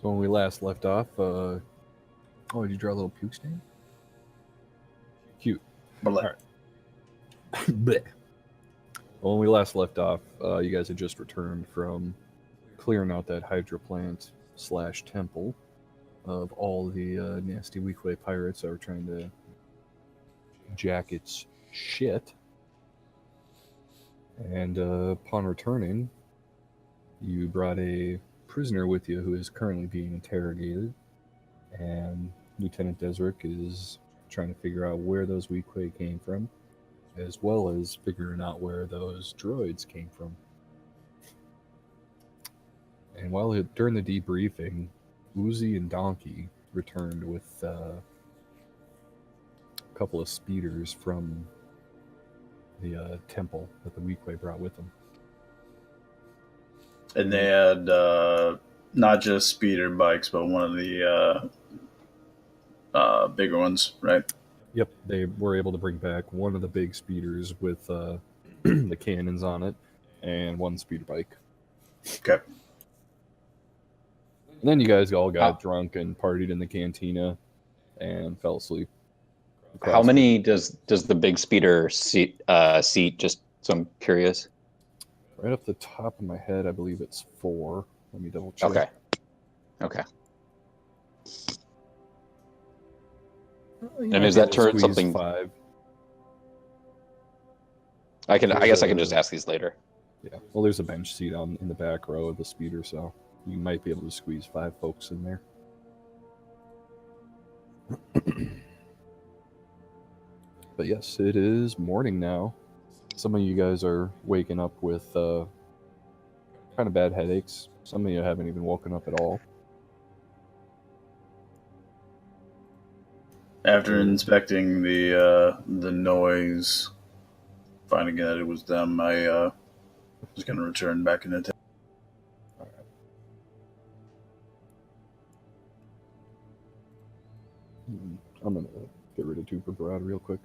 So when we last left off, oh, did you draw a little puke stain? Cute. All right. Blech. Well, when we last left off, you guys had just returned from clearing out that hydro plant / temple of all the nasty Weequay pirates that were trying to jack its shit. And upon returning, you brought a prisoner with you who is currently being interrogated, and Lieutenant Desrick is trying to figure out where those Weequay came from, as well as figuring out where those droids came from. And during the debriefing, Uzi and Donkey returned with a couple of speeders from the temple that the Weequay brought with them. And they had not just speeder bikes, but one of the bigger ones, right? Yep, they were able to bring back one of the big speeders with the cannons on it, and one speeder bike. Okay. And then you guys all got drunk and partied in the cantina and fell asleep. How many does the big speeder seat? Just so I'm curious. Right off the top of my head, I believe it's 4. Let me double check. Okay. And is that turret something? 5. I guess I can just ask these later. Yeah. Well, there's a bench seat in the back row of the speeder, so you might be able to squeeze 5 folks in there. But yes, it is morning now. Some of you guys are waking up with kind of bad headaches. Some of you haven't even woken up at all. After inspecting the noise, finding that it was them, I was going to return back into town. All right. I'm going to get rid of Duper Broad real quick.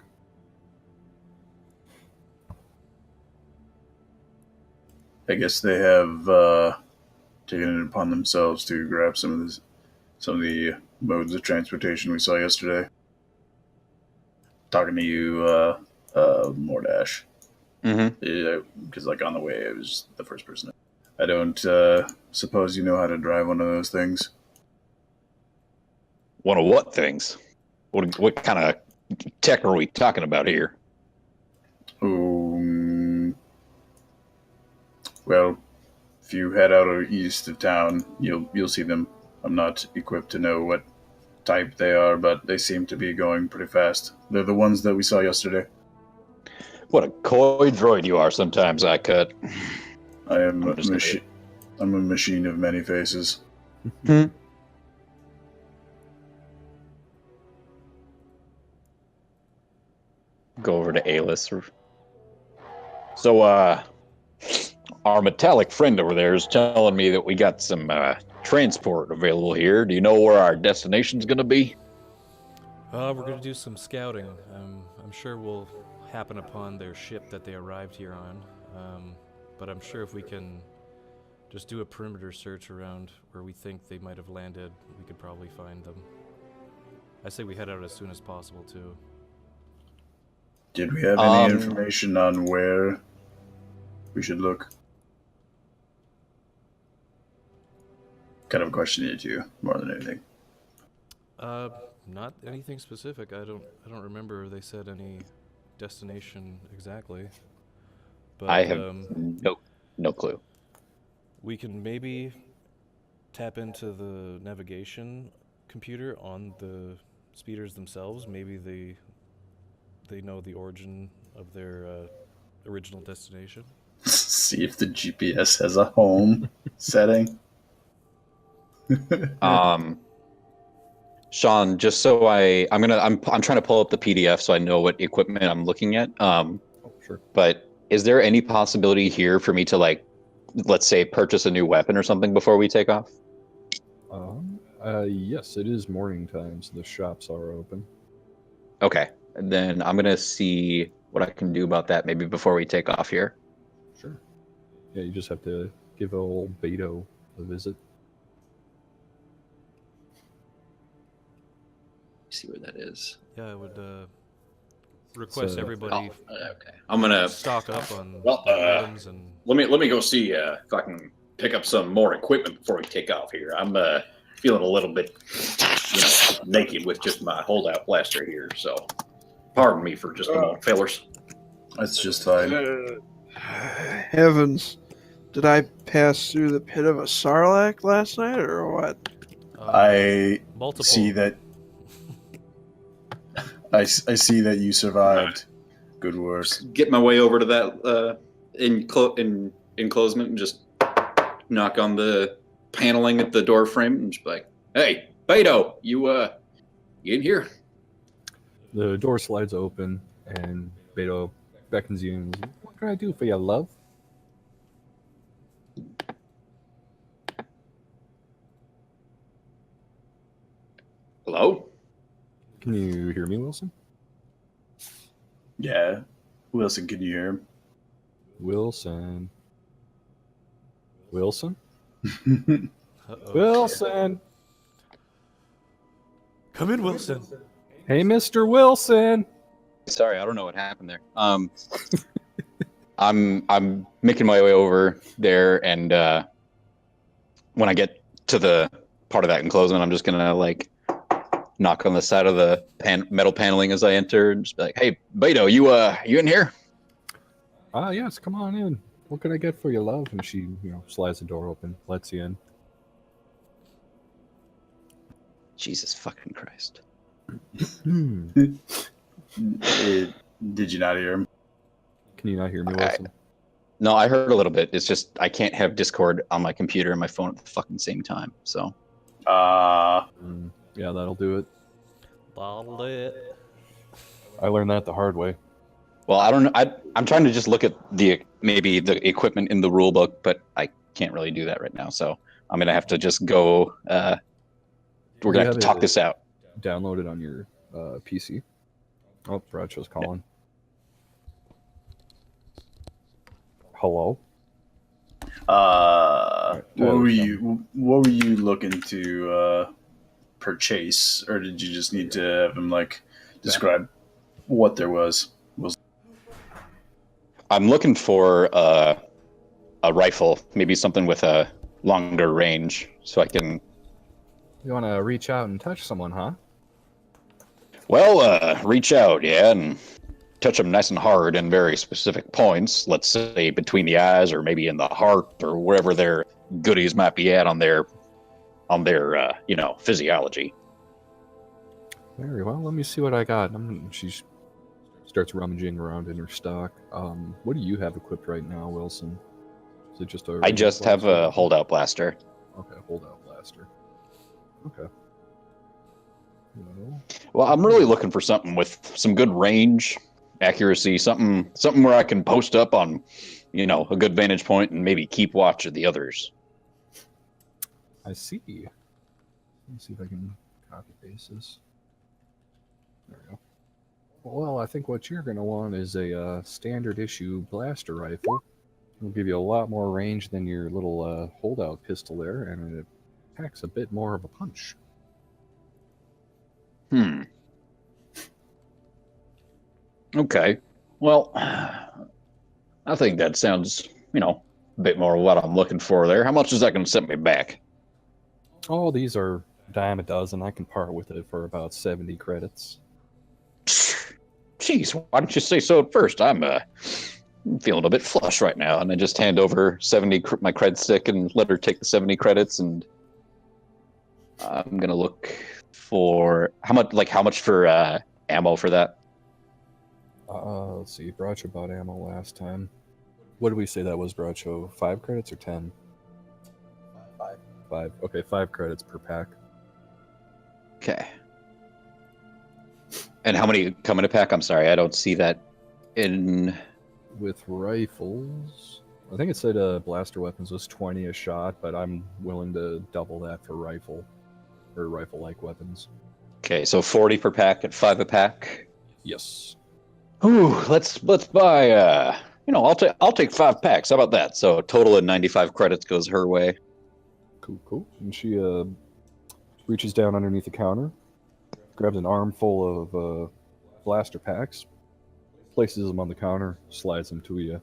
I guess they have taken it upon themselves to grab some of the modes of transportation we saw yesterday. Talking to you, Mordash. Mm-hmm. Because on the way, it was the first person. I don't suppose you know how to drive one of those things. One of what things? What kind of tech are we talking about here? Well, if you head out east of town, you'll see them. I'm not equipped to know what type they are, but they seem to be going pretty fast. They're the ones that we saw yesterday. What a coy droid you are sometimes, I cut. I am I'm a machine of many faces. Hmm. Go over to Alis. So, our metallic friend over there is telling me that we got some transport available here. Do you know where our destination's going to be? We're going to do some scouting. I'm sure we'll happen upon their ship that they arrived here on. But I'm sure if we can just do a perimeter search around where we think they might have landed, we could probably find them. I say we head out as soon as possible, too. Did we have any information on where we should look? Kind of a question to you more than anything. Not anything specific. I don't remember if they said any destination exactly. But I have no clue. We can maybe tap into the navigation computer on the speeders themselves. Maybe they know the origin of their original destination. See if the GPS has a home setting. Sean, just so I'm trying to pull up the PDF so I know what equipment I'm looking at. Sure. But is there any possibility here for me to let's say purchase a new weapon or something before we take off? Yes, it is morning time, so the shops are open. Okay, and then I'm gonna see what I can do about that maybe before we take off here. Sure. Yeah, you just have to give old Beto a visit. see where that is. Yeah, I would request So- everybody Okay. I'm gonna stock up on Well, items and. let me go see if I can pick up some more equipment before we take off here. I'm feeling a little bit, naked with just my holdout blaster here. So, pardon me for just a moment, fellas. That's just fine. Heavens. Did I pass through the pit of a sarlacc last night, or what? I multiple. see that. I see that you survived. Good work. Get my way over to that enclosement and just knock on the paneling at the door frame and just be like, "Hey, Beto, you in here?" The door slides open, and Beto beckons you and says, "What can I do for you, love?" Hello? Can you hear me, Wilson? Yeah. Wilson, can you hear him? Wilson. Wilson? Uh-oh. Wilson! Come in, Wilson. Hey, Mr. Wilson! Sorry, I don't know what happened there. I'm making my way over there, and when I get to the part of that enclosement, I'm just gonna knock on the side of the metal paneling as I enter, and just be like, "Hey, Beto, you in here?" Yes, come on in. What can I get for you, love? And she, slides the door open, lets you in. Jesus fucking Christ! Did you not hear him? Can you not hear me, Wilson? No, I heard a little bit. It's just I can't have Discord on my computer and my phone at the fucking same time. So. Yeah, that'll do it. Bottled it. I learned that the hard way. Well, I don't know. I'm trying to just look at maybe the equipment in the rule book, but I can't really do that right now. So I'm gonna have to just go. We're gonna have to talk this out. Download it on your PC. Oh, Bradshaws calling. Hello. What were you looking to purchase, or did you just need to have him describe what there was? I'm looking for a rifle, maybe something with a longer range, so I can. You want to reach out and touch someone, huh? Well, reach out, yeah, and touch them nice and hard in very specific points. Let's say between the eyes, or maybe in the heart, or wherever their goodies might be at on their physiology. Very well. Let me see what I got. She starts rummaging around in her stock. What do you have equipped right now, Wilson? Is it just a? I just have a holdout blaster. Okay, holdout blaster. Okay. Well, I'm really looking for something with some good range, accuracy, something where I can post up on, a good vantage point and maybe keep watch of the others. I see. Let me see if I can copy paste this. There we go. Well, I think what you're going to want is a standard issue blaster rifle. It'll give you a lot more range than your little holdout pistol there, and it packs a bit more of a punch. Okay. Well, I think that sounds, a bit more of what I'm looking for there. How much is that going to set me back? Oh, these are dime a dozen. I can part with it for about 70 credits. Jeez, why didn't you say so at first? I'm feeling a bit flush right now, and I just hand over 70 my cred stick and let her take the 70 credits, and I'm gonna look for how much for ammo for that. Let's see. Bracho bought ammo last time. What did we say that was, Bracho? 5 credits or 10? 5. Okay, 5 credits per pack. Okay. And how many come in a pack? I'm sorry, I don't see that in. With rifles, I think it said blaster weapons was 20 a shot, but I'm willing to double that for rifle or rifle-like weapons. Okay, so 40 per pack at 5 a pack. Yes. Ooh, let's buy. I'll take 5 packs. How about that? So a total of 95 credits goes her way. Cool. And she reaches down underneath the counter, grabs an armful of blaster packs, places them on the counter, slides them to you.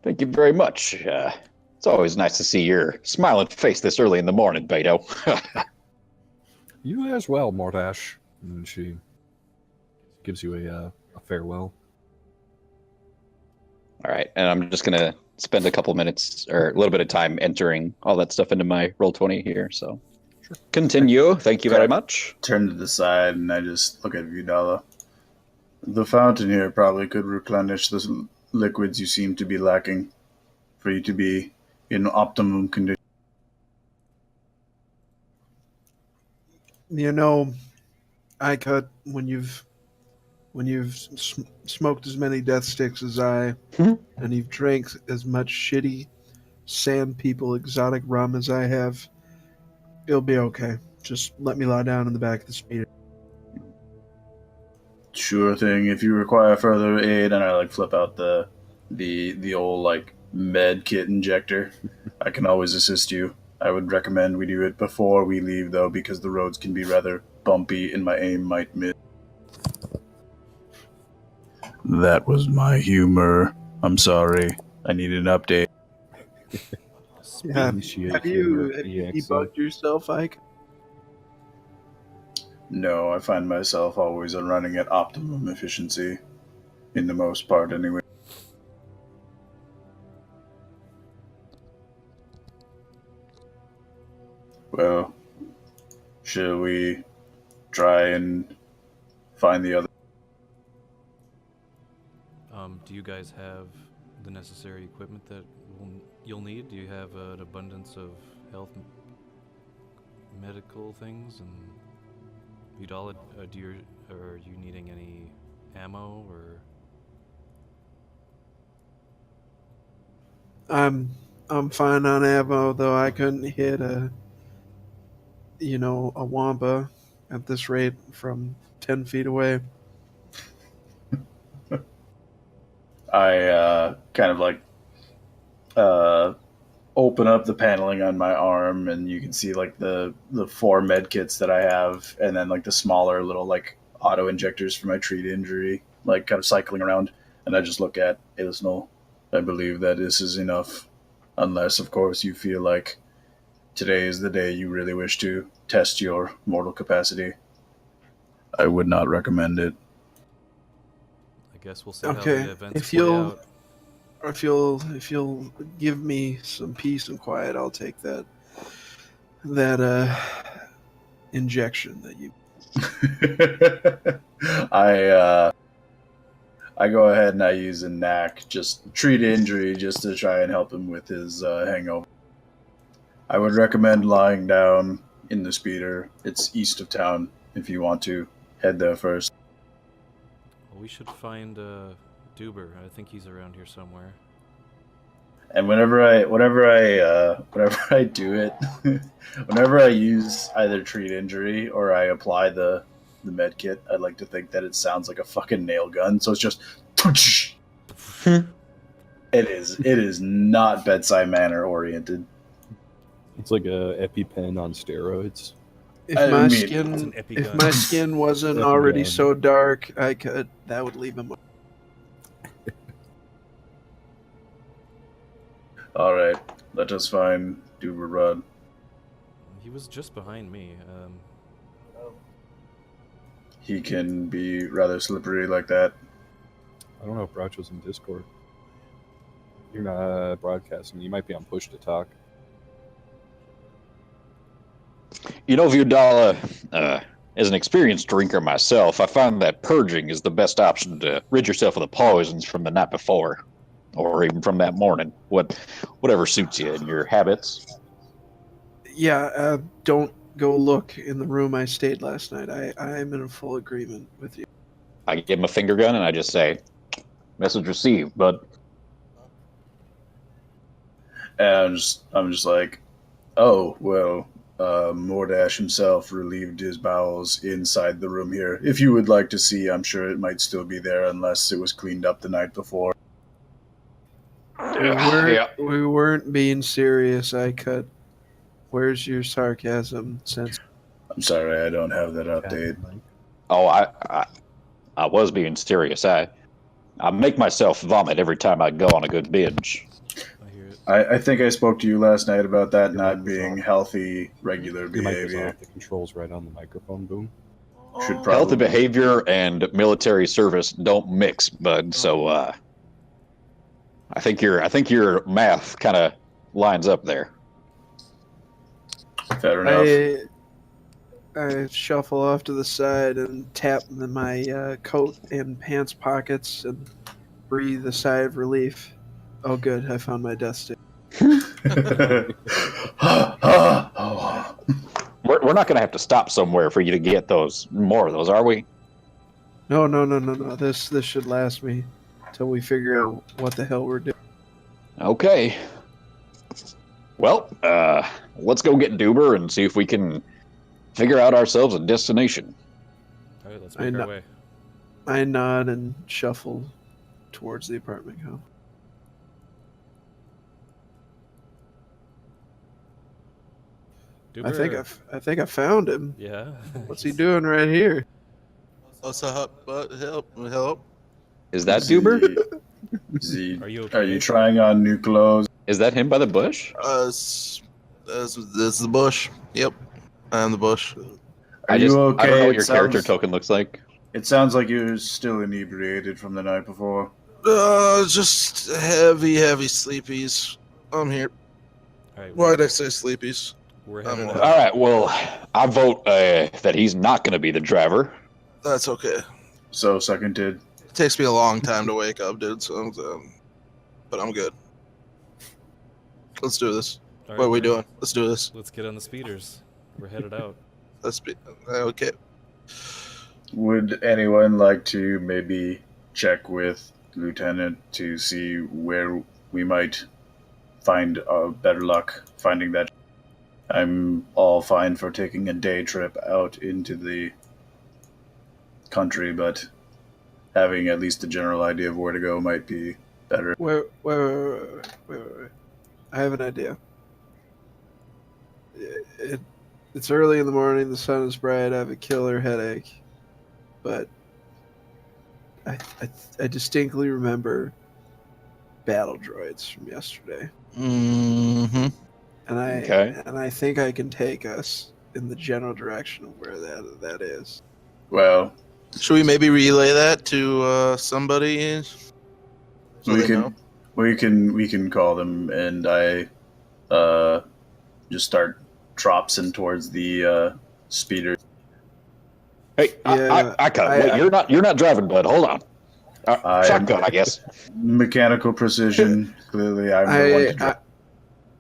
Thank you very much. It's always nice to see your smiling face this early in the morning, Beto. You as well, Mordash. And she gives you a farewell. All right, and I'm just gonna spend a couple minutes or a little bit of time entering all that stuff into my Roll20 here. So, Sure. Continue. Thank you very much. Turn to the side, and I just look at Vidala. The fountain here probably could replenish the liquids you seem to be lacking for you to be in optimum condition. You know, I cut when you've smoked as many death sticks as I, and you've drank as much shitty sand people exotic rum as I have, it'll be okay. Just let me lie down in the back of the speeder. Sure thing. If you require further aid, and I flip out the old med kit injector, I can always assist you. I would recommend we do it before we leave, though, because the roads can be rather bumpy and my aim might miss. That was my humor. I'm sorry. I need an update. Yeah. Have you debugged yourself, Ike? No, I find myself always running at optimum efficiency, in the most part, anyway. Well, shall we try and find the other? Do you guys have the necessary equipment that you'll need? Do you have an abundance of health medical things? And Vidala, are you needing any ammo or? I'm fine on ammo, though I couldn't hit a wampa at this rate from 10 feet away. I open up the paneling on my arm, and you can see the 4 med kits that I have, and then the smaller little auto injectors for my treat injury, kind of cycling around. And I just look at Ilsnol. I believe that this is enough, unless of course you feel like today is the day you really wish to test your mortal capacity. I would not recommend it. I guess we'll see how the events play out. If you'll give me some peace and quiet, I'll take that injection that you. I go ahead and I use a knack, just treat injury, just to try and help him with his hangover. I would recommend lying down in the speeder. It's east of town if you want to head there first. Well, we should find Duber. I think he's around here somewhere. And whenever I do it, whenever I use either treat injury or I apply the med kit, I like to think that it sounds like a fucking nail gun. So it's just it is not bedside manner oriented. It's like a EpiPen on steroids. If my skin wasn't already so dark, that would leave him. All right, let us find Duber Rod. He was just behind me. He can be rather slippery like that. I don't know if Bracho's in Discord. You're not broadcasting. You might be on push to talk. Vidala, as an experienced drinker myself, I find that purging is the best option to rid yourself of the poisons from the night before, or even from that morning. Whatever suits you and your habits. Yeah, don't go look in the room I stayed last night. I'm in a full agreement with you. I give him a finger gun and I just say, "Message received," bud. And I'm just like, oh, well, Mordash himself relieved his bowels inside the room here. If you would like to see, I'm sure it might still be there unless it was cleaned up the night before. We weren't being serious, I cut. Where's your sarcasm sense? I'm sorry, I don't have that update. Oh, I was being serious. I make myself vomit every time I go on a good binge. I hear it. I think I spoke to you last night about that Your not mic was being off. healthy, regular Your mic was behavior. off. The controls right on the microphone. Boom. Should Healthy probably behavior and military service don't mix, bud. So I think your math kind of lines up there. fair enough. I shuffle off to the side and tap my coat and pants pockets and breathe a sigh of relief. Oh, good. I found my death stick. We're not going to have to stop somewhere for you to get more of those, are we? No. This should last me till we figure out what the hell we're doing. Okay. Well, let's go get Duber and see if we can figure out ourselves a destination. All right, let's make our way. I nod and shuffle towards the apartment complex. I think I found him. Yeah. What's he doing right here? What's up, bud? Help. Is that Duber? Z, Are you okay? Are you trying on new clothes? Is that him by the bush? This is the bush. Yep, I'm the bush. Are you okay? I don't know what It your character sounds- token looks like. It sounds like you're still inebriated from the night before. Just heavy sleepies. I'm here. All right, Why'd I say sleepies? we're headed All out. All right, well, I vote that he's not going to be the driver. That's okay. So seconded. It takes me a long time to wake up, dude. So, but I'm good. Let's do this. All What are we man. doing? Let's do this. Let's get on the speeders. We're headed out. Let's be okay. Would anyone like to maybe check with Lieutenant to see where we might find better luck finding that? I'm all fine for taking a day trip out into the country, but having at least a general idea of where to go might be better. Wait. I have an idea. It's early in the morning. The sun is bright. I have a killer headache, but I distinctly remember battle droids from yesterday, Mm-hmm. and I think I can take us in the general direction of where that is. Well, Should we maybe relay that to somebody? So we they can know? we can call them, and I just start tropsing towards the speeder. Hey, Yeah, I cut. I- Wait, you're not driving, bud. Hold on. I- Shotgun, I guess. Mechanical precision. Clearly, I'm the one to drive.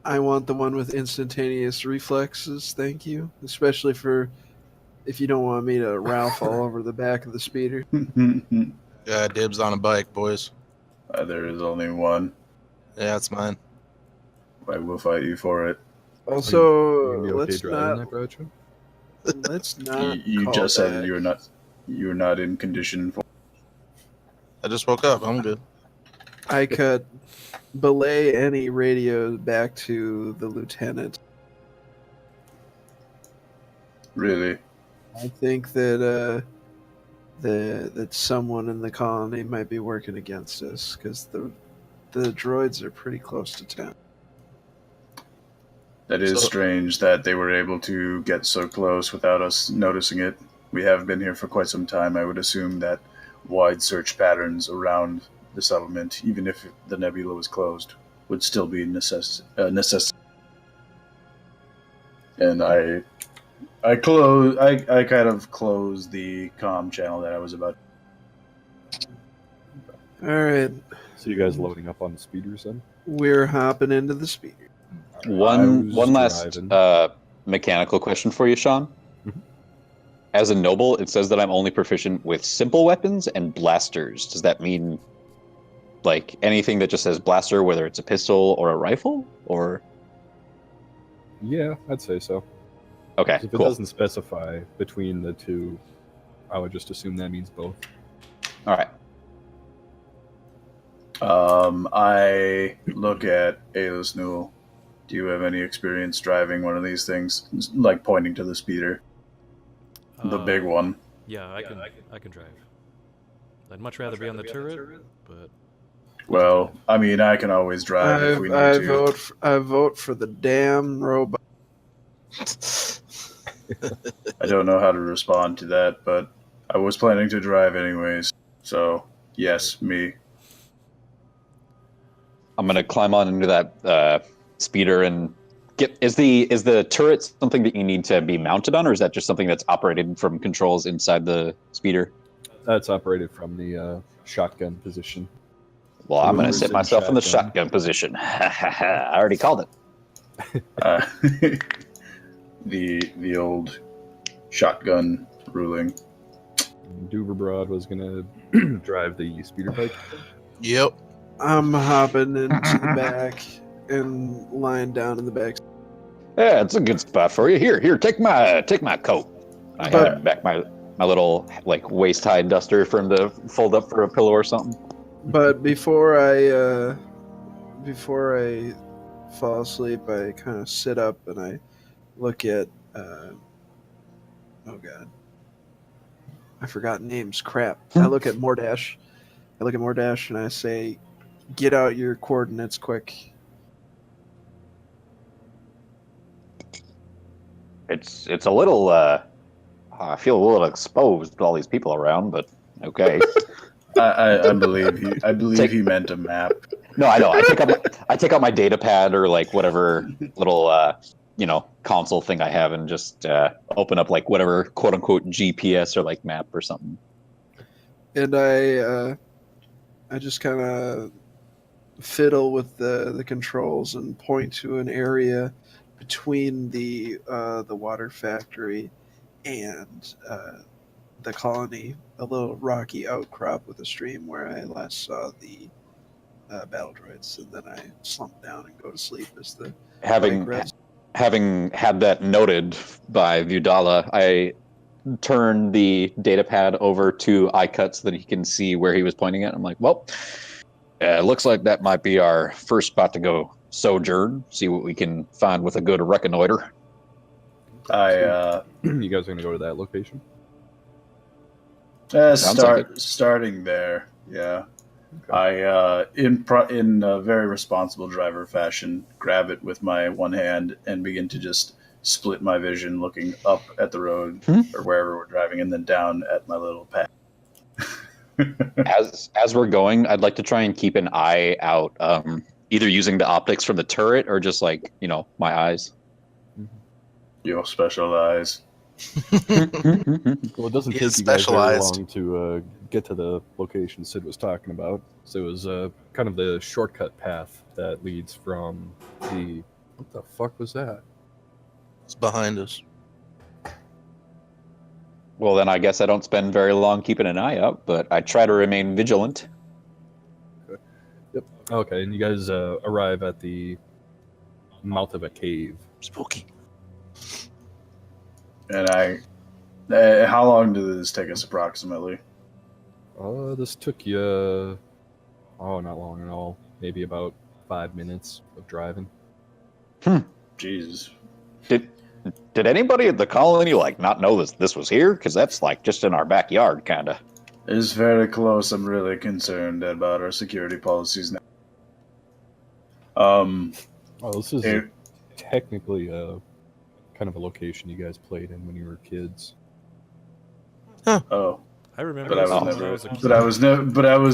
I want the one with instantaneous reflexes, thank you. Especially for if you don't want me to Ralph all over the back of the speeder. Yeah, dibs on a bike, boys. There is only one. Yeah, it's mine. I will fight you for it. Also, You gonna be okay let's driving not that, Bradshaw? let's not. You call just said that- you're not in condition for. I just woke up. I'm good. I could belay any radio back to the lieutenant. Really, I think that that someone in the colony might be working against us because the droids are pretty close to town. that is So- strange that they were able to get so close without us noticing it. We have been here for quite some time. I would assume that wide search patterns around the settlement, even if the nebula was closed, would still be necessary. And I kind of closed the comm channel that I was about. All right, So you guys loading up on the speeders then? we're hopping into the speeder. One I was last driving. mechanical question for you, Sean. Mhm. As a noble, it says that I'm only proficient with simple weapons and blasters. Does that mean like anything that just says blaster, whether it's a pistol or a rifle? Or Yeah, I'd say so. okay, 'Cause if it cool. doesn't specify between the two, I would just assume that means both. All right. I look at Ayla Newell. Do you have any experience driving one of these things? Like pointing to the speeder. The big one. Yeah, I can drive. I'd much rather be on the turret, but Well, I mean, I can always drive if we need to. I vote for the damn robot. I don't know how to respond to that, but I was planning to drive anyways. So, yes, me. I'm gonna climb on into that speeder and get. Is the turret something that you need to be mounted on, or is that just something that's operated from controls inside the speeder? That's operated from the shotgun position. Well, I'm gonna sit in myself in the shotgun. shotgun position. I already called it. The old shotgun ruling. Duverbroad was gonna drive the speeder bike. Yep. I'm hopping into the back and lying down in the back. Yeah, it's a good spot for you. Here, take my coat. I had back my little like waist high duster for him to fold up for a pillow or something. But before I fall asleep, I kind of sit up and I look at oh god, I forgot names. Crap. I look at Mordash. And I say, "Get out your coordinates quick." It's a little. I feel a little exposed with all these people around, but okay. I believe he. I believe he meant a map. No, I know. I take out my data pad or like whatever little console thing I have and just open up like whatever quote unquote GPS or like map or something. And I just kind of fiddle with the controls and point to an area between the water factory and the colony, a little rocky outcrop with a stream where I last saw the battle droids, and then I slump down and go to sleep as the Having had that noted by Viudala, I turn the data pad over to iCut so that he can see where he was pointing at. I'm like, well, it looks like that might be our first spot to go sojourn, see what we can find with a good reconnoiter. You guys are gonna go to that location? Starting there, yeah. Okay. I, in a very responsible driver fashion, grab it with my one hand and begin to just split my vision, looking up at the road or wherever we're driving, and then down at my little pad. As we're going, I'd like to try and keep an eye out, either using the optics from the turret or just like my eyes. Your special eyes. Well, it doesn't take you guys very long to get to the location Sid was talking about. So it was kind of the shortcut path that leads from the... What the fuck was that? It's behind us. Well, then I guess I don't spend very long keeping an eye out, but I try to remain vigilant. Okay. Yep. Okay, and you guys arrive at the mouth of a cave. Spooky. And how long did this take us approximately? This took you, not long at all. Maybe about 5 minutes of driving. Jesus. Did anybody at the colony not know this was here? Because that's just in our backyard, kind of. It's very close. I'm really concerned about our security policies now. This is technically kind of a location you guys played in when you were kids. Huh. Oh. I remember. But I was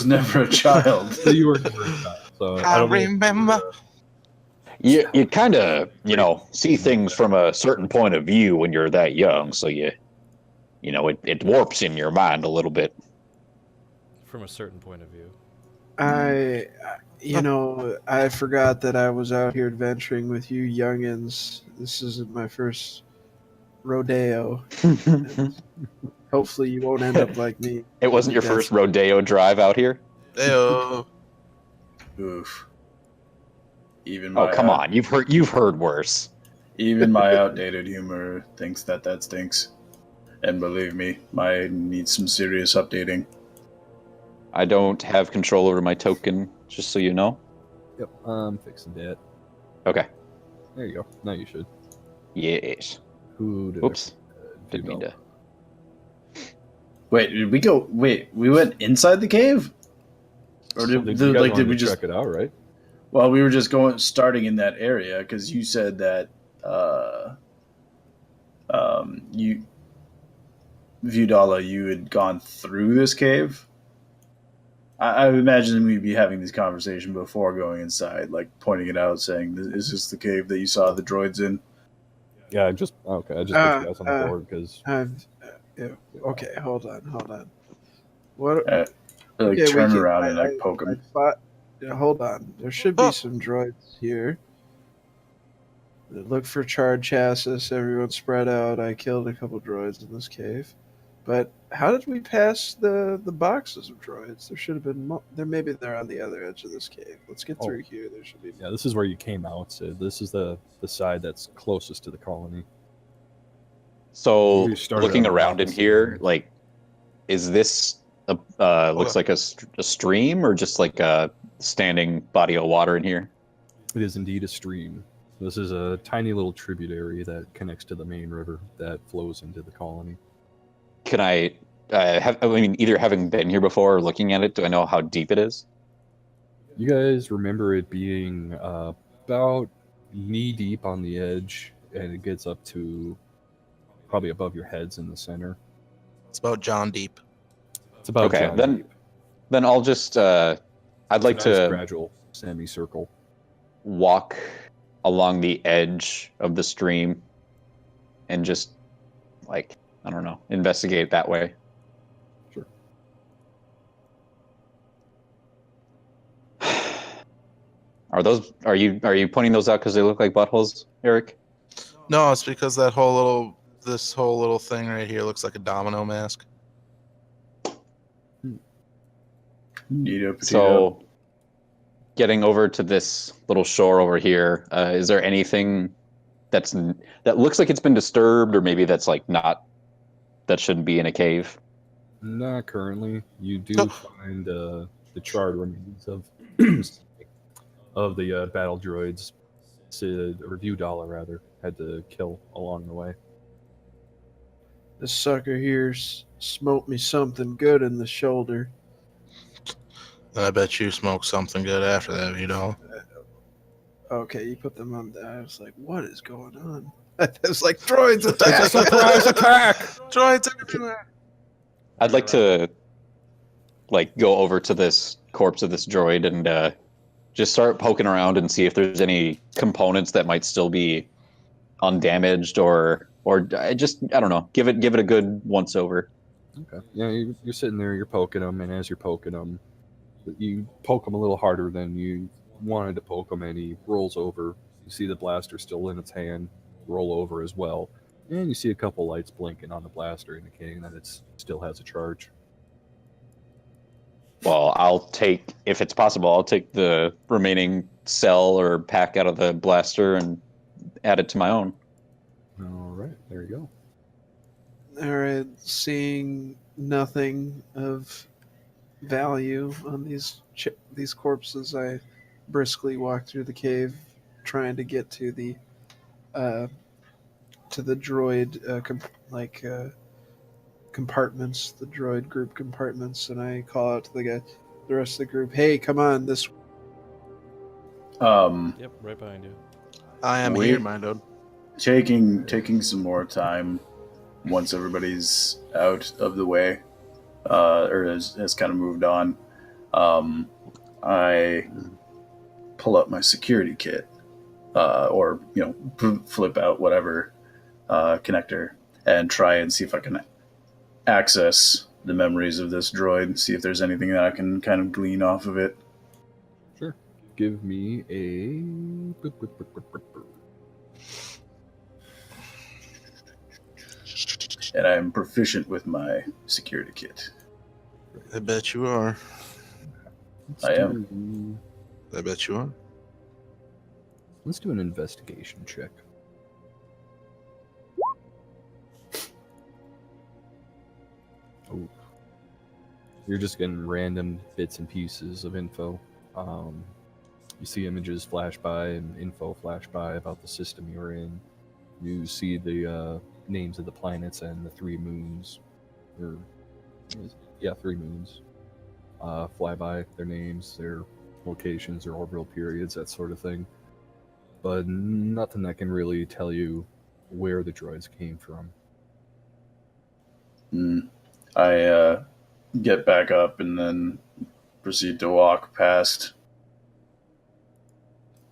never a child. So you were never a child. So I remember. You kind of see things from a certain point of view when you're that young, so it warps in your mind a little bit. From a certain point of view. I forgot that I was out here adventuring with you youngins. This isn't my first rodeo. Hopefully you won't end up like me. It wasn't your first rodeo drive out here? Ayo. Oof. Come on, you've heard worse. Even my outdated humor thinks that stinks. And believe me, mine needs some serious updating. I don't have control over my token, just so you know. Yep, I'm fixing that. Okay. There you go. Now you should. Yes. Who did Oops. Didn't mean to. Wait, did we go? Wait, we went inside the cave, or You did, guys like wanted did we to just? check it out, right? Well, we were just starting in that area because you said that you Viudala, you had gone through this cave. I imagine we'd be having this conversation before going inside, like pointing it out, saying, "Is this the cave that you saw the droids in?" Yeah, I just put you guys on the board because Yeah, okay, hold on. What? I like Okay, turn around and like poke him. Yeah, hold on. There should be some droids here. Look for charred chassis. Everyone spread out. I killed a couple droids in this cave. But how did we pass the boxes of droids? There should have been there. Maybe they're on the other edge of this cave. Let's get through here. There should be. Yeah, this is where you came out. So this is the side that's closest to the colony. So You started looking on the around in opposite here, end. like, is this looks like a stream or just like a standing body of water in here? It is indeed a stream. This is a tiny little tributary that connects to the main river that flows into the colony. Can I either having been here before or looking at it, do I know how deep it is? You guys remember it being about knee deep on the edge, and it gets up to probably above your heads in the center. It's about John Deep. It's about Okay, John then deep. Then I'll just I'd like It's a nice to gradual semicircle. walk along the edge of the stream and just, like, I don't know, investigate that way. Sure. Are you pointing those out because they look like buttholes, Eric? No, it's because this whole little thing right here looks like a domino mask. Neato potato. So, getting over to this little shore over here, is there anything that looks like it's been disturbed, or maybe that's like not, that shouldn't be in a cave? Not currently. You do No. find the charred remains of the battle droids. Viudala rather had to kill along the way. This sucker here smoked me something good in the shoulder. And I bet you smoked something good after that, you know. Okay, you put them on. I was like, what is going on? I was like, droids attack! It's a surprise attack! Droids everywhere! I'd like to, like, go over to this corpse of this droid and just start poking around and see if there's any components that might still be undamaged, or I don't know, give it a good once over. Okay. Yeah, you're sitting there, you're poking them, and as you're poking them, you poke him a little harder than you wanted to poke him, and he rolls over. You see the blaster still in its hand, roll over as well, and you see a couple lights blinking on the blaster, indicating that it still has a charge. Well, if it's possible, I'll take the remaining cell or pack out of the blaster and add it to my own. All right, there you go. All right, seeing nothing of value on these corpses, I briskly walk through the cave, trying to get to the droid compartments, the droid group compartments, and I call out to the rest of the group, "Hey, come on, this." Yep, right behind you. I am here, my dude. Taking some more time once everybody's out of the way, or has kind of moved on. I pull up my security kit, or flip out whatever connector, and try and see if I can access the memories of this droid. See if there's anything that I can kind of glean off of it. Sure. Give me a. And I'm proficient with my security kit. I bet you are. I am. I bet you are. Let's do an investigation check. Oh. You're just getting random bits and pieces of info. You see images flash by and info flash by about the system you're in. You see the names of the planets and the 3 moons. Or Yeah, 3 moons. Fly by their names, their locations, their orbital periods, that sort of thing. But nothing that can really tell you where the droids came from. I get back up and then proceed to walk past,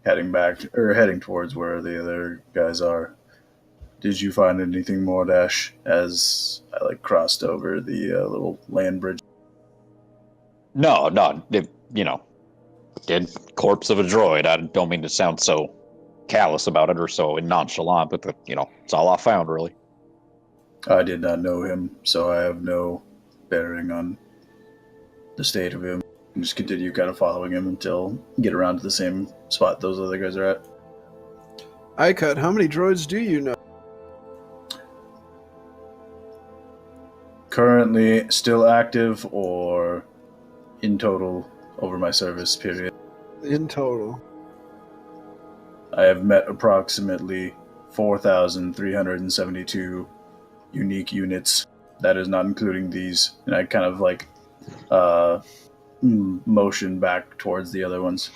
heading towards where the other guys are. Did you find anything more, Dash, as I crossed over the little land bridge? No, dead corpse of a droid. I don't mean to sound so callous about it or so nonchalant, but it's all I found, really. I did not know him, so I have no bearing on the state of him. And just continue kind of following him until get around to the same spot those other guys are at. Icut, how many droids do you know? Currently still active or in total over my service period? In total. I have met approximately 4,372 unique units. That is not including these. And I kind of motion back towards the other ones.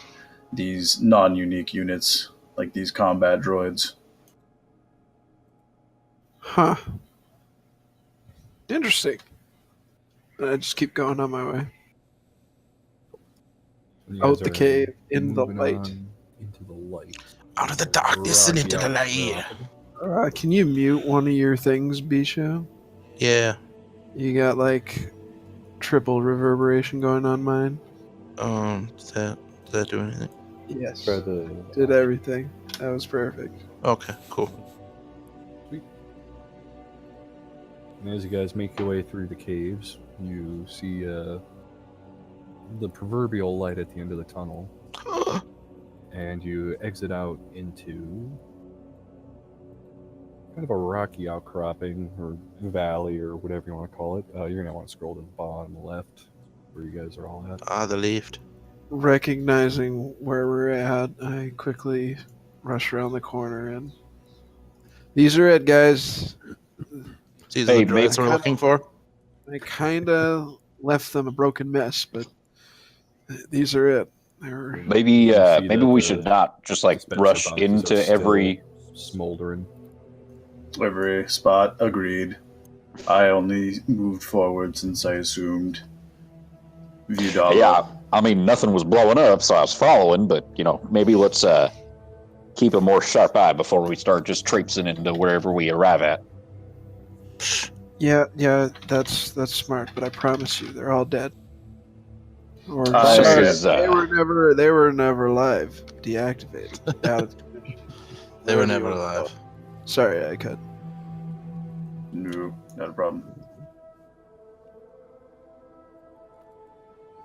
These non-unique units, like these combat droids. Huh. Interesting. I just keep going on my way. You Out guys the are cave, in the moving light. on into the light. Out of the darkness and into the light. Can you mute one of your things, Bisha? Yeah. You got triple reverberation going on mine? Does that do anything? Yes. Try the Did everything. That was perfect. Okay, cool. And as you guys make your way through the caves, you see the proverbial light at the end of the tunnel, and you exit out into kind of a rocky outcropping or valley or whatever you want to call it. You're gonna want to scroll to the bottom left, where you guys are all at. The left. Recognizing where we're at, I quickly rush around the corner and these are it, guys. These are the droids we're looking for. I kind of left them a broken mess, but these are it. Maybe we should not just rush into every smoldering. Every spot, agreed. I only moved forward since I assumed Viewdog. Yeah, I mean nothing was blowing up, so I was following. But maybe let's keep a more sharp eye before we start just traipsing into wherever we arrive at. Yeah, that's smart. But I promise you, they're all dead. Or they were never alive. Deactivated. They were never alive. Sorry, I cut. No, not a problem.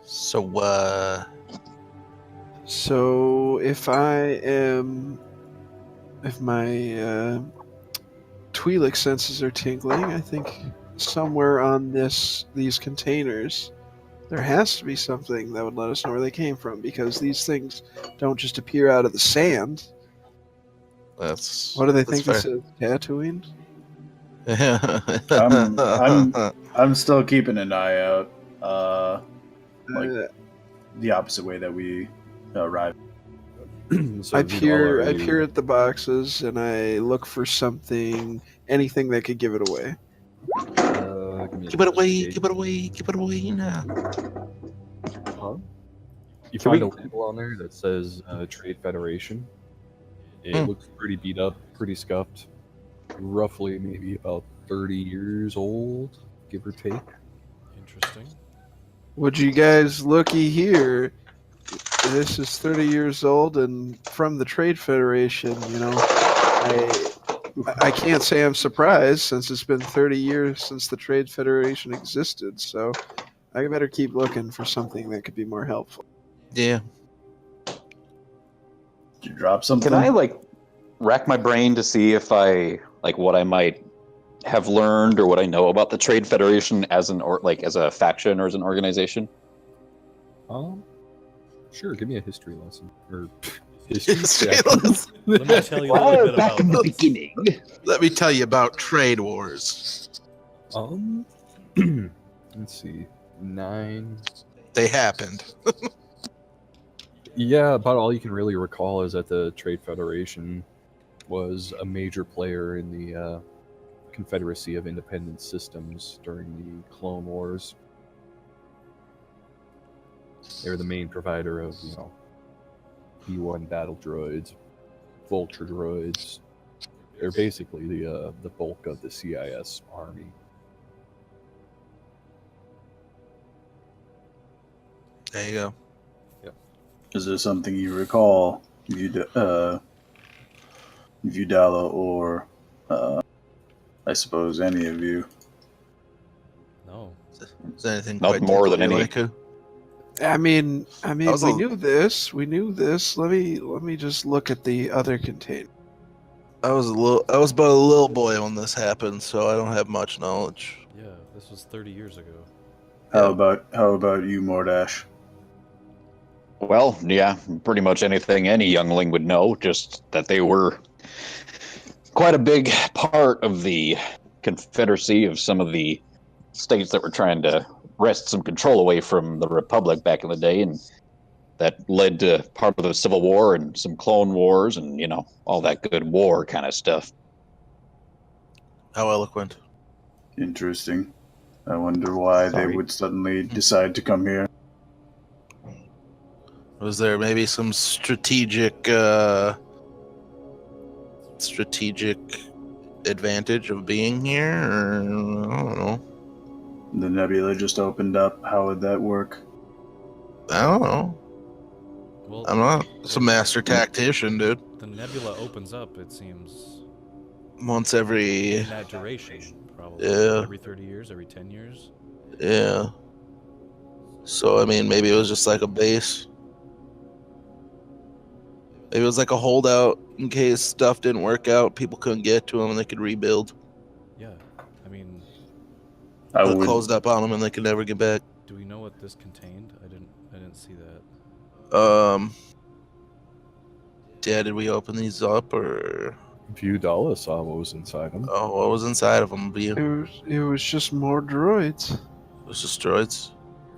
So, So if my Twi'lek senses are tingling, I think somewhere on these containers, there has to be something that would let us know where they came from, because these things don't just appear out of the sand. What do they think this is? Tatooine? I'm still keeping an eye out. The opposite way that we arrived. So I peer at the boxes and I look for anything that could give it away. Give it away now. You find a label on there that says Trade Federation. It looks pretty beat up, pretty scuffed. Roughly maybe about 30 years old, give or take. Interesting. Would you guys looky here? This is 30 years old and from the Trade Federation, I can't say I'm surprised since it's been 30 years since the Trade Federation existed, so I better keep looking for something that could be more helpful. Yeah. Did you drop something? Can I rack my brain to see if I what I might have learned or what I know about the Trade Federation as as a faction or as an organization? Sure. Give me a history lesson or History lesson. Let me tell you a little bit about the beginning. Let me tell you about trade wars. Let's see. 9. They happened. Yeah, about all you can really recall is that the Trade Federation was a major player in the Confederacy of Independent Systems during the Clone Wars. They were the main provider of, B-1 battle droids, vulture droids. They're basically the bulk of the CIS army. There you go. Is there something you recall, Vidala, or I suppose any of you? No. Is there anything Not quite more than tickle you, any- Haiku? I mean, was we a- knew this. We knew this. Let me just look at the other container. I was about a little boy when this happened, so I don't have much knowledge. Yeah, this was 30 years ago. How about you, Mordash? Well, yeah, pretty much anything any youngling would know, just that they were quite a big part of the Confederacy of some of the states that were trying to wrest some control away from the Republic back in the day, and that led to part of the Civil War and some Clone Wars and, all that good war kind of stuff. How eloquent. Interesting. I wonder why they Sorry. would suddenly decide to come here. Was there maybe some strategic advantage of being here, or I don't know. The nebula just opened up. How would that work? I don't know. Well, I'm not some master tactician, dude. the nebula opens up, it seems, Once every in that duration, probably. Yeah. Every 30 years, every 10 years. yeah. So I mean, maybe it was just like a base. Maybe it was like a holdout in case stuff didn't work out. People couldn't get to them, and they could rebuild. Yeah, I mean, I But would. closed up on them, and they could never get back. do we know what this contained? I didn't see that. Yeah, did we open these up, or Vidala saw what was inside them. what was inside of them? It was just more droids. It was just droids.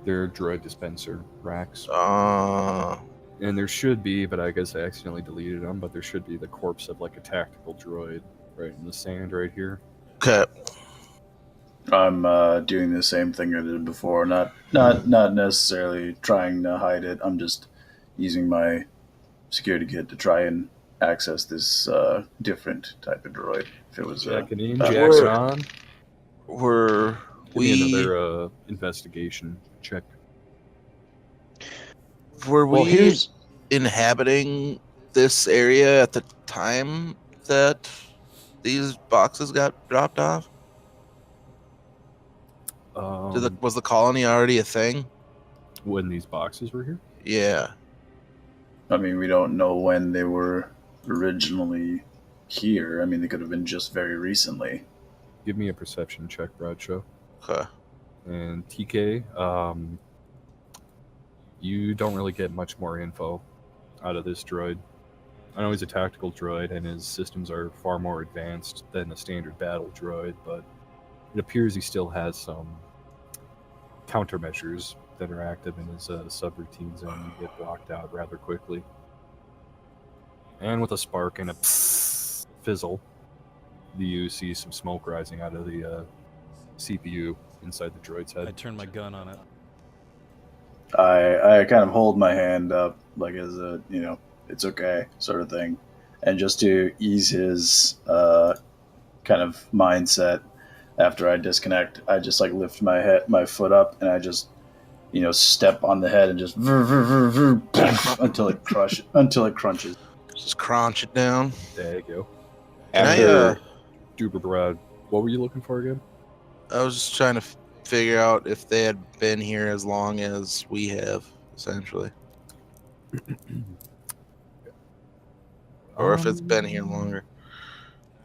They're droid dispenser racks. And And there should be, but I guess I accidentally deleted them, but there should be the corpse of like a tactical droid right in the sand right here. okay. I'm doing the same thing I did before. Not necessarily trying to hide it. I'm just using my security kit to try and access this different type of droid. If it was Checking in, that Jack's word. on. Were Give me we another investigation check. were Well, we here's inhabiting this area at the time that these boxes got dropped off? Was the colony already a thing? When these boxes were here? Yeah. I mean, we don't know when they were originally here. I mean, they could have been just very recently. Give me a perception check, Bradshaw. Okay. And TK, you don't really get much more info out of this droid. I know he's a tactical droid, and his systems are far more advanced than a standard battle droid, but it appears he still has some countermeasures that are active in his subroutines and get blocked out rather quickly. And with a spark and a fizzle, you see some smoke rising out of the CPU inside the droid's I head. turned my gun on it. I kind of hold my hand up, like as a, it's okay sort of thing. And just to ease his kind of mindset, after I disconnect, I just like lift my foot up, and I just, step on the head and just until it crunches. Just crunch it down. There you go. Can after Duper Brad, what were you looking for again? I was just trying to figure out if they had been here as long as we have, essentially. Or if it's been here longer.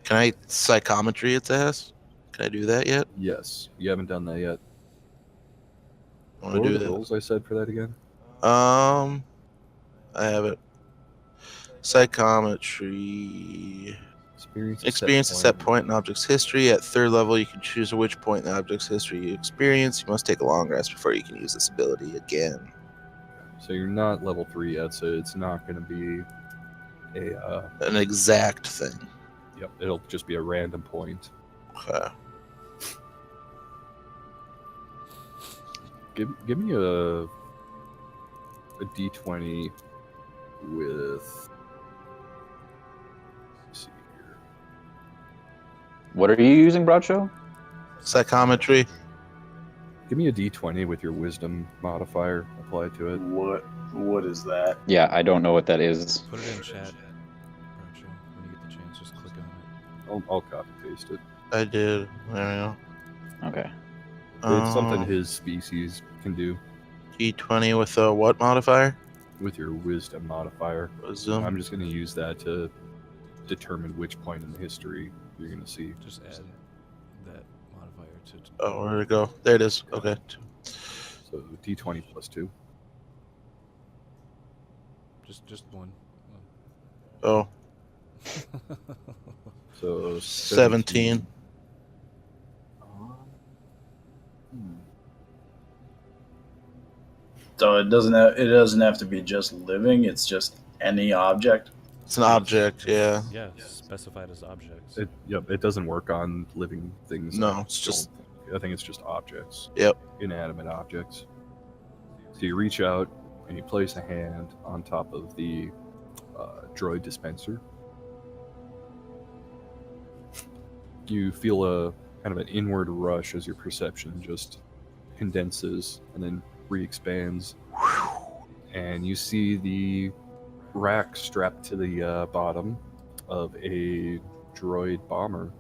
Can I psychometry its ass? Can I do that yet? Yes, you haven't done that yet. I What want were to do the that. rules I said for that again? I have it. Psychometry. Experience a set point in object's history. At 3rd level, you can choose which point in the object's history you experience. You must take a long rest before you can use this ability again. So you're not level 3 yet, so it's not going to be an exact thing. Yep, it'll just be a random point. Okay. Give me a D20 with. Let's see here. What are you using, Bradshaw? Psychometry. Give me a D20 with your wisdom modifier applied to it. What is that? Yeah, I don't know what that is. Put it in chat, Bradshaw. When you get the chance, just click on it. I'll copy paste it. I did. There we go. Okay. It's something his species can do D20 with a what modifier? with your wisdom modifier. Wisdom. I'm just going to use that to determine which point in the history you're going to see. Just add that modifier to. Oh, where'd it go? There it is. Okay. So D20 plus 2. Just one. Oh, So 17. So it doesn't have to be just living. It's just any object. It's an object, yeah. Yeah, specified as objects. It doesn't work on living things. No, it's just. I think it's just objects. Yep. Inanimate objects. So you reach out and you place a hand on top of the droid dispenser. You feel a kind of an inward rush as your perception just condenses and then re-expands, and you see the rack strapped to the bottom of a droid bomber,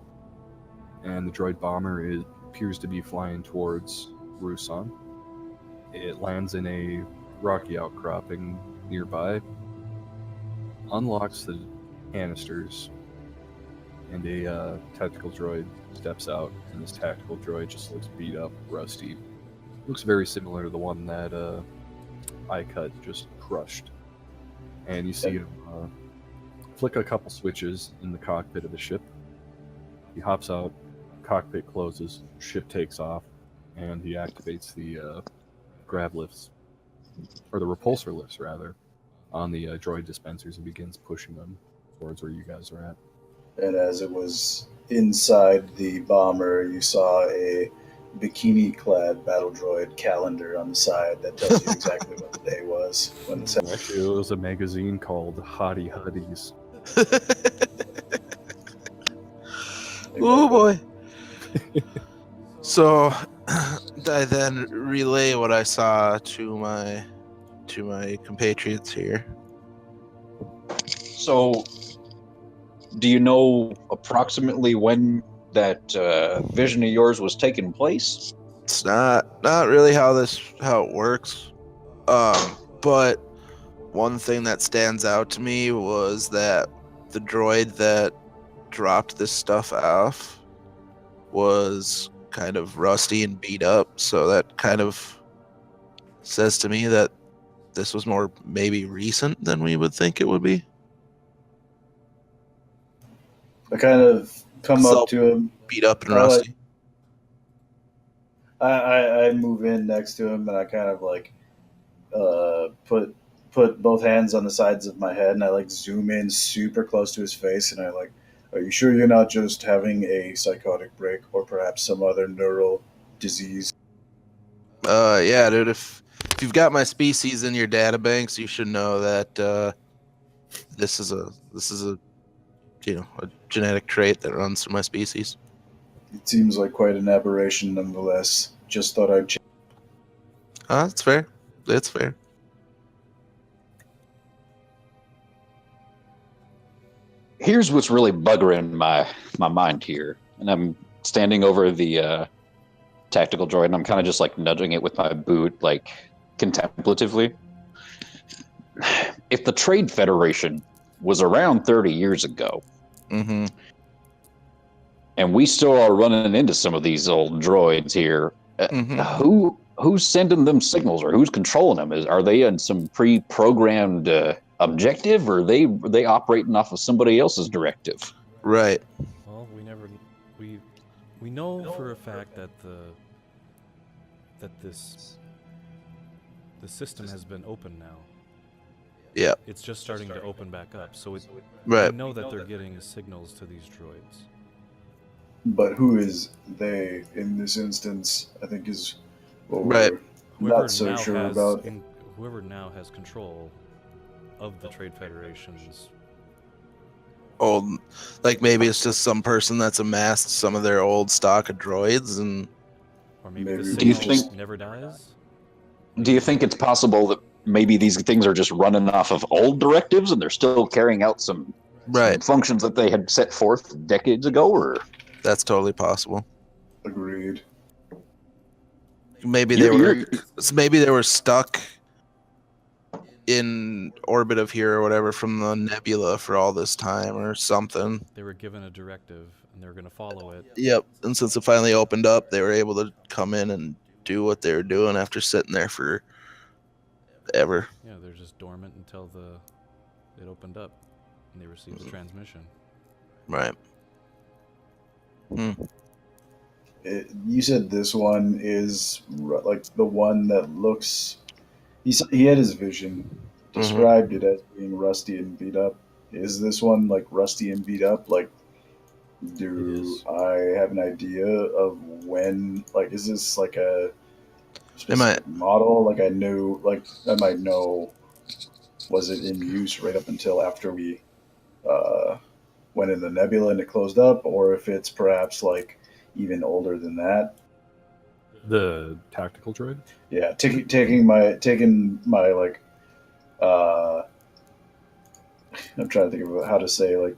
and the droid bomber appears to be flying towards Rusan. It lands in a rocky outcropping nearby, unlocks the canisters, and a tactical droid steps out, and this tactical droid just looks beat up, rusty. Looks very similar to the one that iCut just crushed. And you see him flick a couple switches in the cockpit of the ship. He hops out, cockpit closes, ship takes off, and he activates the grav lifts, or the repulsor lifts rather, on the droid dispensers and begins pushing them towards where you guys are at. And as it was inside the bomber, you saw a bikini-clad battle droid calendar on the side that tells you exactly what the day was. When this happened. Actually, it was a magazine called Hottie Huddies. Oh boy. So I then relay what I saw to my compatriots here. So, do you know approximately when that vision of yours was taking place? It's not really how it works. But one thing that stands out to me was that the droid that dropped this stuff off was kind of rusty and beat up, so that kind of says to me that this was more maybe recent than we would think it would be. I kind of come up to him, beat up and rusty. I move in next to him, and I kind of like put both hands on the sides of my head, and I like zoom in super close to his face, and I like, are you sure you're not just having a psychotic break or perhaps some other neural disease? Yeah, dude. If you've got my species in your databanks, you should know that this is a a genetic trait that runs through my species. It seems like quite an aberration, nonetheless. Just thought I'd check. That's fair. That's fair. Here's what's really buggering my mind here, and I'm standing over the tactical droid, and I'm kind of just like nudging it with my boot, like contemplatively. If the Trade Federation was around 30 years ago, mm-hmm. and we still are running into some of these old droids here, mm-hmm. Who's sending them signals, or who's controlling them? Are they in some pre-programmed objective, or are they operating off of somebody else's directive? Right. Well, we know for a fact that the system has been open now. Yeah. It's just starting to open back up. So we Right. know that they're getting signals to these droids. But who is they in this instance? I think is what Right. we're not so sure about. Whoever now has control of the Trade Federation's. Old, like maybe it's just some person that's amassed some of their old stock of droids, and Or maybe the Maybe Do you signal think- never dies? Do you think it's possible that maybe these things are just running off of old directives and they're still carrying out some right. functions that they had set forth decades ago? Or That's totally possible. Agreed. Maybe You're- maybe they were stuck in orbit of here or whatever from the nebula for all this time or something. They were given a directive and they're going to follow it. Yep. And since it finally opened up, they were able to come in and do what they were doing after sitting there for ever. Yeah, they're just dormant until it opened up and they received the transmission. Right. Hmm. You said this one is like the one that looks. He had his vision, described it as being rusty and beat up. Is this one like rusty and beat up? Like, do I have an idea of when? Like, is this like a specific model? Like, I might know. Was it in use right up until after we went in the nebula and it closed up, or if it's perhaps like even older than that? The tactical droid? Yeah, taking my like I'm trying to think of how to say like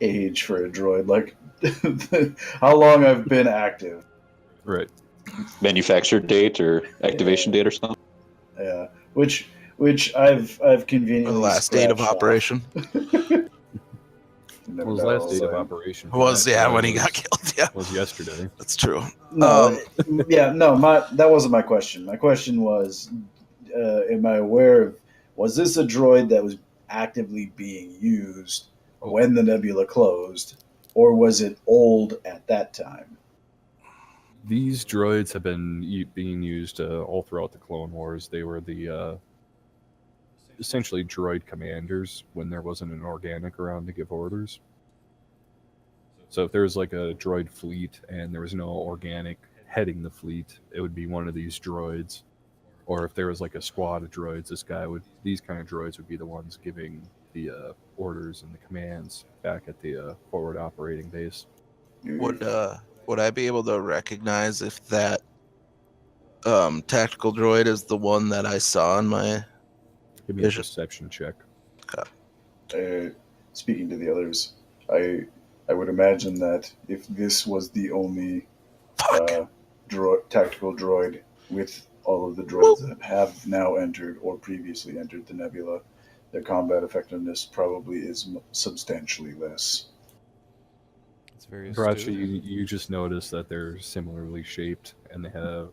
age for a droid, like how long I've been active. Right. manufactured date or activation date or something? Yeah, which I've conveniently The last date of scratched off. operation Never Well, his know, last date of like- operation was when he was- got killed. Yeah, was yesterday. that's true. No, yeah, no. That wasn't my question. My question was, am I aware of? Was this a droid that was actively being used when the nebula closed, or was it old at that time? These droids have been being used all throughout the Clone Wars. They were the essentially droid commanders when there wasn't an organic around to give orders. So if there was like a droid fleet and there was no organic heading the fleet, it would be one of these droids. Or if there was like a squad of droids, these kind of droids would be the ones giving the orders and the commands back at the forward operating base. Would I be able to recognize if that tactical droid is the one that I saw in my Give me a vision? perception check. Speaking to the others, I would imagine that if this was the only tactical droid with all of the droids that have now entered or previously entered the nebula, their combat effectiveness probably is substantially less. It's very Perhaps astute. you just notice that they're similarly shaped and they have,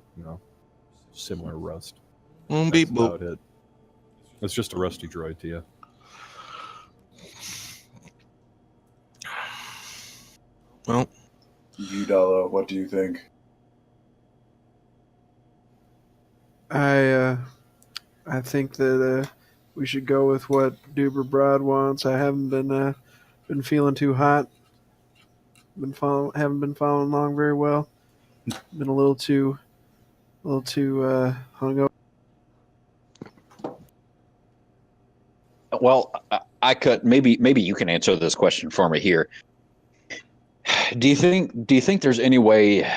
similar rust. Beep That's boop. about it. It's just a rusty droid to you. Well, Udala, what do you think? I think that we should go with what Duber Broad wants. I haven't been feeling too hot. Haven't been following along very well. Been a little too hungover. Well, I could maybe you can answer this question for me here. Do you think there's any way,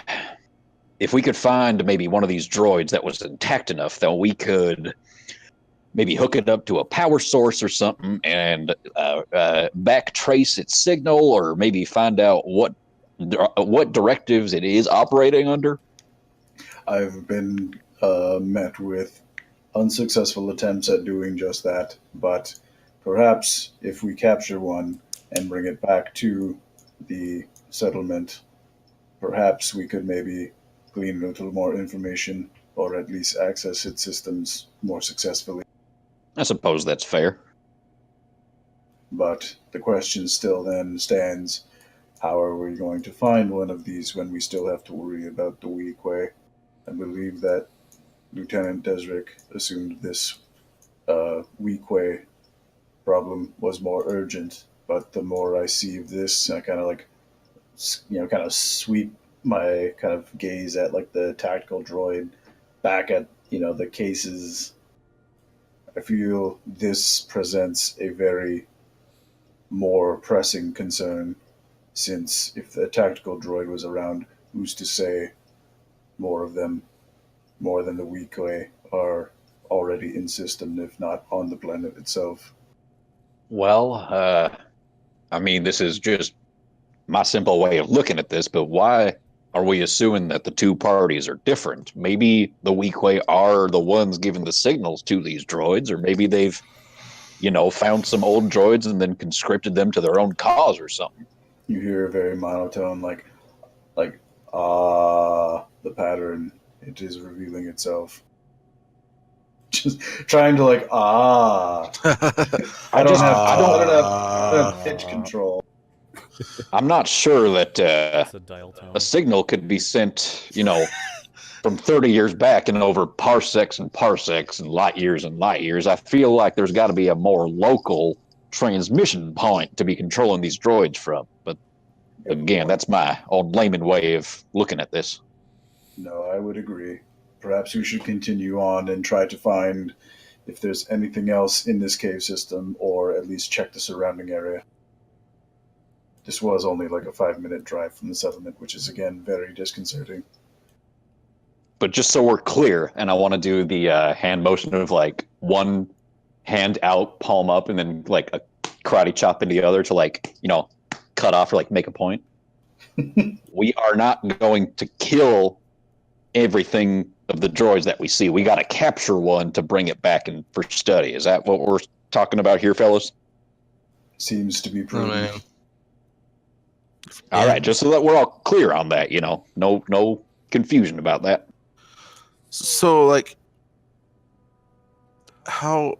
if we could find maybe one of these droids that was intact enough that we could maybe hook it up to a power source or something and back trace its signal, or maybe find out what directives it is operating under? I've been met with unsuccessful attempts at doing just that, but perhaps if we capture one and bring it back to the settlement, perhaps we could maybe glean a little more information or at least access its systems more successfully. I suppose that's fair. But the question still then stands, how are we going to find one of these when we still have to worry about the weak way? I believe that Lieutenant Desrick assumed this weak way problem was more urgent, but the more I see of this, I kind of like, kind of sweep my kind of gaze at like the tactical droid back at, the cases. I feel this presents a very more pressing concern, since if the tactical droid was around, who's to say more of them, more than the weak way, are already in system, if not on the planet itself. Well, I mean, this is just my simple way of looking at this, but why are we assuming that the two parties are different? Maybe the weak way are the ones giving the signals to these droids, or maybe they've, found some old droids and then conscripted them to their own cause or something. You hear a very monotone, like, the pattern. It is revealing itself. Just trying to I don't have pitch control. I'm not sure that It's a dial tone. a signal could be sent, from 30 years back and over parsecs and parsecs and light years. I feel like there's got to be a more local transmission point to be controlling these droids from. But again, that's my own layman way of looking at this. No, I would agree. Perhaps we should continue on and try to find if there's anything else in this cave system, or at least check the surrounding area. This was only like a 5-minute drive from the settlement, which is again very disconcerting. But just so we're clear, and I want to do the hand motion of like one hand out, palm up, and then like a karate chop into the other to cut off or like make a point. We are not going to kill everything of the droids that we see. We got to capture one to bring it back in for study. Is that what we're talking about here, fellas? Seems to be prudent. All right, just so that we're all clear on that, no confusion about that. So, how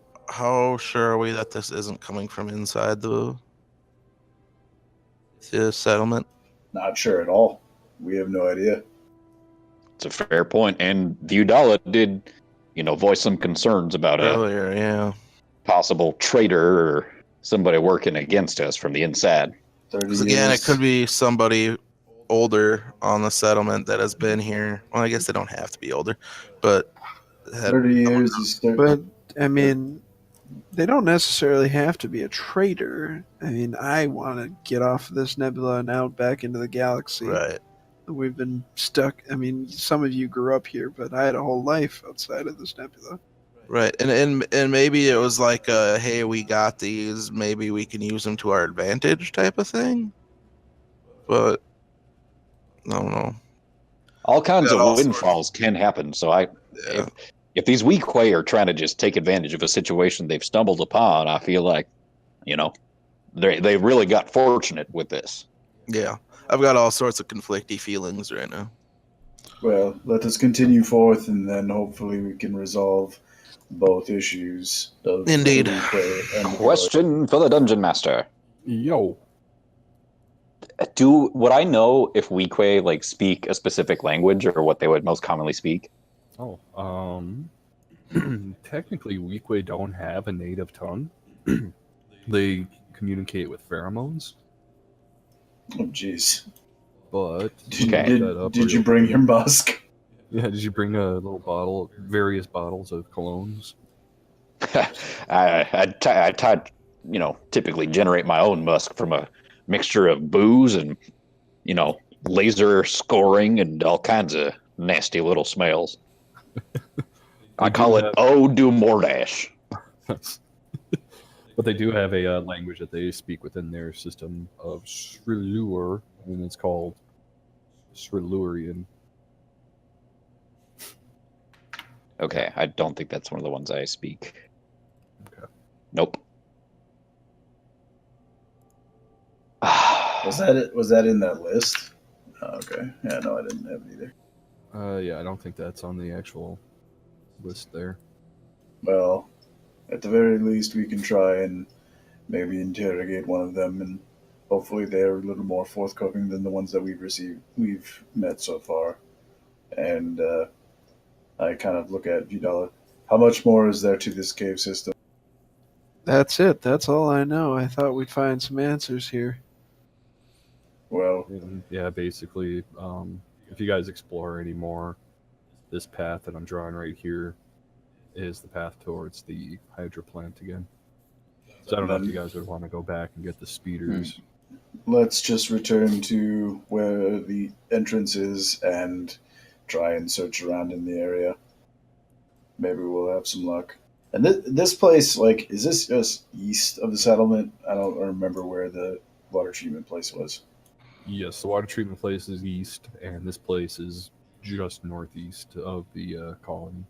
sure are we that this isn't coming from inside the settlement? Not sure at all. We have no idea. It's a fair point, and the Udala did, voice some concerns about earlier, yeah, possible traitor or somebody working against us from the inside. Because again, it could be somebody older on the settlement that has been here. Well, I guess they don't have to be older, but 30 years is 30. But I mean, they don't necessarily have to be a traitor. I mean, I want to get off of this nebula and out back into the galaxy. Right. We've been stuck. I mean, some of you grew up here, but I had a whole life outside of this nebula. Right, and maybe it was like, hey, we got these, maybe we can use them to our advantage type of thing. But I don't know. All kinds of windfalls can happen. So if these weak way are trying to just take advantage of a situation they've stumbled upon, I feel like, they really got fortunate with this. Yeah, I've got all sorts of conflicting feelings right now. Well, let us continue forth, and then hopefully we can resolve both issues. Indeed. Question for the Dungeon Master. Yo. Would I know if Weequay speak a specific language or what they would most commonly speak? Oh, technically Weequay don't have a native tongue. They communicate with pheromones. Oh, jeez. But did you bring your musk? Yeah, did you bring a little bottle, various bottles of colognes? I typically generate my own musk from a mixture of booze and, laser scoring and all kinds of nasty little smells. I call it Eau du Mordash. But they do have a language that they speak within their system of Shrilur, and it's called Shrilurian. Okay, I don't think that's one of the ones I speak. Okay. Nope. Was that in that list? Oh, okay. Yeah, no, I didn't have it either. Yeah, I don't think that's on the actual list there. Well, at the very least, we can try and maybe interrogate one of them, and hopefully they're a little more forthcoming than the ones that we've met so far. And I kind of look at Vidala. How much more is there to this cave system? That's it. That's all I know. I thought we'd find some answers here. Well, Yeah, basically, if you guys explore any more, this path that I'm drawing right here is the path towards the hydro plant again. So I don't know if you guys would want to go back and get the speeders. let's just return to where the entrance is and try and search around in the area. Maybe we'll have some luck. And this place, like, is this just east of the settlement? I don't remember where the water treatment place was. Yes, the water treatment place is east, and this place is just northeast of the colony.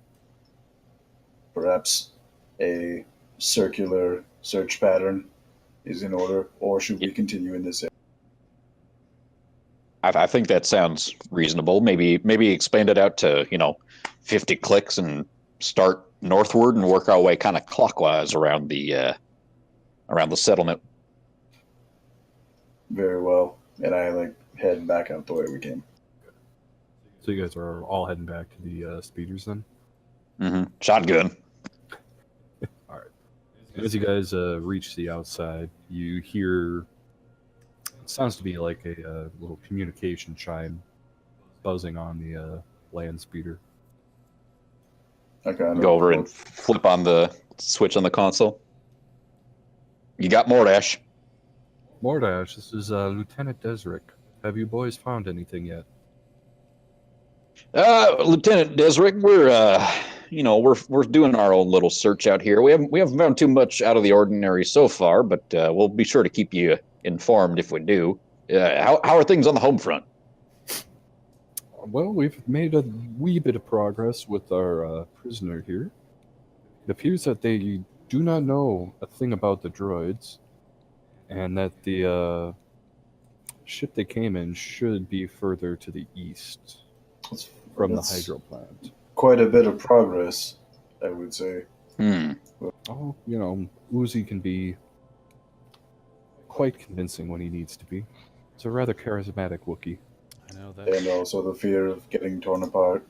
Perhaps a circular search pattern is in order, or should we continue in this area? I think that sounds reasonable. Maybe expand it out to 50 clicks and start northward and work our way kind of clockwise around the settlement. Very well. And I head back out the way we came. So you guys are all heading back to the speeders then? Mm-hmm. Shotgun. All right. As you guys reach the outside, you hear it sounds to be like a little communication chime buzzing on the land speeder. Okay. Go over and flip on the switch on the console. You got Mordash. Mordash, this is Lieutenant Desrick. Have you boys found anything yet? Lieutenant Desrick, we're doing our own little search out here. We haven't found too much out of the ordinary so far, but we'll be sure to keep you informed if we do. How are things on the home front? Well, we've made a wee bit of progress with our prisoner here. It appears that they do not know a thing about the droids, and that the ship they came in should be further to the east from the hydro plant. Quite a bit of progress, I would say. Oh, Uzi can be quite convincing when he needs to be. He's a rather charismatic Wookiee. I know that. And also the fear of getting torn apart.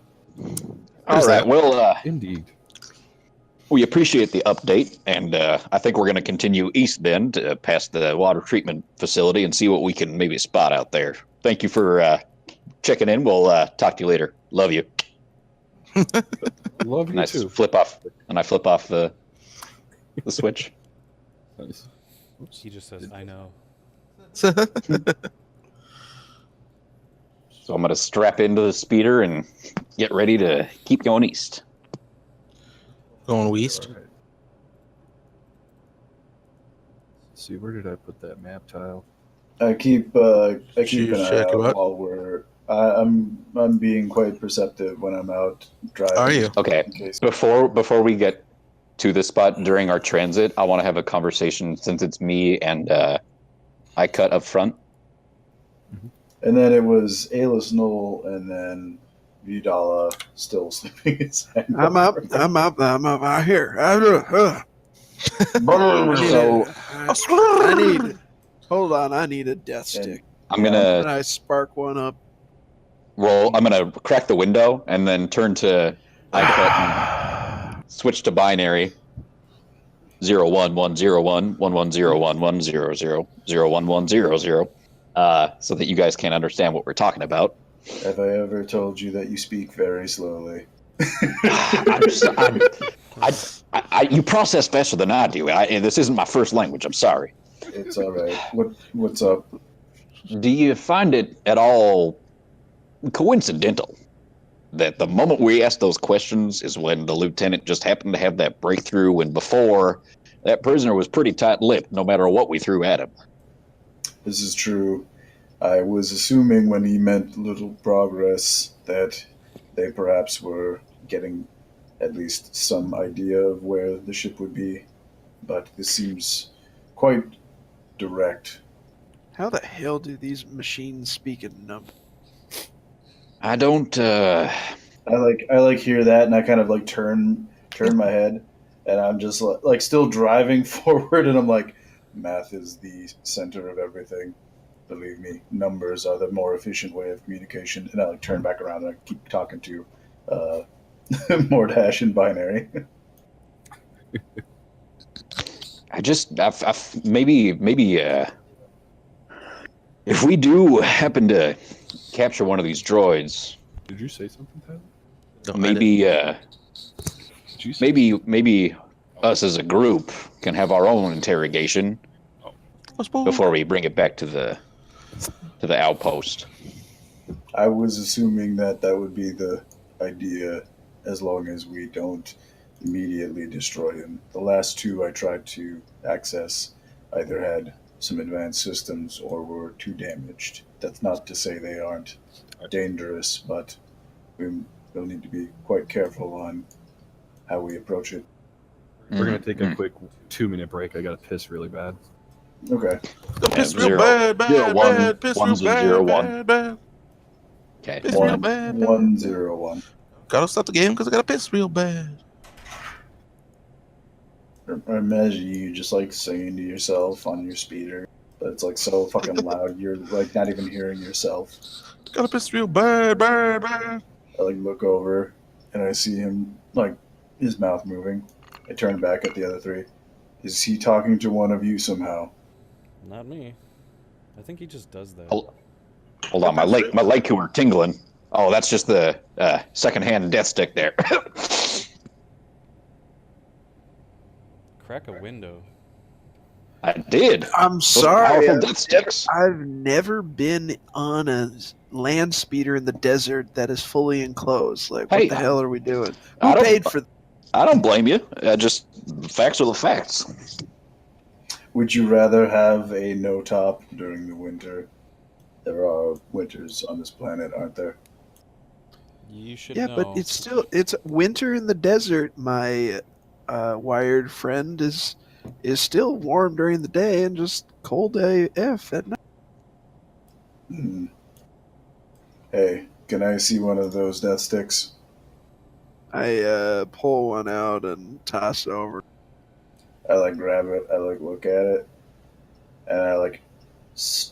All right, well, Indeed. we appreciate the update, and I think we're going to continue east then past the water treatment facility and see what we can maybe spot out there. Thank you for checking in. We'll talk to you later. Love you. Love you And I too. flip off the switch. Nice. Oops. He just says, "I know." So I'm going to strap into the speeder and get ready to keep going east. Going west. All right. Let's see, where did I put that map tile? I keep an eye check out what? while we're. I'm being quite perceptive when I'm out driving. Are you? Okay. In case- Before we get to this spot during our transit, I want to have a conversation since it's me and I cut up front. And then it was Ayla Knoll, and then Vidala still sleeping inside. I'm up out here. I need a death stick. I'm And gonna I spark one up. I'm gonna crack the window and then turn to iCut and switch to binary 01101 11011000011100 so that you guys can understand what we're talking about. Have I ever told you that you speak very slowly? You process faster than I do. This isn't my first language. I'm sorry. It's all right. What's up? Do you find it at all coincidental that the moment we asked those questions is when the lieutenant just happened to have that breakthrough, and before, that prisoner was pretty tight-lipped no matter what we threw at him? This is true. I was assuming when he meant little progress that they perhaps were getting at least some idea of where the ship would be, but this seems quite direct. How the hell do these machines speak in number? I don't, I hear that, and I kind of turn my head, and I'm just like still driving forward, and I'm like, math is the center of everything. Believe me, numbers are the more efficient way of communication. And I like turn back around and I keep talking to Mordash in binary. Maybe if we do happen to capture one of these droids, Did you say something, Tyler? No, I maybe Did you say maybe us as a group can have our own interrogation didn't. before we bring it back to the outpost. I was assuming that would be the idea as long as we don't immediately destroy him. The last two I tried to access either had some advanced systems or were too damaged. That's not to say they aren't dangerous, but we'll need to be quite careful on how we approach it. We're gonna take a quick 2-minute break. I gotta piss really bad. Okay. Go piss real Zero. bad, bad, 0, 1, bad, piss real 1, 0, bad, 1. bad, bad. Okay. Piss real bad, bad. 101. Gotta stop the game because I gotta piss real bad. I imagine you just like singing to yourself on your speeder, but it's like so fucking loud you're like not even hearing yourself. Gotta piss real bad, bad, bad. I like look over and I see him like his mouth moving. I turn back at the other three. Is he talking to one of you somehow? Not me. I think he just does that. Hold on, my leg were tingling. Oh, that's just the secondhand death stick there. Crack a window. I did. I'm Those sorry. powerful death sticks. I've never been on a land speeder in the desert that is fully enclosed. Like, what Hey, the hell are we doing? I Who don't- paid for? I don't blame you. Just the facts are the facts. Would you rather have a no top during the winter? There are winters on this planet, aren't there? You should Yeah, know. but it's winter in the desert. My wired friend is still warm during the day and just cold AF at night. Hmm. Hey, can I see one of those death sticks? I pull one out and toss it over. I like grab it, I like look at it, and I like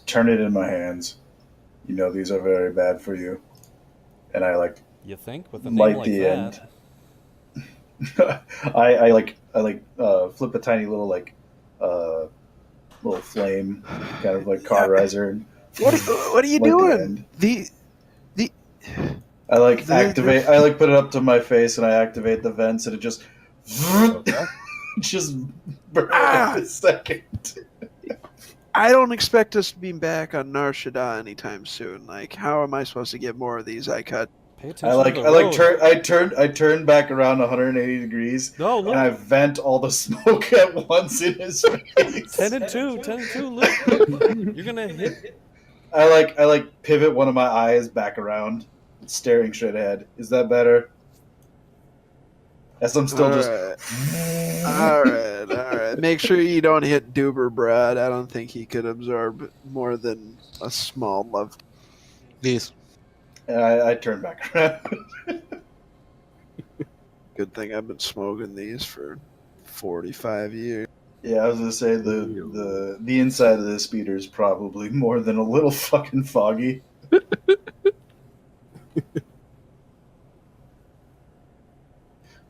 turn it in my hands. You know these are very bad for you. And I like You think with a name light like the that? end. I flip a tiny little little flame, kind of like cauterizer. And What are you light the doing? end. The I like The- activate. I like put it up to my face and I activate the vents and it just Okay. just burns Ah! in a second. I don't expect us to be back on Nar Shaddaa anytime soon. Like, how am I supposed to get more of these I cut? Pay attention to the road. I turn 180 degrees No, and I look. vent all the smoke at once in his face. 10 and 2. 10 and 2. Look. You're going to hit. I like pivot one of my eyes back around, staring straight ahead. Is that better? As I'm still just. All right. Make sure you don't hit Duber Brad. I don't think he could absorb more than a small love. Yes. And I turn back around. Good thing I've been smoking these for 45 years. Yeah, I was gonna say the inside of the speeder is probably more than a little fucking foggy.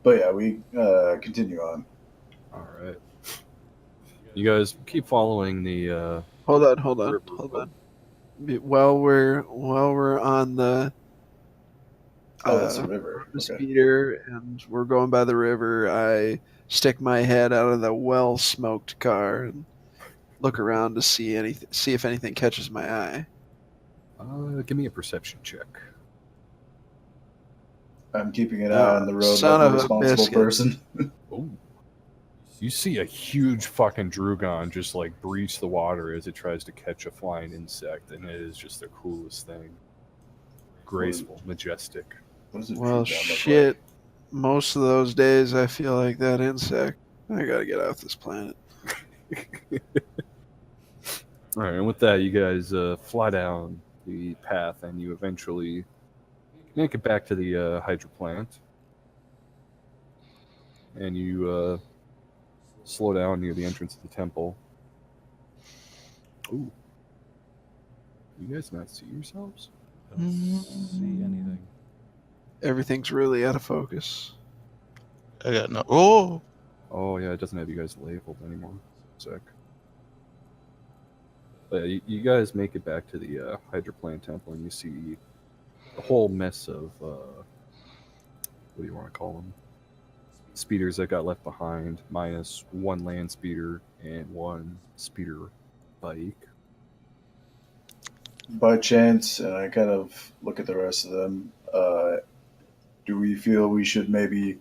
But yeah, we continue on. All right. You guys keep following the. Hold on. While we're on the That's a river. the Okay. speeder and we're going by the river, I stick my head out of the well-smoked car and look around to see if anything catches my eye. Give me a perception check. I'm keeping an eye on the road Son like of a a responsible biscuit. person. Oh. You see a huge fucking Drugon just like breach the water as it tries to catch a flying insect, and it is just the coolest thing. Graceful, majestic. What does it Well, look shit. Most of those days, I feel like that insect. I gotta get off this planet. All right, and with that, you guys fly down the path, and you eventually make it back to the Hydra plant, and you slow down near the entrance of the temple. Ooh. You guys not see yourselves? I don't see anything. Everything's really out of focus. I got no. Oh, Oh yeah, it doesn't have you guys labeled anymore. Sick. But yeah, you guys make it back to the hydroplant temple, and you see a whole mess of what do you want to call them? Speeders that got left behind, minus one land speeder and one speeder bike. By chance, and I kind of look at the rest of them, do we feel we should maybe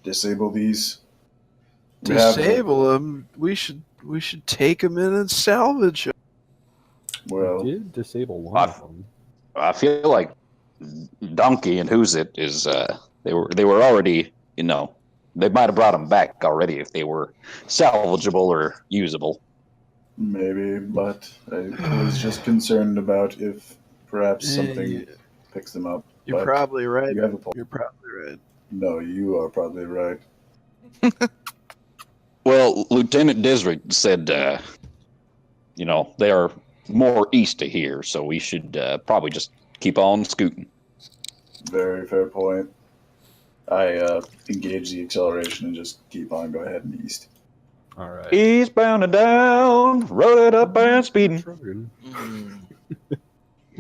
disable these? Disable them. We should take them in and salvage them. Well, You did disable one of them. I feel like Donkey and Who's It is they were already, you know, they might have brought them back already if they were salvageable or usable. maybe, but I was just concerned about if perhaps something picks them up. You're But probably right. you have a point. You're probably right. No, you are probably right. Well, Lieutenant Desrick said, you know, they are more east of here, so we should probably just keep on scooting. Very fair point. I engage the acceleration and just keep on go ahead and east. All right. Eastbound and down, road it up and speeding.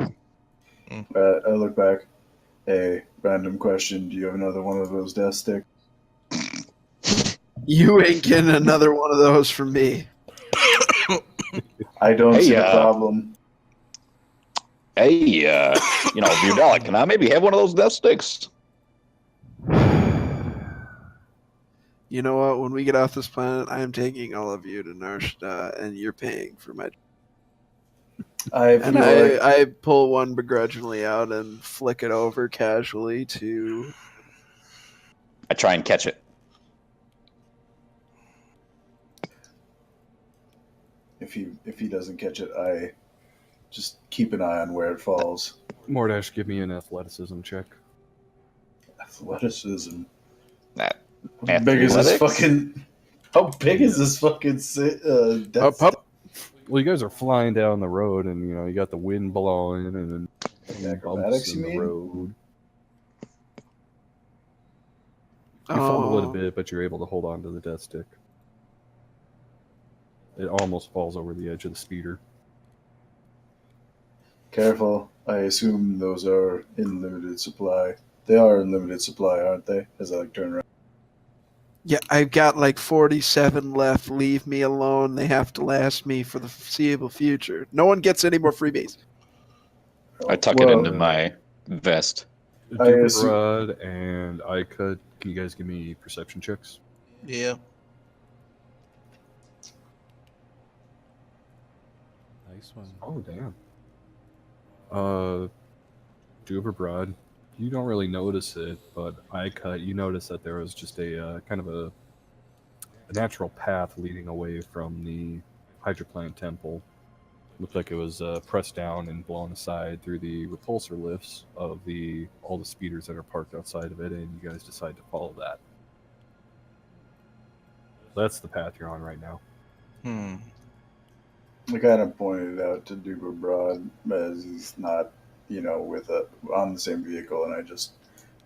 I look back. Hey, random question. Do you have another one of those death sticks? You ain't getting another one of those from me. I don't Hey, see the problem. Hey, you know, Burdella, can I maybe have one of those death sticks? You know what? When we get off this planet, I am taking all of you to Narshta, and you're paying for my. And I pull one begrudgingly out and flick it over casually to. I try and catch it. If he doesn't catch it, I just keep an eye on where it falls. Mordash, give me an athleticism check. Athleticism. That How big is this athletics? fucking? How big is this fucking death stick? Well, you guys are flying down the road, and you know you got the wind blowing, and then Acrobatics, bumps you in the mean? road. You fall a little bit, but you're able to hold on to the death stick. It almost falls over the edge of the speeder. Careful. I assume those are in limited supply. They are in limited supply, aren't they? As I turn around. Yeah, I've got like 47 left. Leave me alone. They have to last me for the foreseeable future. No one gets any more freebies. I tuck it into my vest. Duperrod and I could. Can you guys give me perception checks? yeah. Nice one. Oh damn. Duperrod, you don't really notice it, but you notice that there was just a kind of a natural path leading away from the hydroplant temple. Looked like it was pressed down and blown aside through the repulsor lifts of all the speeders that are parked outside of it, and you guys decide to follow that. That's the path you're on right now. I kind of pointed out to Duper Broad as he's not, on the same vehicle, and I just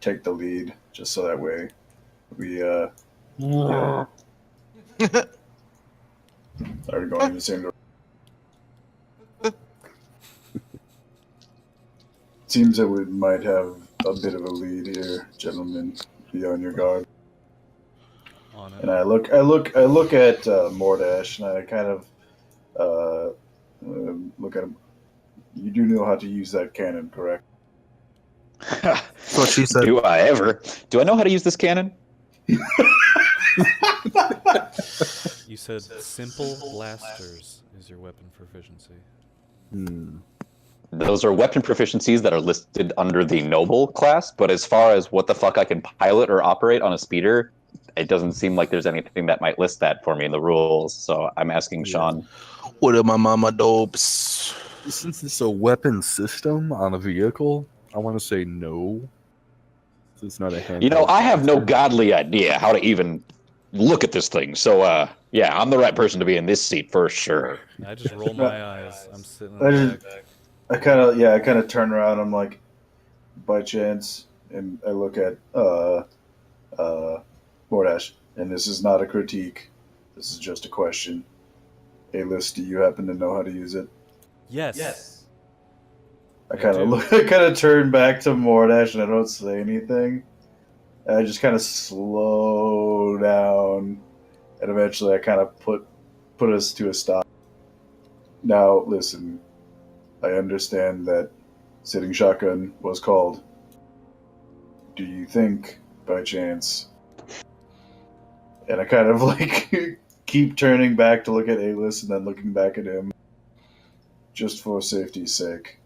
take the lead just so that way we are going in the same direction. Seems that we might have a bit of a lead here, gentlemen. Be on your guard. On it. And I look at Mordash, and I kind of look at him. You do know how to use that cannon, correct? That's what she said. Do I ever? Do I know how to use this cannon? You said simple blasters is your weapon proficiency. Those are weapon proficiencies that are listed under the noble class, but as far as what the fuck I can pilot or operate on a speeder, it doesn't seem like there's anything that might list that for me in the rules. So I'm asking Sean. What are my mama dopes? Since it's a weapon system on a vehicle, I want to say no. It's not a hand. You know, I have no godly idea how to even look at this thing. So Yeah, I'm the right person to be in this seat for sure. I just roll my eyes. I'm sitting in the back. I kind of turn around. I'm like, by chance, and I look at Mordash, and this is not a critique. This is just a question. Alis, do you happen to know how to use it? Yes. I kind of turn back to Mordash, and I don't say anything. And I just kind of slow down, and eventually I kind of put us to a stop. Now, listen. I understand that sitting shotgun was called. Do you think, by chance... And I kind of like keep turning back to look at Alis and then looking back at him, just for safety's sake.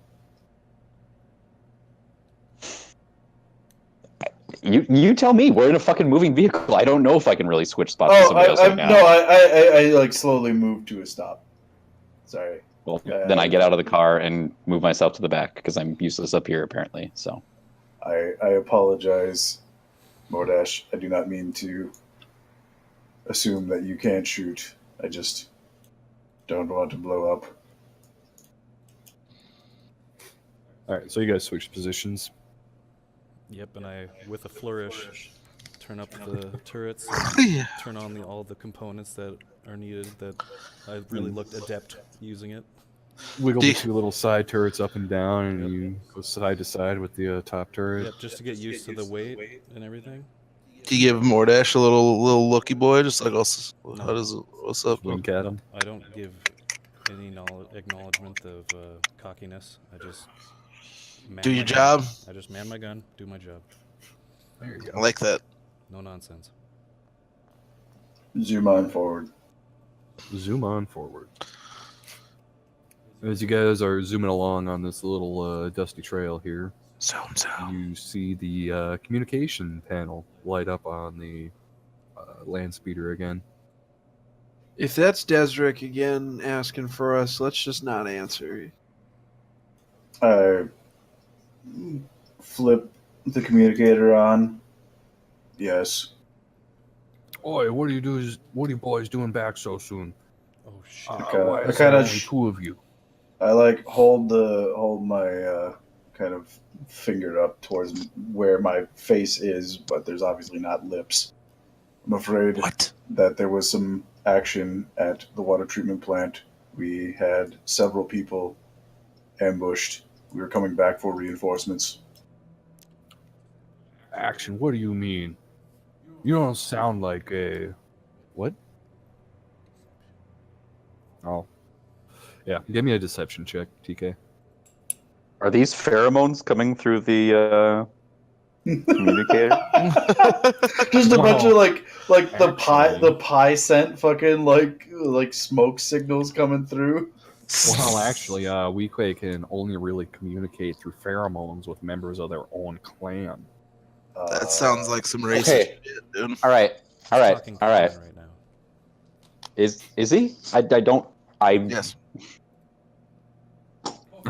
You tell me. We're in a fucking moving vehicle. I don't know if I can really switch spots with somebody else right now. No, I like slowly move to a stop. Sorry. Well, then I get out of the car and move myself to the back because I'm useless up here apparently. So I apologize, Mordash. I do not mean to assume that you can't shoot. I just don't want to blow up. All right, so you guys switch positions. Yep, and I, with a flourish, turn up the turrets, Yeah. turn on all the components that are needed. That I really looked adept using it. Wiggle the two little side turrets up and down, and you go side to side with the top turret. Yep, just to get used to the weight and everything. Do you give Mordash a little looky boy, just like, what's up? Wink at him. I don't give any acknowledgement of cockiness. I just Do your job. I just man my gun, do my job. There you I go. like that. No nonsense. Zoom on forward. Zoom on forward. As you guys are zooming along on this little dusty trail here, you see the communication panel light up on the land speeder again. If that's Desric again asking for us, let's just not answer. I flip the communicator on. Yes. Oi, what are you boys doing back so soon? Oh shit. I kind of two of you. I like hold my kind of finger up towards where my face is, but there's obviously not lips. I'm afraid that there was some action at the water treatment plant. We had several people ambushed. We were coming back for reinforcements. Action? What do you mean? You don't sound like a... What? Oh. Yeah, give me a deception check, TK. Are these pheromones coming through the communicator? Just a bunch of like Actually- the pie scent fucking like smoke signals coming through. Well, actually, Weequay can only really communicate through pheromones with members of their own clan. That sounds like some racist Okay. shit, dude. All right. Talking common right now. Is he? I don't. Yes.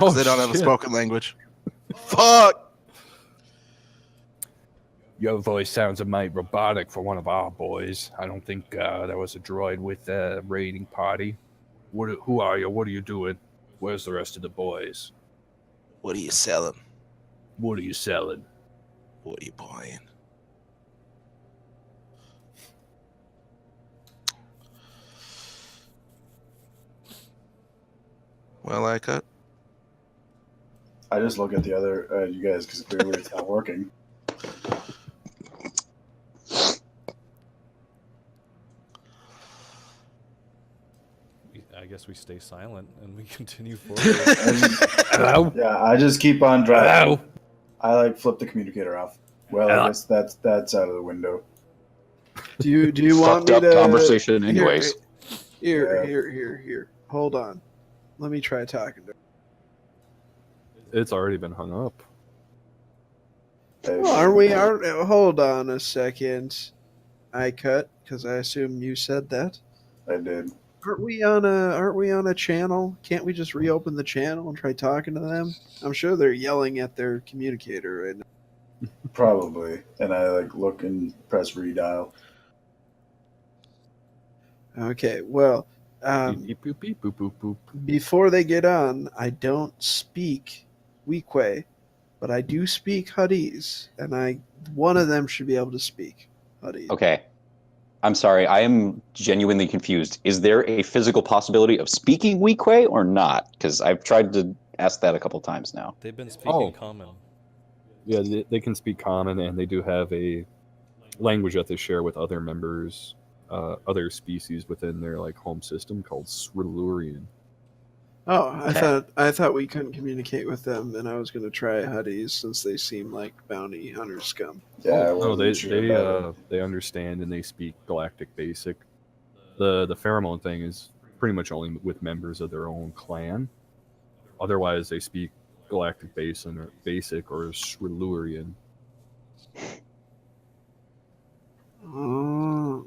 Oh, They don't have a shit. spoken language. Fuck! Your voice sounds a mite robotic for one of our boys. I don't think there was a droid with a raiding party. Who are you? What are you doing? Where's the rest of the boys? What are you selling? What are you selling? What are you buying? Well, I cut. I just look at the other you guys because clearly it's not working. I guess we stay silent and we continue forward. Hello? Yeah, I just keep on driving. Hello? I like flip the communicator off. Well, I guess that's out of the window. Do you want Fucked me up to conversation, anyways. Here. Hold on. Let me try talking to her. It's already been hung up. Well, hold on a second. I cut because I assume you said that. I did. Aren't we on a channel? Can't we just reopen the channel and try talking to them? I'm sure they're yelling at their communicator right now. Probably. And I like look and press redial. Okay, well, Beep, beep, beep, boop, boop, boop. before they get on, I don't speak Weequay, but I do speak Huttese, and one of them should be able to speak Huttese. Okay. I'm sorry, I am genuinely confused. Is there a physical possibility of speaking Weequay or not? Because I've tried to ask that a couple times now. They've been speaking Oh. common. Yeah, they can speak common, and they do have a language that they share with other members, other species within their like home system called Swirlurian. Oh, Okay. I thought we couldn't communicate with them, and I was going to try Huttese since they seem like bounty hunter scum. Yeah, I no, wasn't sure about it. they understand and they speak Galactic Basic. The pheromone thing is pretty much only with members of their own clan. Otherwise, they speak Galactic Basic or Swirlurian. Oh.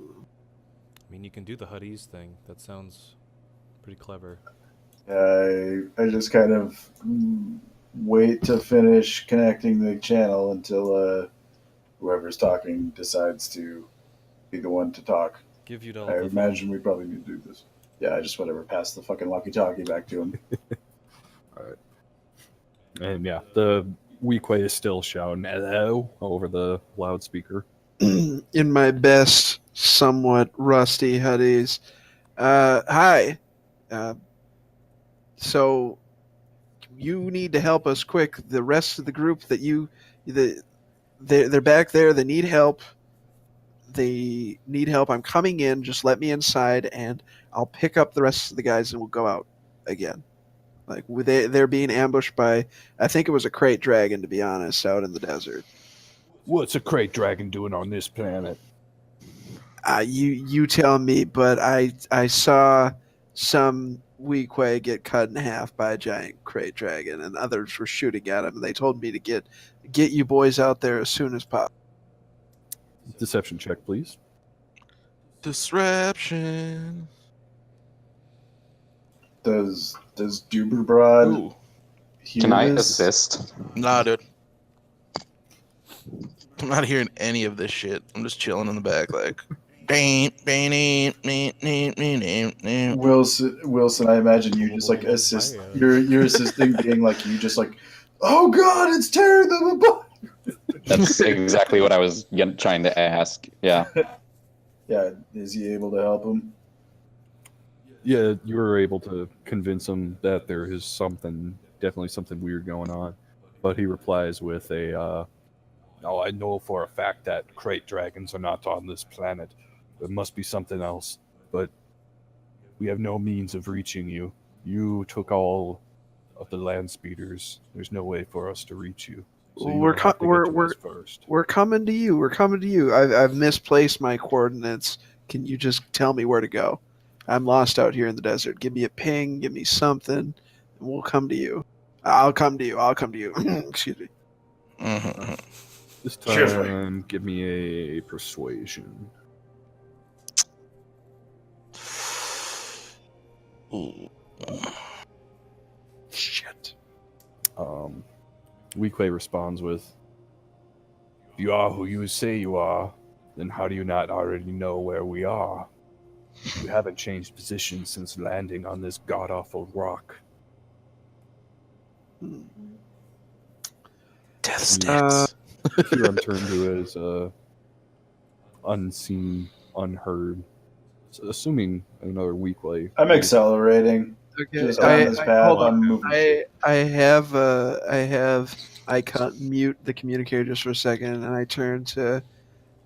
I mean, you can do the Huttese thing. That sounds pretty clever. I just kind of wait to finish connecting the channel until whoever's talking decides to be the one to talk. Give you all I the imagine we probably need to do this. Yeah, I just whatever pass the fucking walkie-talkie back to him. Alright. And yeah, the Weequay is still shouting hello over the loudspeaker. In my best, somewhat rusty Huttese. Hi. So you need to help us quick. The rest of the group they're back there. They need help. I'm coming in. Just let me inside, and I'll pick up the rest of the guys, and we'll go out again. Like they're being ambushed by, I think it was a crate dragon, to be honest, out in the desert. What's a crate dragon doing on this planet? You tell me, but I saw some Weequay get cut in half by a giant crate dragon, and others were shooting at him. And they told me to get you boys out there as soon as possible. Deception check, please. Disruption. Does Duberbrod Ooh. hear Can I this? assist? Nah, dude. I'm not hearing any of this shit. I'm just chilling in the back, like. Wilson, I imagine you just like assist. You're assisting, being like you just like, oh god, it's tearing them apart. That's exactly what I was trying to ask. Yeah. Yeah, is he able to help him? Yeah, you were able to convince him that there is definitely something weird going on. But he replies with no, I know for a fact that crate dragons are not on this planet. There must be something else, but we have no means of reaching you. You took all of the land speeders. There's no way for us to reach you. So We're first. We're coming to you. We're coming to you. I've misplaced my coordinates. Can you just tell me where to go? I'm lost out here in the desert. Give me a ping. Give me something, and we'll come to you. I'll come to you. Excuse me. Mm-hmm. This time, give me a persuasion. Ooh. Shit. Weequay responds with, "If you are who you say you are, then how do you not already know where we are? We haven't changed position since landing on this god-awful rock." Death sticks. Here I'm turned to as unseen, unheard. So assuming another Weequay. I'm accelerating. Okay. Just on this path, hold on. I'm moving. I can't mute the communicator just for a second, and I turn to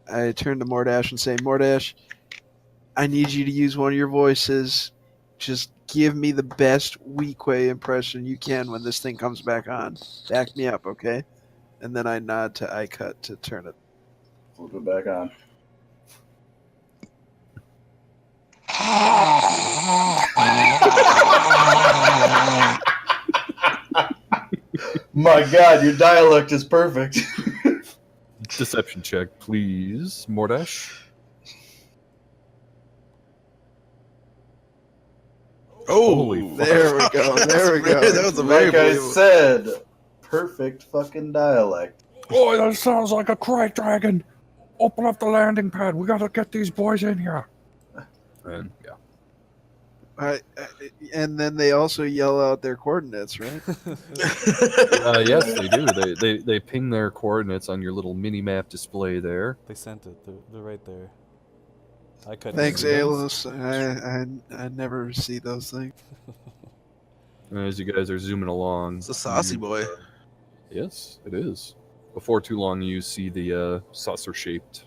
Mordash and say, Mordash, I need you to use one of your voices. Just give me the best Weequay impression you can when this thing comes back on. Back me up, okay? And then I nod to iCut to turn it. Flip it back on. My god, your dialect is perfect. Deception check, please, Mordash. Oh, Holy fuck. There we go. There we go. That was a very Like I believable. said, perfect fucking dialect. Boy, that sounds like a crate dragon. Open up the landing pad. We gotta get these boys in here. And yeah. And then they also yell out their coordinates, right? Yes, they do. They ping their coordinates on your little mini map display there. They sent it. They're right there. I couldn't Thanks, see them. Aeolus. I never see those things. And as you guys are zooming along, It's a saucy boy. Yes, it is. Before too long, you see the saucer-shaped,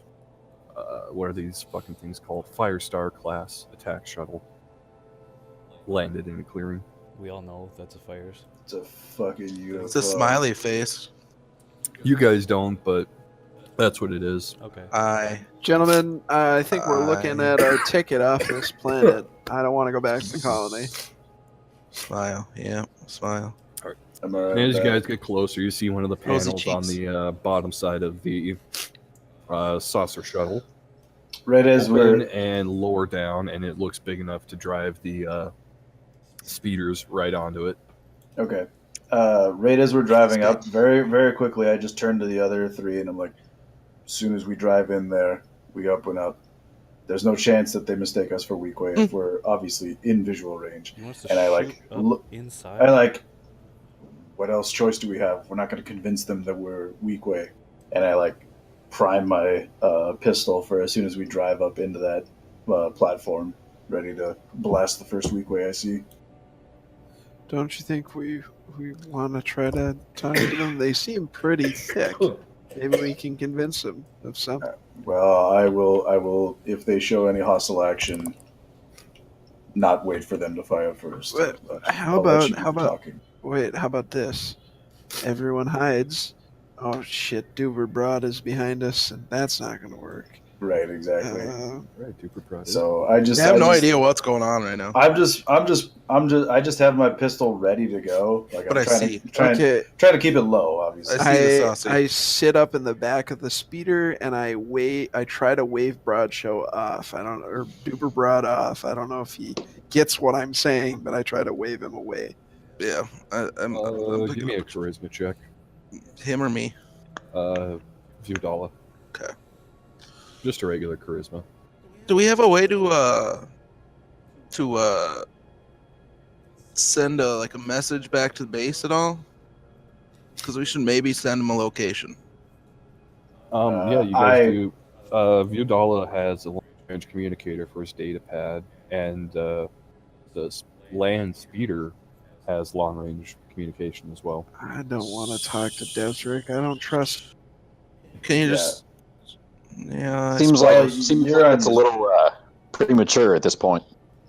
what are these fucking things called? Firestar class attack shuttle landed in a clearing. We all know that's a Fires. It's a fucking UFO. It's a smiley face. You guys don't, but that's what it is. Okay. Gentlemen, I think we're looking at our ticket off this planet. I don't want to go back to the colony. Smile. Yeah, smile. Am I right And as you with that? guys get closer, you see one of the Rosy panels on cheeks. the bottom side of the saucer shuttle. Right as Open we're and lower down, and it looks big enough to drive the speeders right onto it. okay. Right as we're driving up, very very quickly, I just turn to the other three and I'm like, as soon as we drive in there, we open up. There's no chance that they mistake us for Weequay if we're obviously in visual range. You want us to And I shoot like up look. inside. I like. What else choice do we have? We're not going to convince them that we're Weequay. And I like prime my pistol for as soon as we drive up into that platform, ready to blast the first Weequay I see. Don't you think we want to try to talk to them? They seem pretty thick. Maybe we can convince them of something. Well, I will. If they show any hostile action, not wait for them to fire first. But But how I'll let about- you how keep about- talking. Wait, how about this? Everyone hides. Oh shit, Duber Broad is behind us, and that's not going to work. Right, exactly. Right, super proud. So I just I have no just- idea what's going on right now. I just have my pistol ready to go. Like But I'm I trying see. to try to keep it low, obviously. I see the saucy. I sit up in the back of the speeder and I try to wave Broadshow off. Or Duber Broad off. I don't know if he gets what I'm saying, but I try to wave him away. Yeah, I'm give picking me a up charisma check. him or me. Viewdala. Okay. Just a regular charisma. Do we have a way to send a message back to the base at all? Because we should maybe send him a location. Yeah, you guys do. Viewdala has a long-range communicator for his data pad, and the land speeder has long-range communication as well. I don't want to talk to Desric. I don't trust. Can you Yeah. just? Yeah. I Seems suppose. like you're on it's a little premature at this point.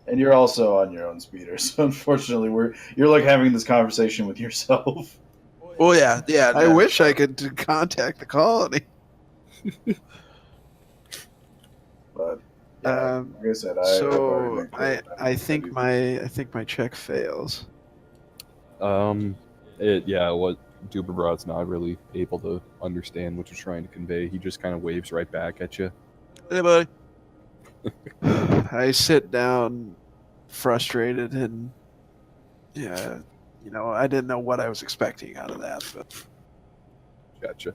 And you're also on your own speeder, so unfortunately, you're like having this conversation with yourself. Well, yeah. I wish I could contact the colony. But yeah, like I said, So already been I think my check fails. What Duberbrod's not really able to understand what you're trying to convey. He just kind of waves right back at you. Hey, buddy. I sit down, frustrated, and I didn't know what I was expecting out of that, but Gotcha.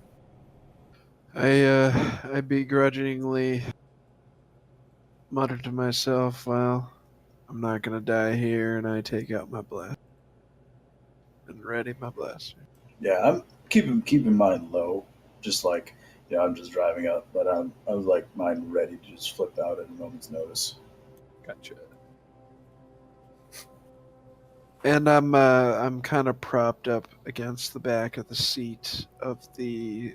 I begrudgingly muttered to myself, "Well, I'm not gonna die here," and I take out my blast and ready my blaster. Yeah, I'm keeping mine low, just like I'm just driving up, but I'm like mine ready to just flip out at a moment's notice. Gotcha. And I'm kind of propped up against the back of the seat of the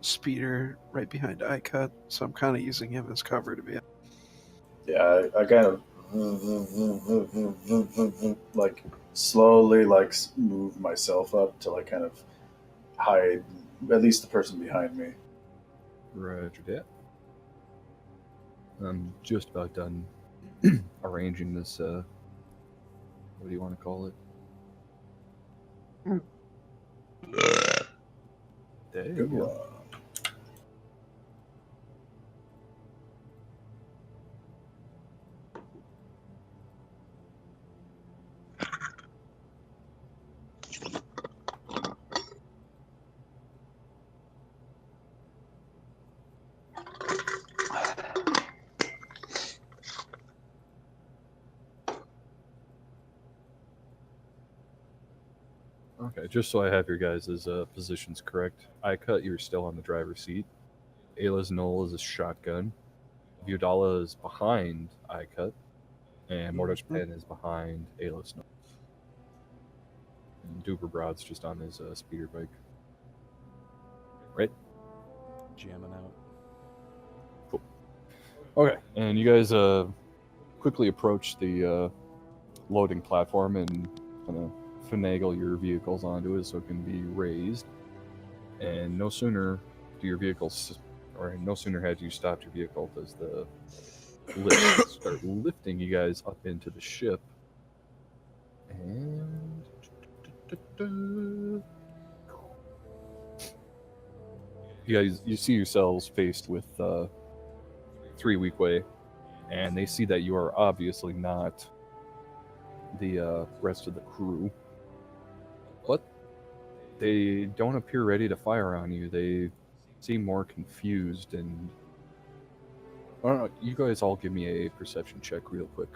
speeder right behind iCut, so I'm kind of using him as cover to be. Yeah, I kind of like slowly move myself up to kind of hide at least the person behind me. Roger that. I'm just about done arranging this, what do you want to call it? There you Good go. one. Okay, just so I have your guys' positions correct. I cut, you're still on the driver's seat. Ayla's Knoll is a shotgun. Viudala is behind I cut. And Mordash Pen is behind Ayla's Knoll. And Duberbrod's just on his speeder bike. Right? Jamming out. Cool. Okay, and you guys quickly approach the loading platform and kind of finagle your vehicles onto it so it can be raised. And no sooner do your vehicles, or no sooner had you stopped your vehicle, does the lift start lifting you guys up into the ship. And you see yourselves faced with 3 Weekway, and they see that you are obviously not the rest of the crew, but they don't appear ready to fire on you. They seem more confused, and I don't know, you guys all give me a perception check real quick.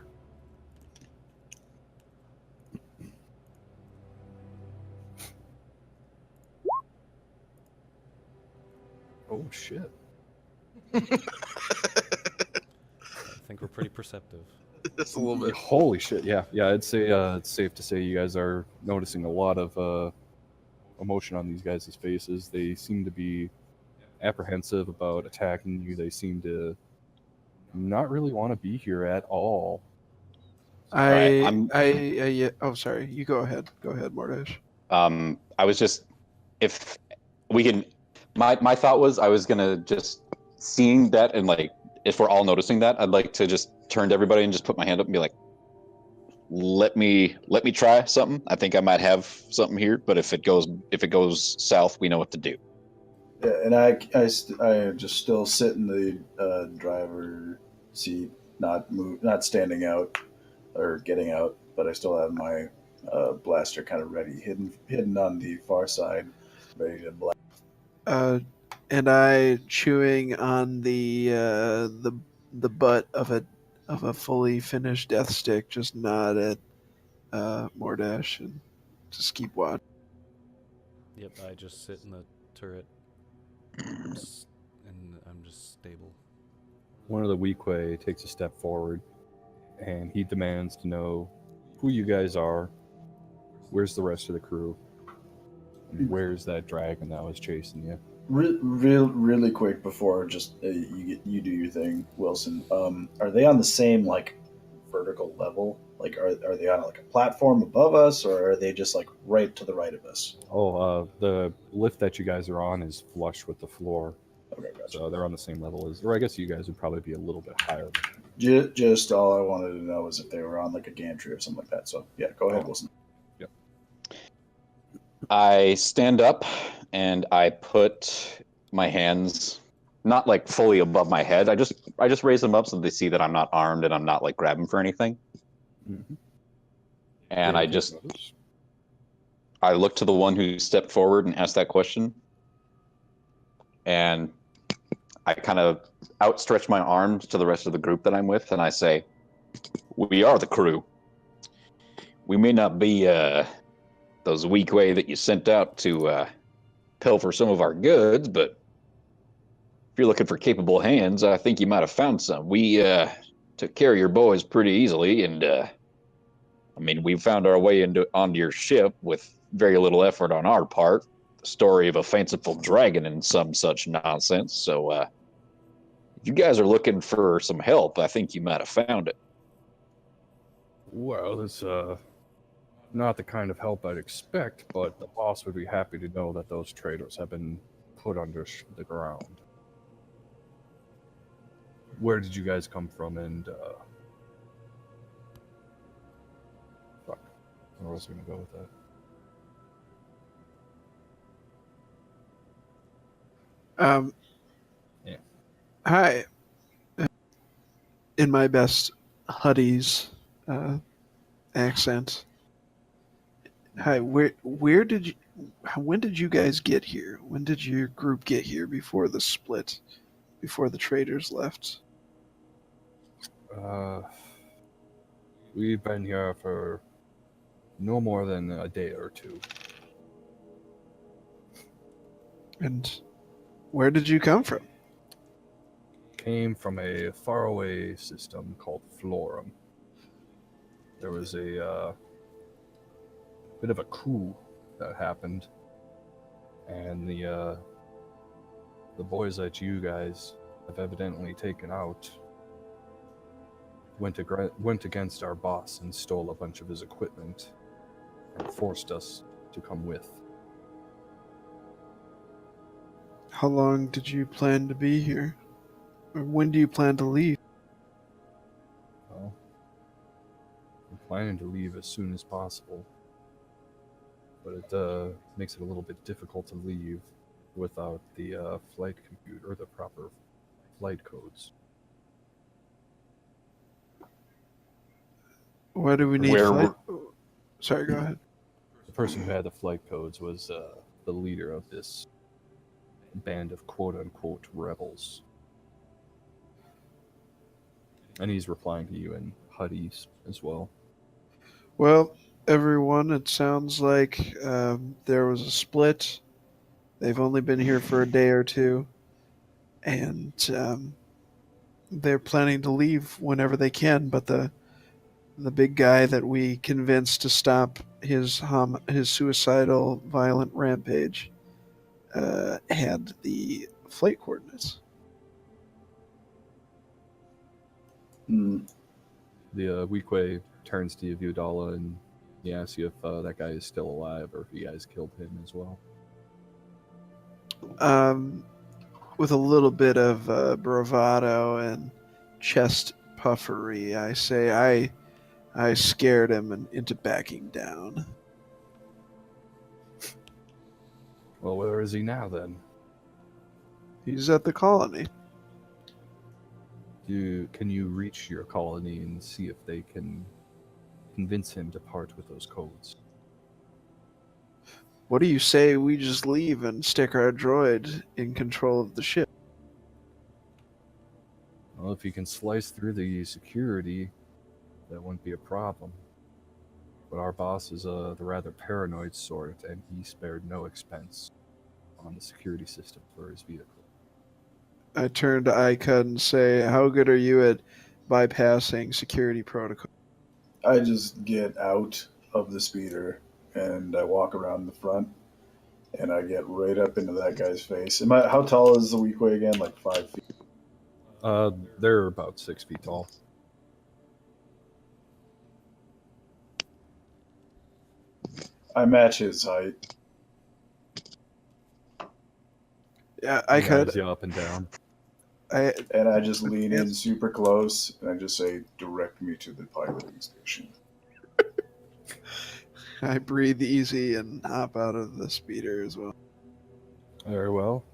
Oh shit. I think we're pretty perceptive. Just a little bit. Holy shit, yeah. I'd say it's safe to say you guys are noticing a lot of emotion on these guys' faces. They seem to be apprehensive about attacking you. They seem to not really want to be here at all. Yeah. Oh, sorry. You go ahead. Go ahead, Mordash. I was just, if we can, my thought was I was gonna just seeing that, and like if we're all noticing that, I'd like to just turn to everybody and just put my hand up and be like, let me try something. I think I might have something here, but if it goes south, we know what to do. Yeah, and I just still sit in the driver seat, not standing out or getting out, but I still have my blaster kind of ready, hidden on the far side, ready to blast. And I chewing on the butt of a fully finished death stick, just nod at Mordash and just keep watching. Yep, I just sit in the turret and I'm just stable. One of the Weekway takes a step forward, and he demands to know who you guys are, where's the rest of the crew, and where's that dragon that was chasing you. Really quick before just you do your thing, Wilson. Are they on the same like vertical level? Like, are they on like a platform above us, or are they just like right to the right of us? The lift that you guys are on is flush with the floor. Okay, gotcha. So they're on the same level as, or I guess you guys would probably be a little bit higher. Just all I wanted to know was if they were on like a gantry or something like that. So yeah, go ahead, Wilson. Yep. I stand up and I put my hands not like fully above my head. I just raise them up so they see that I'm not armed and I'm not like grabbing for anything. Mm-hmm. And Yeah, I look to the one who stepped forward and asked that question. And I kind of outstretch my arms to the rest of the group that I'm with, and I say, we are the crew. We may not be those Weekway that you sent out to pilfer some of our goods, but if you're looking for capable hands, I think you might have found some. We took care of your boys pretty easily, and we found our way onto your ship with very little effort on our part. The story of a fanciful dragon and some such nonsense. So if you guys are looking for some help, I think you might have found it. Well, it's not the kind of help I'd expect, but the boss would be happy to know that those traitors have been put under the ground. Where did you guys come from, and fuck, where was I going to go with that? Yeah. Hi. In my best Huddy's accent. Hi. When did you guys get here? When did your group get here before the split? Before the traders left? We've been here for no more than a day or two. And where did you come from? Came from a faraway system called Florum. There was a bit of a coup that happened, and the boys that you guys have evidently taken out went against our boss and stole a bunch of his equipment and forced us to come with. How long did you plan to be here? Or when do you plan to leave? Well, I'm planning to leave as soon as possible, but it makes it a little bit difficult to leave without the flight compute or the proper flight codes. Why do we need flight? Sorry, go ahead. The person who had the flight codes was the leader of this band of quote-unquote rebels. And he's replying to you in Huddies as well. Well, everyone, it sounds like there was a split. They've only been here for a day or two, and they're planning to leave whenever they can. But the big guy that we convinced to stop his suicidal, violent rampage had the flight coordinates. Hmm. The Weequay turns to you, Viudala, and he asks you if that guy is still alive or if you guys killed him as well. With a little bit of bravado and chest puffery, I say I scared him into backing down. Well, where is he now then? He's at the colony. Can you reach your colony and see if they can convince him to part with those codes? What do you say we just leave and stick our droid in control of the ship? Well, if you can slice through the security, that wouldn't be a problem. But our boss is the rather paranoid sort, and he spared no expense on the security system for his vehicle. I turn to Icud and say, how good are you at bypassing security protocol? I just get out of the speeder and I walk around the front and I get right up into that guy's face. How tall is the Weequay again? Like 5 feet? They're about 6 feet tall. I match his height. Yeah, He Icud. guides you up and down. And I just lean in super close and I just say, direct me to the piloting station. I breathe easy and hop out of the speeder as well. Very well.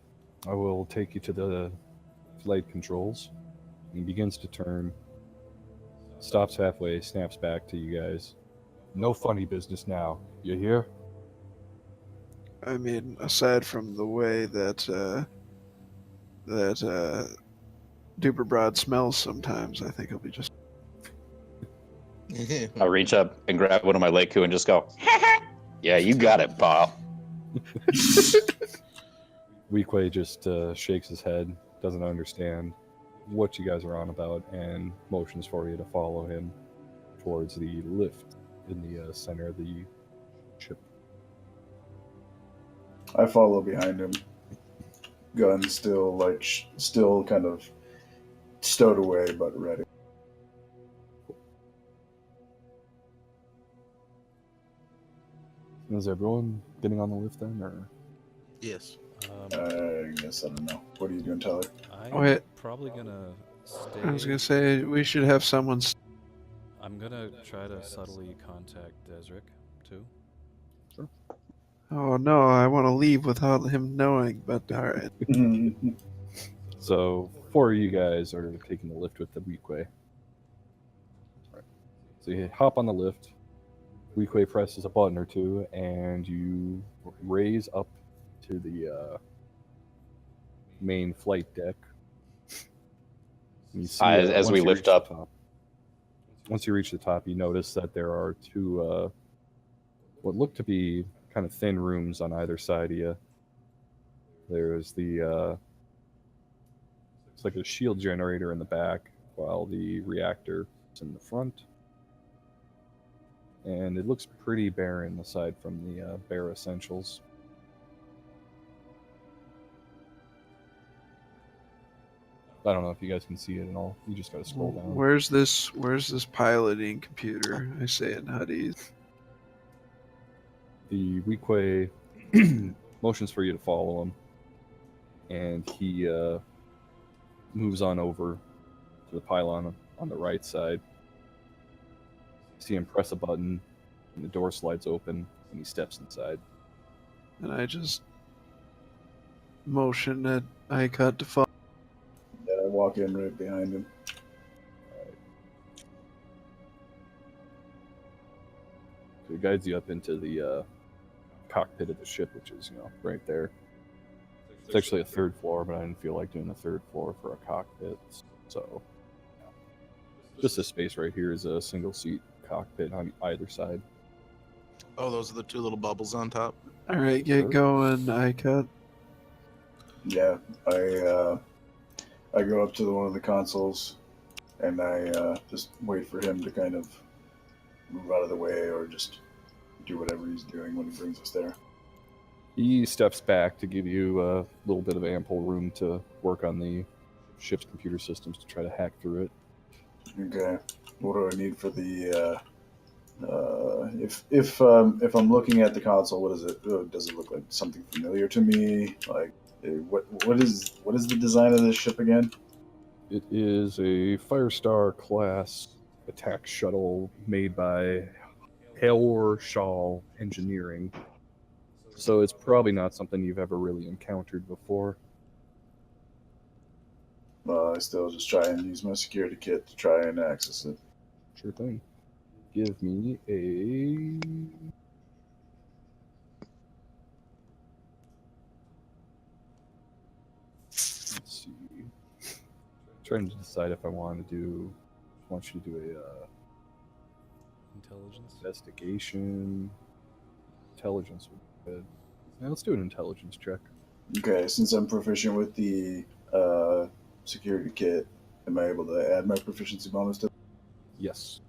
I will take you to the flight controls. He begins to turn, stops halfway, snaps back to you guys. No funny business now. You hear? I mean, aside from the way that Duper Broad smells sometimes, I think he'll be just... I reach up and grab one of my Leiku and just go, yeah, you got it, pal. Weequay just shakes his head, doesn't understand what you guys are on about, and motions for you to follow him towards the lift in the center of the ship. I follow behind him. Gun still, still kind of stowed away, but ready. Is everyone getting on the lift then, or? Yes. I guess I don't know. What are you doing, Tyler? I'm probably gonna stay. I was going to say, we should have someone... I'm gonna try to subtly contact Desric, too. Oh no, I want to leave without him knowing, but alright. So 4 of you guys are taking the lift with the Weequay. Right. So you hop on the lift. Weequay presses a button or two, and you raise up to the main flight deck. You see, As we lift up. Once you reach the top, you notice that there are two what look to be kind of thin rooms on either side of you. There's the it's like a shield generator in the back, while the reactor is in the front. And it looks pretty barren aside from the bare essentials. I don't know if you guys can see it at all. You just gotta scroll down. Where's this piloting computer? I say it in Huddies. The Weequay motions for you to follow him, and he moves on over to the pylon on the right side. You see him press a button, and the door slides open, and he steps inside. And I just motion at iCut to follow. And I walk in right behind him. So it guides you up into the cockpit of the ship, which is, right there. It's actually a third floor, but I didn't feel like doing a third floor for a cockpit. So, just this space right here is a single seat cockpit on either side. Oh, those are the two little bubbles on top. All right, get going, iCut. Yeah, I go up to one of the consoles, and I just wait for him to kind of move out of the way or just do whatever he's doing when he brings us there. He steps back to give you a little bit of ample room to work on the ship's computer systems to try to hack through it. Okay, what do I need for the? If I'm looking at the console, what is it? Does it look like something familiar to me? Like, what is the design of this ship again? It is a Firestar class attack shuttle made by Heirs Engineering. So it's probably not something you've ever really encountered before. I still just try and use my security kit to try and access it. Sure thing. Give me a... Let's see. Trying to decide if I want you to do a Intelligence. investigation. Intelligence would be good. Yeah, let's do an intelligence check. Okay, since I'm proficient with the security kit, am I able to add my proficiency bonus to? Yes.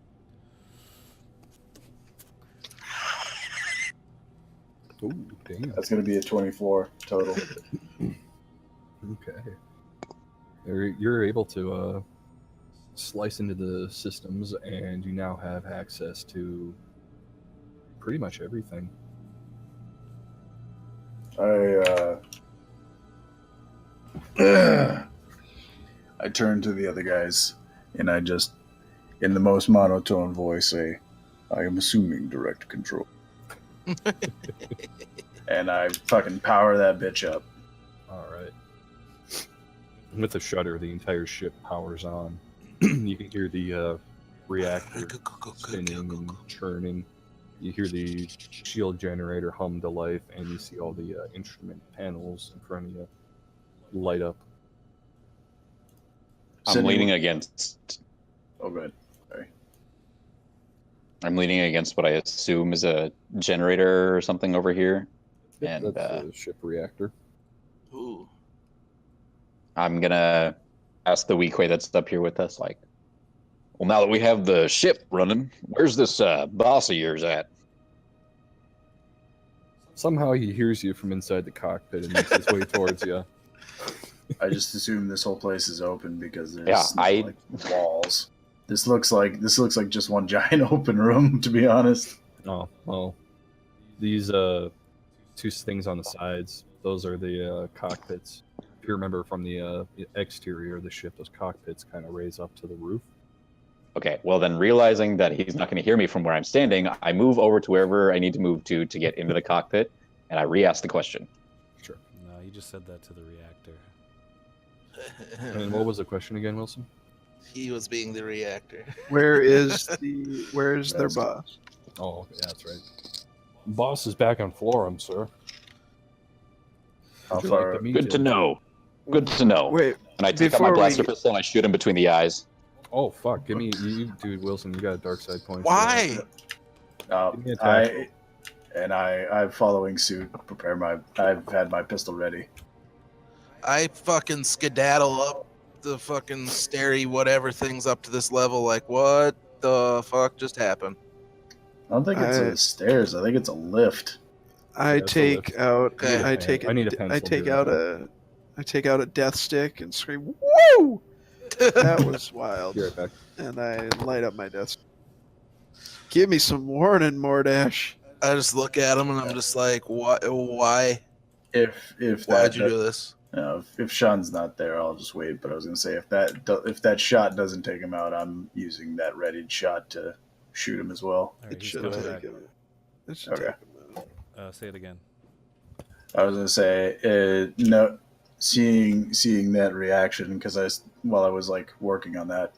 Oh, damn. That's going to be a 24 total. Okay. You're able to slice into the systems, and you now have access to pretty much everything. I turn to the other guys, and I just, in the most monotone voice, say, "I am assuming direct control." And I fucking power that bitch up. All right. With a shutter, the entire ship powers on. You can hear the reactor spinning and churning. You hear the shield generator hum to life, and you see all the instrument panels in front of you light up. I'm leaning against. Oh, good. Sorry. I'm leaning against what I assume is a generator or something over here. Yep, And that's the ship reactor. Ooh. I'm gonna ask the Weequay that's up here with us, like, well, now that we have the ship running, where's this boss of yours at? Somehow he hears you from inside the cockpit and makes his way towards you. I just assume this whole place is open because there's Yeah, like walls. This looks like just one giant open room, to be honest. Oh, well. These two things on the sides, those are the cockpits. If you remember from the exterior of the ship, those cockpits kind of raise up to the roof. Okay, well then, realizing that he's not going to hear me from where I'm standing, I move over to wherever I need to move to get into the cockpit, and I re-ask the question. Sure. No, you just said that to the reactor. And what was the question again, Wilson? He was being the reactor. Where's their boss? Oh, okay, that's right. Boss is back on Florum, sir. How Would you far? like to meet Good to him? know. Good to know. Wait, And I take out my before blaster we- pistol and I shoot him between the eyes. Oh, fuck. Give me... dude, Wilson, you got a dark side point. for Why? Give me a tackle. I'm following suit. I've had my pistol ready. I fucking skedaddle up the fucking stairy whatever things up to this level. Like, what the fuck just happened? I don't think it's a stairs. I think it's a lift. I it's a take lift. out. Okay. I take. I need a I pencil take here. out a. I take out a death stick and scream, "Woo!" That was wild. Be right back. And I light up my death. Give me some warning, Mordash. I just look at him and I'm just like, what? Why? If Why'd you do this? if Sean's not there, I'll just wait. But I was gonna say if that shot doesn't take him out, I'm using that readied shot to shoot him as well. All right, It he's should coming take back. him. It should Okay. take him out. Say it again. I was gonna say no, seeing that reaction because while I was like working on that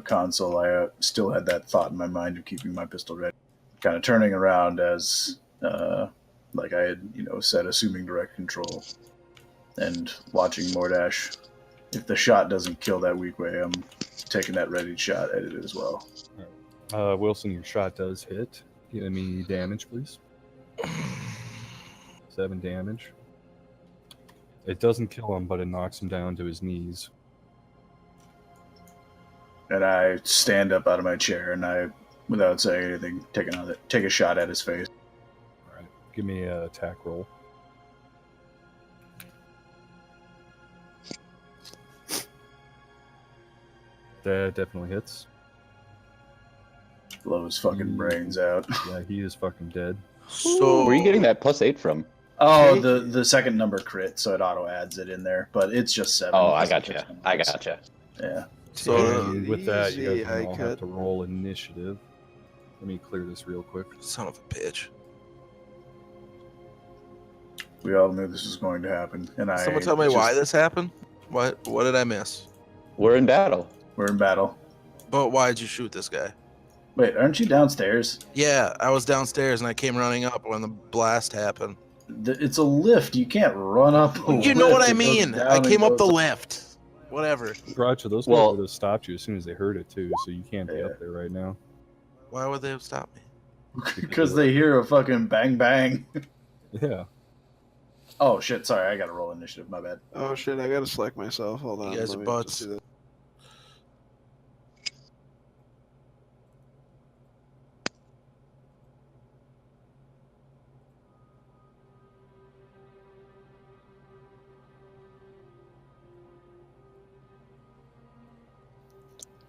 console, I still had that thought in my mind of keeping my pistol ready, kind of turning around as like I had said, assuming direct control and watching Mordash. If the shot doesn't kill that weak way, I'm taking that ready shot at it as well. Wilson, your shot does hit. Give me damage, please. 7 damage. It doesn't kill him, but it knocks him down to his knees. And I stand up out of my chair and I, without saying anything, take a shot at his face. All right, give me an attack roll. That definitely hits. Blow his fucking brains out. Yeah, he is fucking dead. So Where are you getting that +8 from? Oh, the second number crit, so it auto adds it in there, but it's just 7. Oh, I gotcha. I gotcha. Yeah. So And with that, you Easy, guys I all cut. have to roll initiative. Let me clear this real quick. son of a bitch. We all knew this was going to happen, and Someone tell me why this happened. What did I miss? We're in battle. We're in battle. But why did you shoot this guy? Wait, aren't you downstairs? Yeah, I was downstairs and I came running up when the blast happened. It's a lift. You can't run up. You know what I mean? I came up the lift. Whatever. Gotcha, those guys Well- would have stopped you as soon as they heard it, too, so you can't be Yeah. up there right now. Why would they have stopped me? because they hear a fucking bang bang. Yeah. Oh shit! Sorry, I gotta roll initiative. My bad. Oh shit! I gotta select myself. Hold on. You guys let are me butts. just do that.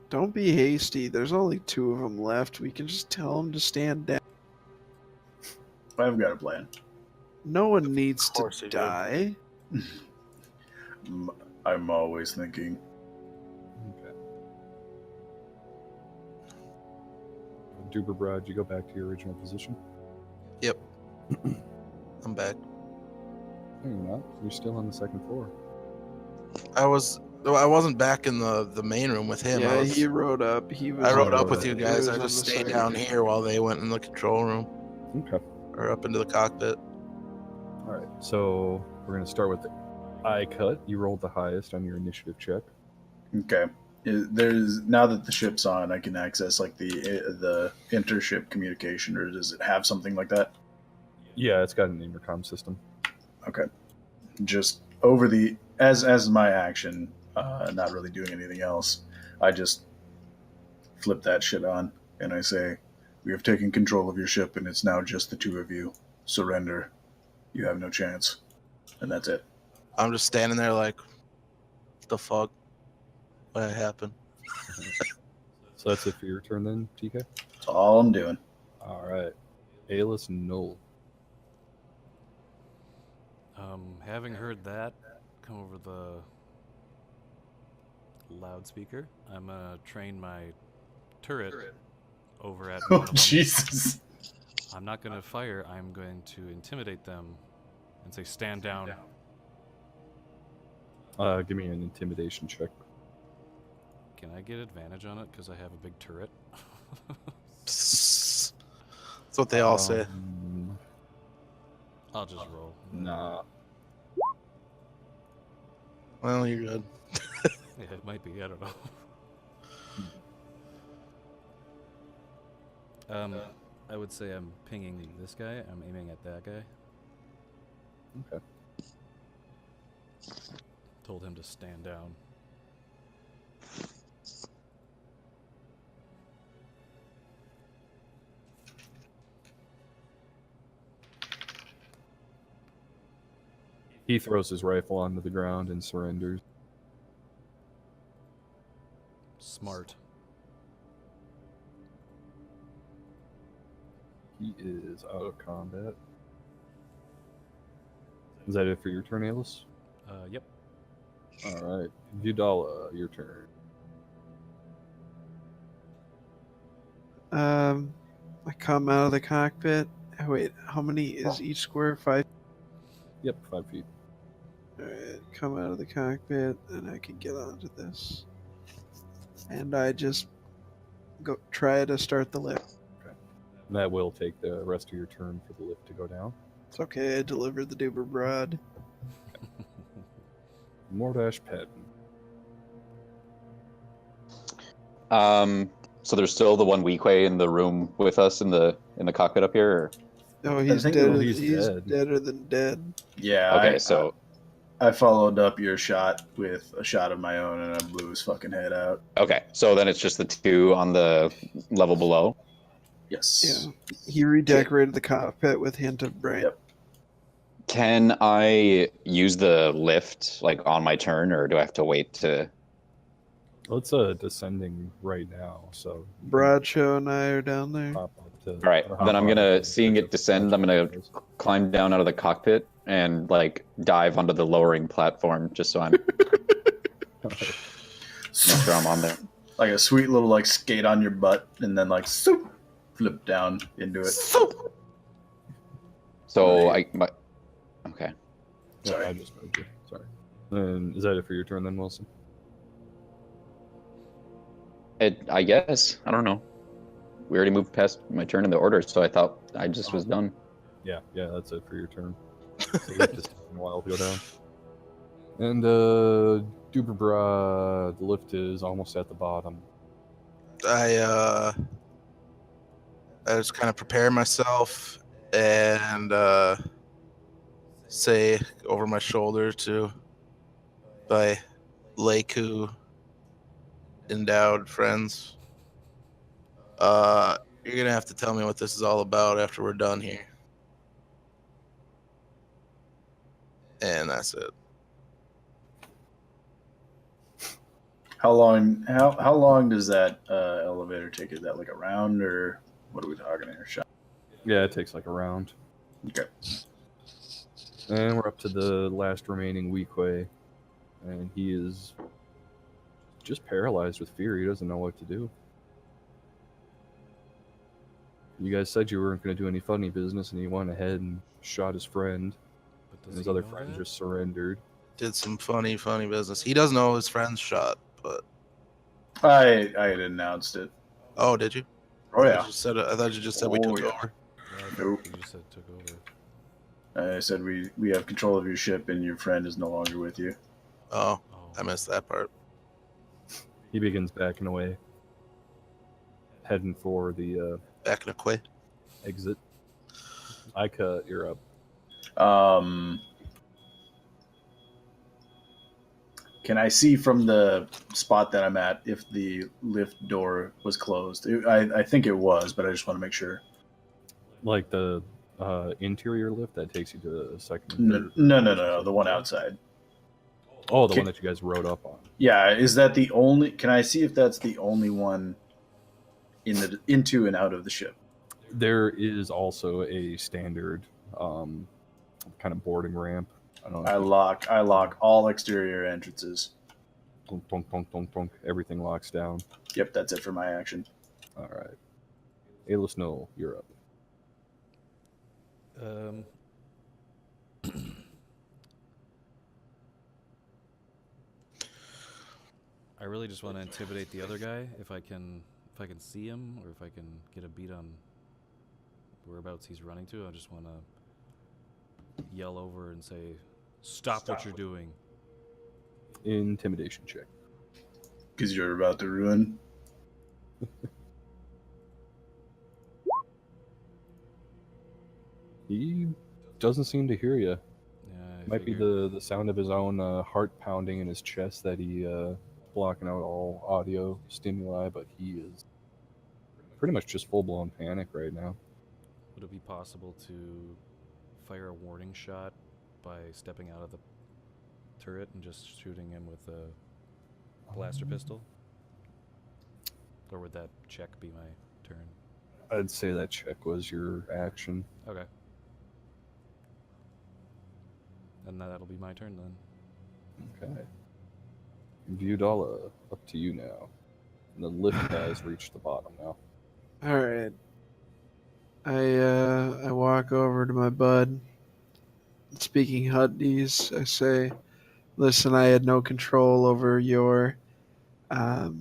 Don't be hasty. There's only 2 of them left. We can just tell them to stand down. I've got a plan. No one needs to course you do. die. I'm always thinking. Okay. Duberbrad, you go back to your original position? Yep. I'm back. No, you're not. You're still on the second floor. I wasn't back in the main room with him. Yeah, he rode up. He was. I rode Oh, up with you he guys. was I on just the stayed second down floor. here while they went in the control room Okay. or up into the cockpit. All right. So we're going to start with the eye cut. You rolled the highest on your initiative check. Okay. There's now that the ship's on, I can access like the intership communication, or does it have something like that? Yeah, it's got an intercom system. Okay. Just over the as my action, not really doing anything else. I just flip that shit on and I say, "We have taken control of your ship, and it's now just the 2 of you. Surrender. You have no chance." And that's it. I'm just standing there like, what the fuck? What happened? So that's it for your turn then, TK? That's all I'm doing. All right. Aelus Null. Having heard that come over the loudspeaker, I'm gonna train my turret over at one Oh of them. Jesus! I'm not gonna fire. I'm going to intimidate them and say, "Stand down." Give me an intimidation check. Can I get advantage on it because I have a big turret? That's what they all say. I'll just roll. Nah. Well, you're good. Yeah, it might be. I don't know. I would say I'm pinging this guy. I'm aiming at that guy. Okay. Told him to stand down. He throws his rifle onto the ground and surrenders. Smart. He is out of combat. Is that it for your turn, Alis? Yep. Alright. Vidala, your turn. I come out of the cockpit. Wait, how many is each square? 5? Yep, 5 feet. Alright, come out of the cockpit, and I can get onto this. And I just go try to start the lift. And that will take the rest of your turn for the lift to go down. It's okay, I delivered the Duber Broad. Mordash Pet. So there's still the one Weequay in the room with us in the cockpit up here? Or? Oh, he's think dead. he's He's dead. deader than dead. Yeah. Okay, so I followed up your shot with a shot of my own, and I blew his fucking head out. okay, so then it's just the 2 on the level below. Yes. Yeah. He redecorated the cockpit with hint of brain. Yep. Can I use the lift like on my turn, or do I have to wait to? Well, it's descending right now, so Bradshaw and I are down there. pop up to. All right, or hop then I'm on gonna to seeing catch it up descend. I'm gonna climb down out of the cockpit and like dive onto the lowering platform, just so I'm make sure I'm on there. Like a sweet little like skate on your butt, and then like soup, flip down into it. So Right. okay. Yeah, Sorry. I just moved you. Sorry. And is that it for your turn then, Wilson? I guess I don't know. We already moved past my turn in the order, so I thought I just was done. Yeah, that's it for your turn. So lift is taking a while to go down. And Duberbra, the lift is almost at the bottom. I just kind of prepare myself and say over my shoulder to my Leiku endowed friends, you're gonna have to tell me what this is all about after we're done here. And that's it. How long does that elevator take? Is that like a round, or what are we talking here? Shot. Yeah, it takes like a round. Okay. And we're up to the last remaining Weequay. And he is just paralyzed with fear. He doesn't know what to do. You guys said you weren't going to do any funny business, and he went ahead and shot his friend. But And does his he other know friend that? just surrendered. Did some funny business. He doesn't know his friend's shot, but I had announced it. oh, did you? Oh I yeah. thought you just said we Oh, took yeah. over. Yeah, I thought Nope. you just said took over. I said we have control of your ship, and your friend is no longer with you. Oh, Oh. I missed that part. He begins backing away, heading for the Back in a quay. exit. I cut. You're up. Can I see from the spot that I'm at if the lift door was closed? I think it was, but I just want to make sure. Like the interior lift that takes you to the second. and No, third. the one outside. Oh, the Can- one that you guys rode up on. Yeah, is that the only? Can I see if that's the only one into and out of the ship? There is also a standard kind of boarding ramp. I don't know. I lock all exterior entrances. Plunk, plunk, plunk, plunk, plunk. Everything locks down. Yep, that's it for my action. All right. Ayla Snow, you're up. I really just want to intimidate the other guy if I can see him, or if I can get a beat on whereabouts he's running to. I just want to yell over and say, "Stop what you're doing." Intimidation check. Because you're about to ruin. He doesn't seem to hear you. Yeah, Might be the sound of his own heart pounding in his chest that he blocking out all audio stimuli, but he is pretty much just full-blown panic right now. Would it be possible to fire a warning shot by stepping out of the turret and just shooting him with a blaster pistol? Or would that check be my turn? I'd say that check was your action. Okay. And that'll be my turn then. Okay. Viewdala, up to you now. And the lift has reached the bottom now. All right. I walk over to my bud. Speaking Hutties, I say, "Listen, I had no control over your out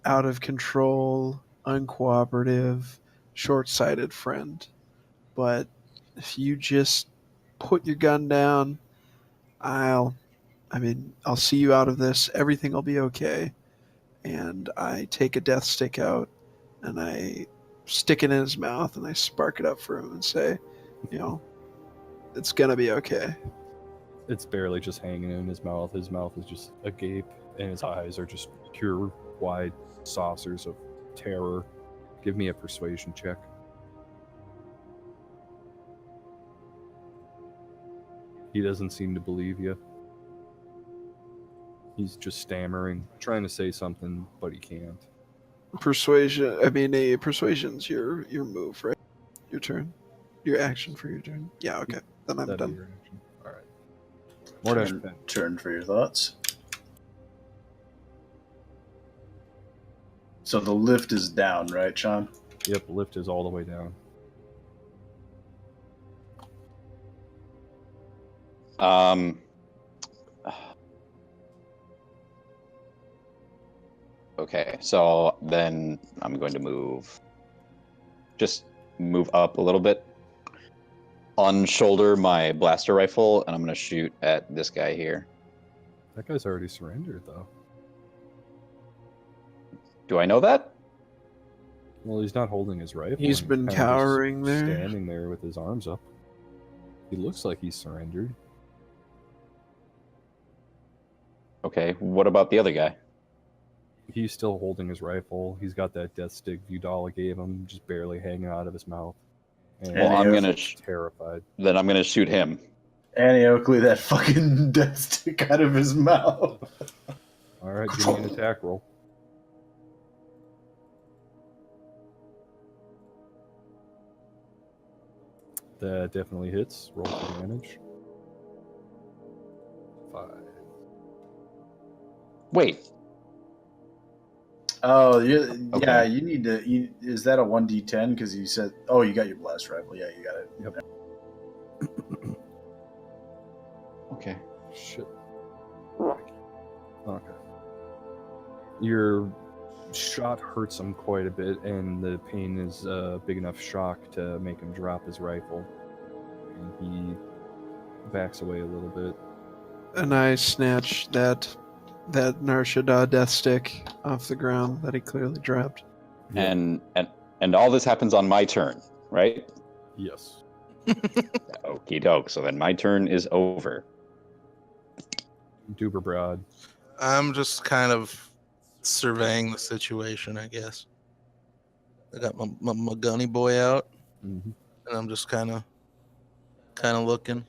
of control, uncooperative, short-sighted friend. But if you just put your gun down, I'll see you out of this. Everything will be okay." And I take a death stick out and I stick it in his mouth and I spark it up for him and say, it's gonna be okay. It's barely just hanging in his mouth. His mouth is just agape, and his eyes are just pure wide saucers of terror. Give me a persuasion check. He doesn't seem to believe you. He's just stammering, trying to say something, but he can't. Persuasion's your move, right? Your turn? Your action for your turn? Yeah, okay. Then I'm That'd be done. your action. All right. Turn for your thoughts. So the lift is down, right, Sean? Yep, lift is all the way down. Okay, so then I'm going to move up a little bit, unshoulder my blaster rifle, and I'm going to shoot at this guy here. That guy's already surrendered, though. Do I know that? Well, he's not holding his rifle. He's been kinda cowering just there. standing there with his arms up. He looks like he's surrendered. Okay, what about the other guy? He's still holding his rifle. He's got that death stick Viewdala gave him, just barely hanging out of his mouth. And Well, I'm gonna terrified. Then I'm gonna shoot him. Annie Oakley, that fucking death stick out of his mouth. All right, give me an attack roll. That definitely hits. Roll for damage. 5. Wait. Oh, Okay. yeah. You need to. Is that a 1d10? Because you said, oh, you got your blast rifle. Yeah, you got it. Yep. Okay. Shit. Okay. Your shot hurts him quite a bit, and the pain is big enough shock to make him drop his rifle. And he backs away a little bit. And I snatch that Narshada death stick off the ground that he clearly dropped. And all this happens on my turn, right? Yes. Okie doke. So then my turn is over. Duper broad. I'm just kind of surveying the situation, I guess. I got my gunny boy out, Mm-hmm. and I'm just kind of looking.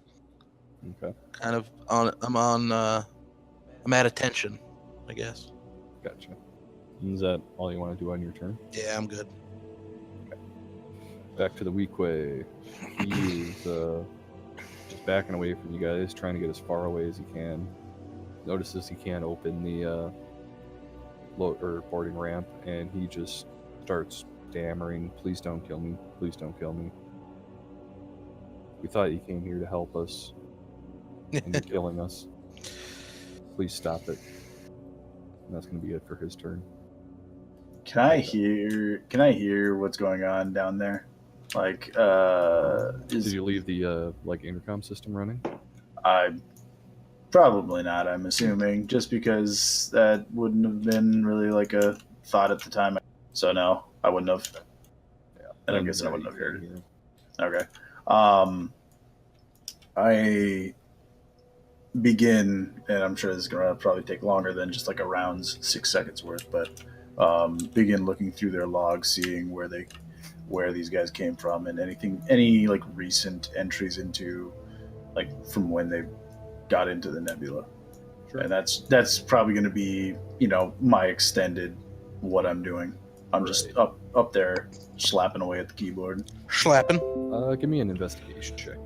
Okay. I'm at attention, I guess. Gotcha. Is that all you want to do on your turn? Yeah, I'm good. Back to the weak way. He is just backing away from you guys, trying to get as far away as he can. Notices he can't open the boarding ramp, and he just starts stammering, "Please don't kill me. Please don't kill me. We thought you came here to help us, and you're killing us. Please stop it." And that's going to be it for his turn. Can I hear what's going on down there? Like, Did you leave the intercom system running? I probably not. I'm assuming, just because that wouldn't have been really like a thought at the time. So no, I wouldn't have. Yeah. And I guess I wouldn't have heard it. Here. Okay. begin, and I'm sure this is going to probably take longer than just like a round's 6 seconds worth, but begin looking through their logs, seeing where these guys came from, and any like recent entries into like from when they got into the nebula. Sure. And that's probably going to be, my extended what I'm doing. I'm just up there slapping away at the keyboard. Slapping. Give me an investigation check.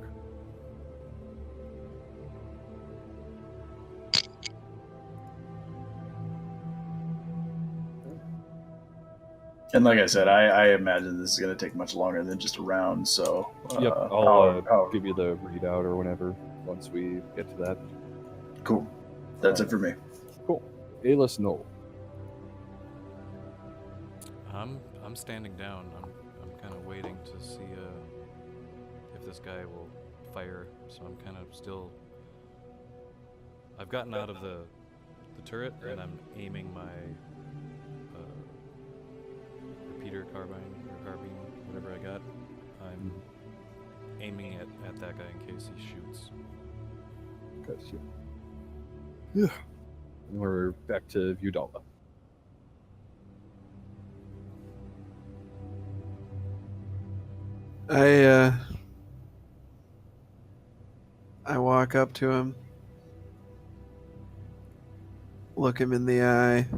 And like I said, I imagine this is going to take much longer than just a round. So yep, I'll give you the readout or whenever once we get to that. Cool. That's it for me. Cool. Ayla Snow. I'm standing down. I'm kind of waiting to see if this guy will fire. So I'm kind of still. I've gotten out of the turret and I'm aiming my repeater carbine, whatever I got. I'm aiming at that guy in case he shoots. Gotcha. Yeah. And we're back to Udala. I walk up to him, look him in the eye,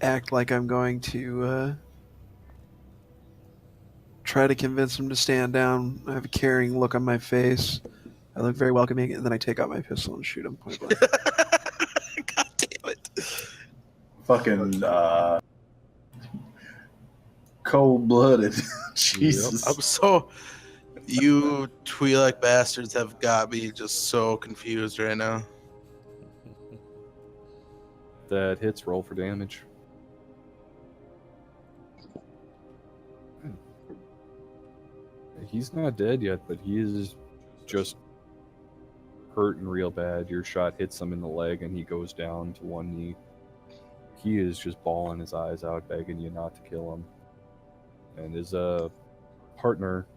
act like I'm going to try to convince him to stand down. I have a caring look on my face. I look very welcoming, and then I take out my pistol and shoot him point blank. God damn it. Fucking cold-blooded. Jesus. I'm so... You Twi'lek bastards have got me just so confused right now. That hits, roll for damage. He's not dead yet, but he is just hurting real bad. Your shot hits him in the leg and he goes down to one knee. He is just bawling his eyes out, begging you not to kill him. And his partner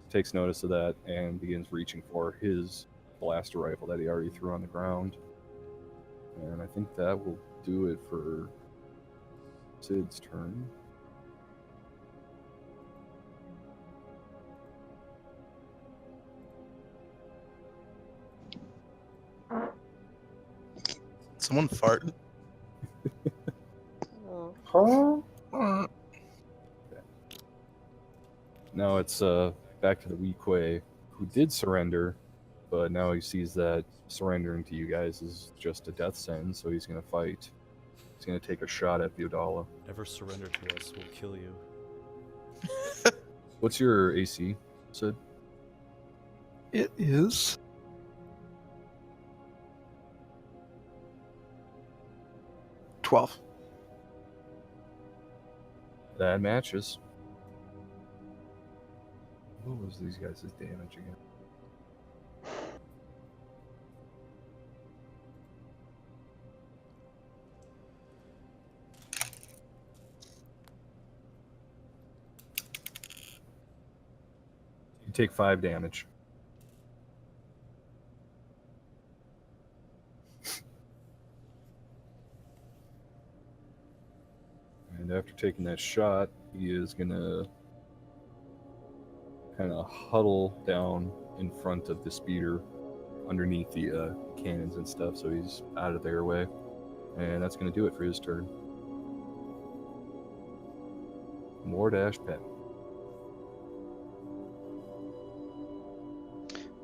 takes notice of that and begins reaching for his blaster rifle that he already threw on the ground. And I think that will do it for Sid's turn. Someone farted? Huh? Now it's back to the Weequay, who did surrender, but now he sees that surrendering to you guys is just a death sentence, so he's going to fight. He's going to take a shot at Budala. Never surrender to us, we'll kill you. What's your AC, Sid? It is 12. That matches. What was these guys' damage again? You take 5 damage. And after taking that shot, he is gonna kind of huddle down in front of the speeder underneath the cannons and stuff, so he's out of their way. And that's going to do it for his turn. Mordash Pen.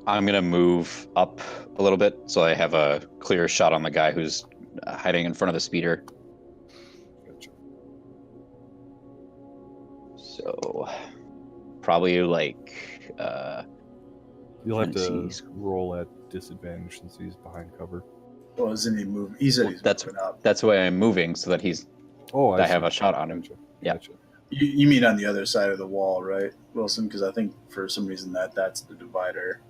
I'm going to move up a little bit so I have a clear shot on the guy who's hiding in front of the speeder. Gotcha. So probably like You'll have to see. roll at disadvantage since he's behind cover. Well, isn't he moving? He said he's moving up. That's why I'm moving so that I have a shot on him. Gotcha. Yeah. Gotcha. You mean on the other side of the wall, right, Wilson? Because I think for some reason that's the divider,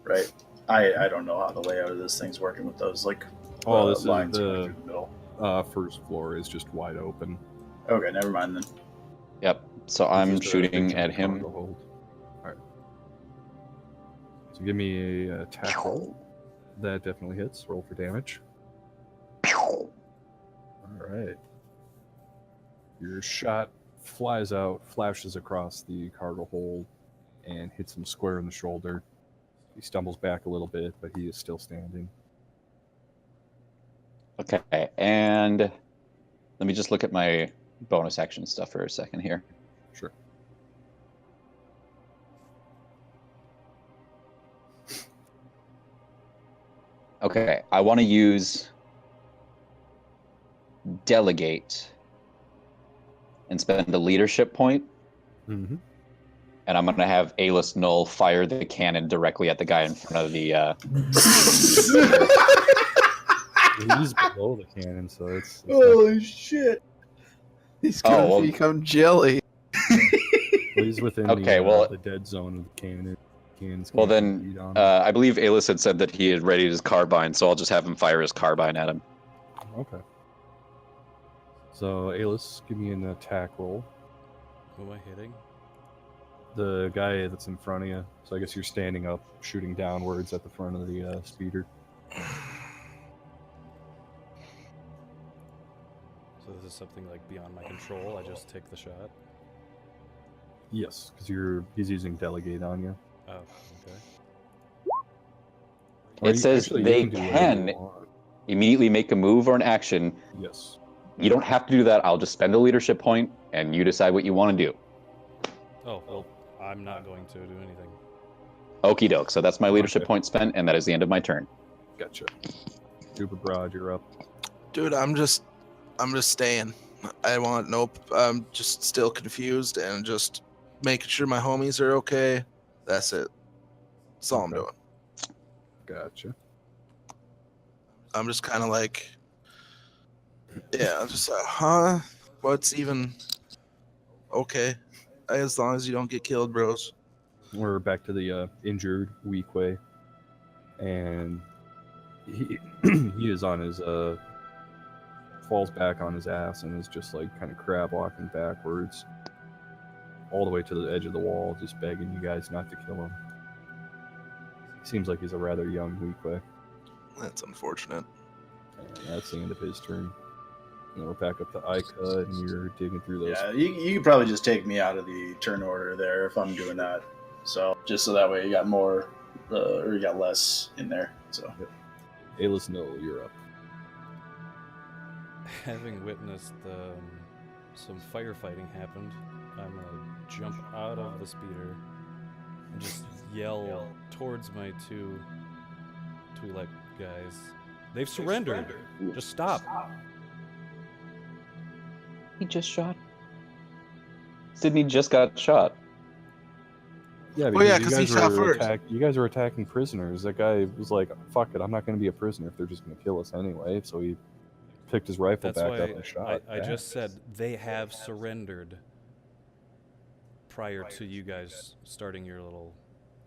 right? I don't know how the layout of this thing's working with those This is lines going the through the middle. first floor is just wide open. Okay, never mind then. Yep. So I'm Just a shooting big at him. cargo hold. Alright. So give me a attack roll. That definitely hits. Roll for damage. All right. Your shot flies out, flashes across the cargo hold, and hits him square in the shoulder. He stumbles back a little bit, but he is still standing. Okay, and let me just look at my bonus action stuff for a second here. Sure. Okay, I want to use delegate and spend a leadership point, Mm-hmm. and I'm going to have A-list Null fire the cannon directly at the guy in front of the... He's below the cannon, so it's Holy shit! He's gonna well- become jelly. he's within Okay, well- the dead zone of the cannon. Cannons Well, can't then, compete on I believe A-list had said that he had readied his carbine, so I'll just have him fire his carbine at him. Okay. So, Alis, give me an attack roll. Who am I hitting? The guy that's in front of you. So I guess you're standing up, shooting downwards at the front of the speeder. So this is something like beyond my control. I just take the shot. Yes, because he's using delegate on you. Oh, okay. Or It says actually, you they do whatever can you want. immediately make a move or an action. Yes. You don't have to do that. I'll just spend a leadership point, and you decide what you want to do. Oh, well, I'm not going to do anything. Okie doke. So that's my leadership Okay. point spent, and that is the end of my turn. Gotcha. Super Broad, you're up. Dude, I'm just staying. I want nope. I'm just still confused and just making sure my homies are okay. That's it. That's all I'm Okay. doing. Gotcha. I'm just kind of like, yeah, I'm just huh? What's even okay? As long as you don't get killed, bros. We're back to the injured Weequay. And he he is on his falls back on his ass and is just like kind of crab walking backwards all the way to the edge of the wall, just begging you guys not to kill him. Seems like he's a rather young Weequay. That's unfortunate. And that's the end of his turn. And we're back up to Ica, and you're digging through those. Yeah, you could probably just take me out of the turn order there if I'm doing that. So just so that way you got more, or you got less in there. So Ayla's no, you're up. Having witnessed some firefighting happened, I'm gonna jump out of the speeder and just yell towards my two Twi'lek guys. They've surrendered. Just stop. He just shot. Sydney just got shot. Yeah, Well, yeah, you 'cause he guys shot were first. you guys were attacking prisoners. That guy was like, "Fuck it, I'm not going to be a prisoner if they're just going to kill us anyway." So he picked his rifle That's back why up and shot. I back. just said they have surrendered prior to you guys starting your little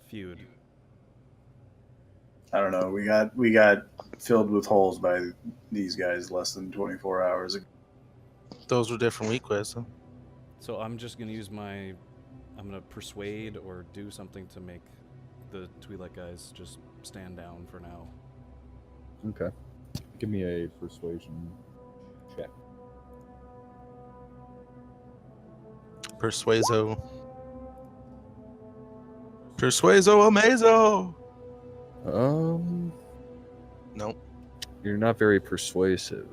feud. I don't know. We got filled with holes by these guys less than 24 hours ago. Those were different week quests. Huh? So I'm just gonna use I'm gonna persuade or do something to make the Twi'lek guys just stand down for now. Okay. Give me a persuasion check. Persuaso. Persuaso Amazo. Nope. You're not very persuasive.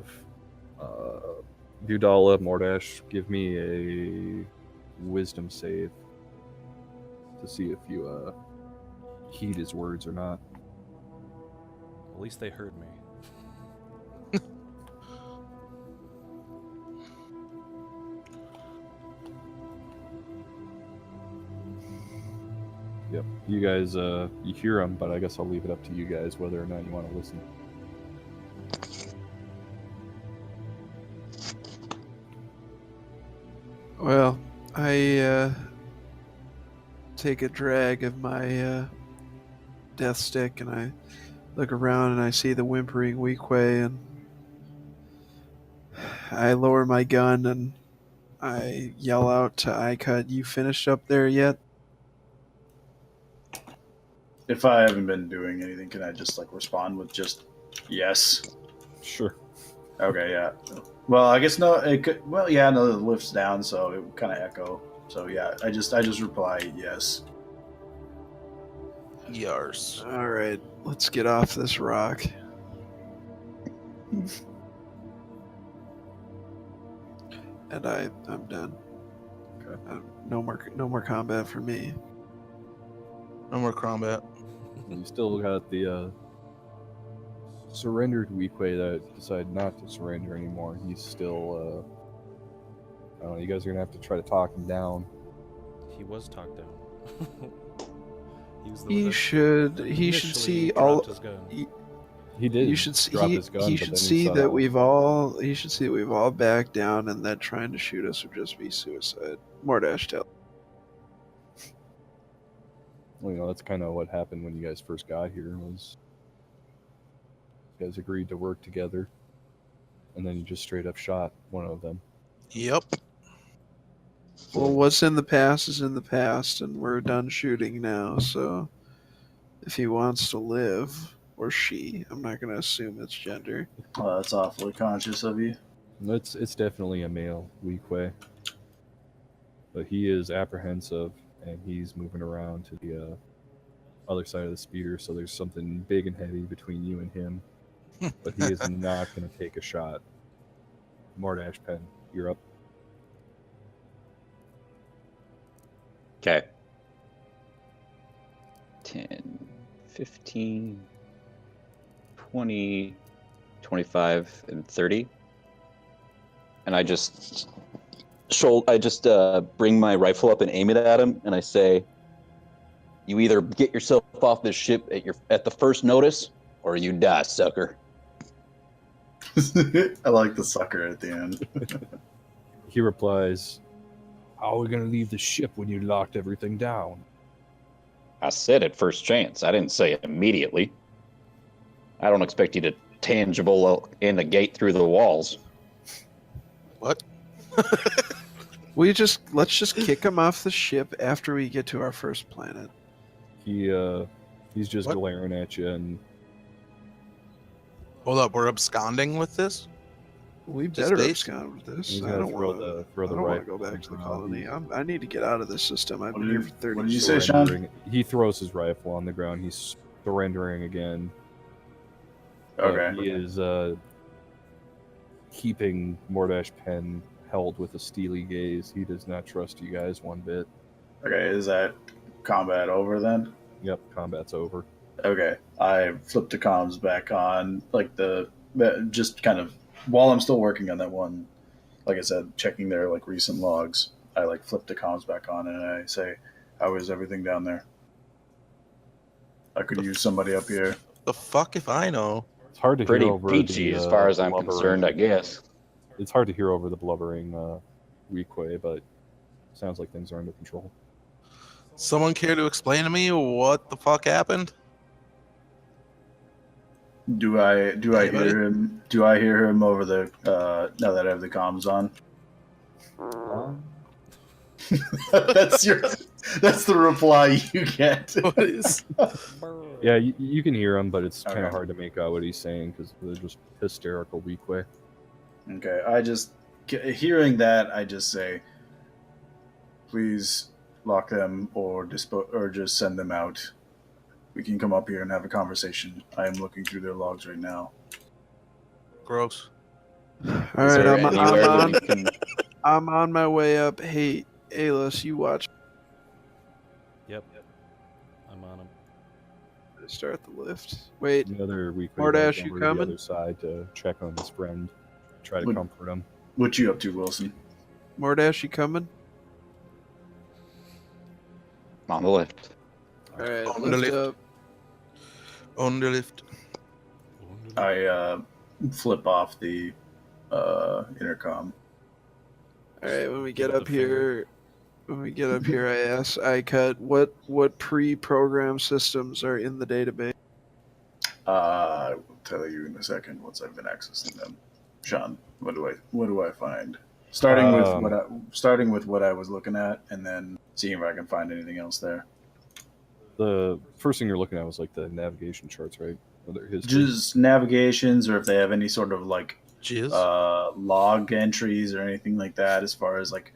Budala, Mordash, give me a wisdom save to see if you heed his words or not. At least they heard me. Yep. You guys, you hear him, but I guess I'll leave it up to you guys whether or not you want to listen. Well, I take a drag of my death stick and I look around and I see the whimpering Weequay and I lower my gun and I yell out to Icut, "You finished up there yet?" if I haven't been doing anything, can I just like respond with just yes? Sure. Okay, yeah. Well, I guess no. It could. Well, yeah, no. The lift's down, so it would kind of echo. So yeah, I just reply yes. Yars. All right, let's get off this rock. And I'm done. Okay. No more combat for me. No more combat. You still got the surrendered Weequay that decided not to surrender anymore. He's still. I don't know. You guys are gonna have to try to talk him down. He was talked down. He was the one He that should initially see dropped all. his gun. He did. You should see. drop his gun, He but should then see saw- that we've all. He should see that we've all backed down, and that trying to shoot us would just be suicide. Mordash, tell. Well, you know, that's kind of what happened when you guys first got here. Was you guys agreed to work together, and then you just straight up shot one of them. Yep. Well, what's in the past is in the past, and we're done shooting now. So, if he wants to live, or she, I'm not going to assume it's gender. Well, that's awfully conscious of you. It's definitely a male Weequay, but he is apprehensive and he's moving around to the other side of the speeder. So there's something big and heavy between you and him, but he is not going to take a shot. Mordash Pen, you're up. Okay. 10, 15, 20, 25, and 30. And I just bring my rifle up and aim it at him, and I say, "You either get yourself off this ship at the first notice, or you die, sucker." I like the sucker at the end. He replies, "How are we going to leave the ship when you locked everything down?" I said at first chance. I didn't say immediately. I don't expect you to tangible in the gate through the walls. What? Let's just kick him off the ship after we get to our first planet. He's just What? glaring at you, and Hold up, we're absconding with this? We Just better base? abscond with this. he's I gonna don't throw want the throw I the don't want rifle to go back to the around. colony. He's I need to get out of this system. I've What been did here you- for 30 what did you years. say, Sean? surrendering. He throws his rifle on the ground. He's surrendering again. But Okay. he is keeping Mordash Pen held with a steely gaze. He does not trust you guys one bit. Okay, is that combat over then? Yep, combat's over. Okay, I flipped the comms back on, like just kind of while I'm still working on that one. Like I said, checking their like recent logs. I like flip the comms back on and I say, "How is everything down there? I could use somebody up here." The fuck if I know. It's hard to Pretty hear over peachy the, as far as I'm blubbering- concerned, I guess. It's hard to hear over the blubbering Weequay, but sounds like things are under control. Someone care to explain to me what the fuck happened? Do I Anybody? hear him? Do I hear him over the now that I have the comms on? That's the reply you get. What is? Yeah, you can hear him, but it's kind of Okay. hard to make out what he's saying because they're just hysterical Weequay. Okay, I just hearing that, I just say, "Please lock them or just send them out. We can come up here and have a conversation. I am looking through their logs right now." Gross. All Is right, there I'm anywhere that on. we can... I'm on my way up. Hey, Ayla, you watch. Yep. I'm on him. Start the lift. Wait, The other Weequay Mordash, goes you over to coming? the other side to check on his friend, try to Would- comfort him. What you up to, Wilson? Mordash, you coming? on the left. All right, On the lift lift. up. On the lift. I flip off the intercom. All right, when we get Give it up the finger. here, I ask iCut what pre-programmed systems are in the database. I will tell you in a second once I've been accessing them. Sean, what do I find? Starting with what I was looking at, and then seeing if I can find anything else there. The first thing you're looking at was like the navigation charts, right? Or their history. Just navigations, or if they have any sort of like Jizz. log entries or anything like that, as far as like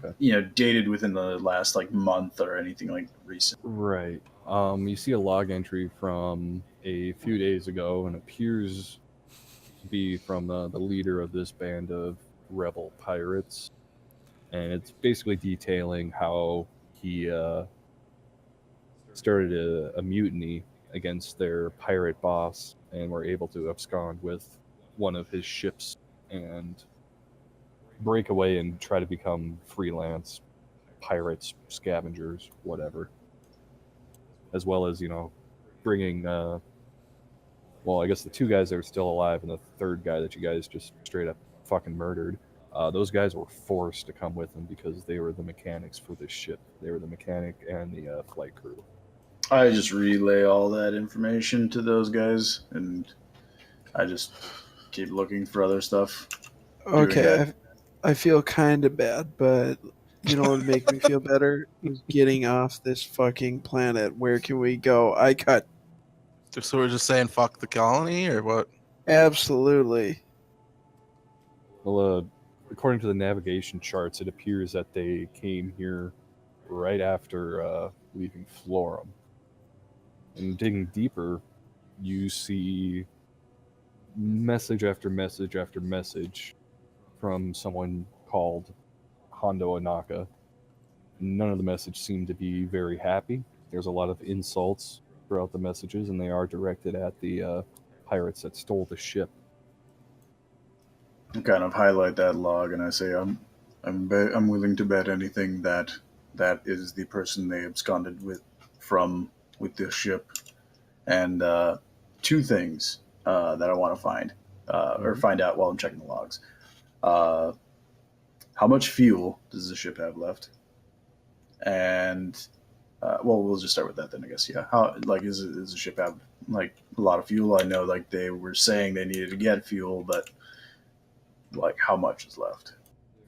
Okay. dated within the last like month or anything like recent. Right. You see a log entry from a few days ago, and appears to be from the leader of this band of rebel pirates, and it's basically detailing how he started a mutiny against their pirate boss, and were able to abscond with one of his ships and break away and try to become freelance pirates, scavengers, whatever. As well as, bringing, well, I guess the 2 guys that are still alive and the 3rd guy that you guys just straight up fucking murdered. Those guys were forced to come with them because they were the mechanics for this ship. They were the mechanic and the flight crew. I just relay all that information to those guys, and I just keep looking for other stuff. Okay, I feel kind of bad, but you know what would make me feel better? Is getting off this fucking planet. Where can we go? I cut. So we're just saying fuck the colony, or what? Absolutely. Well, according to the navigation charts, it appears that they came here right after leaving Florum. And digging deeper, you see message after message after message from someone called Hondo Anaka. None of the messages seem to be very happy. There's a lot of insults throughout the messages, and they are directed at the pirates that stole the ship. I kind of highlight that log, and I say, I'm willing to bet anything that is the person they absconded with this ship. And 2 things that I want to find or find out while I'm checking the logs. How much fuel does the ship have left? And well, we'll just start with that then, I guess. Yeah. How does the ship have like a lot of fuel? I know like they were saying they needed to get fuel, but like how much is left?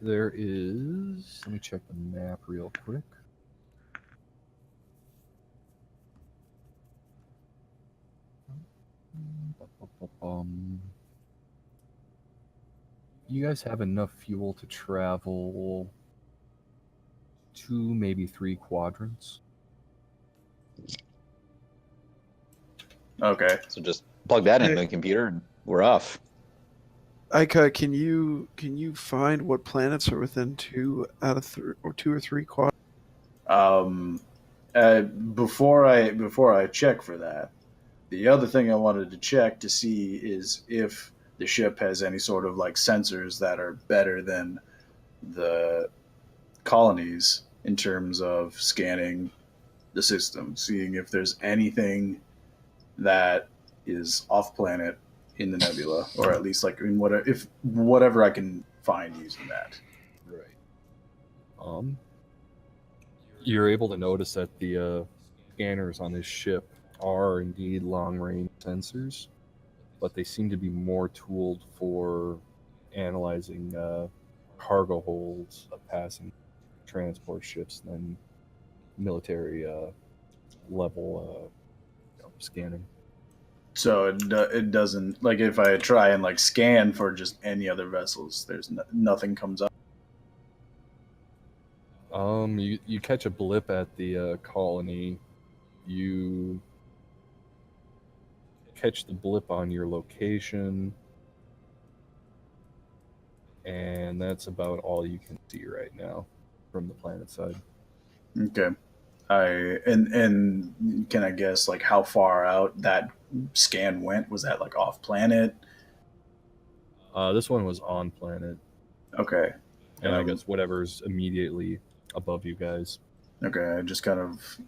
There is. Let me check the map real quick. You guys have enough fuel to travel 2, maybe 3 quadrants. Okay. So just plug that into the computer and we're off. Ika, can you find what planets are within 2 out of 3 or 2 or 3 quad? Before I check for that, the other thing I wanted to check to see is if the ship has any sort of like sensors that are better than the colonies in terms of scanning the system, seeing if there's anything that is off planet in the nebula, or at least like in whatever I can find using that. Right. You're able to notice that the scanners on this ship are indeed long-range sensors, but they seem to be more tooled for analyzing cargo holds of passing transport ships than military level scanning. So it doesn't, like, if I try and like scan for just any other vessels, there's nothing comes up. You catch a blip at the colony. You catch the blip on your location, and that's about all you can see right now from the planet side. Okay. And can I guess like how far out that scan went? Was that like off planet? This one was on planet. Okay. And I guess whatever's immediately above you guys. Okay, I just kind of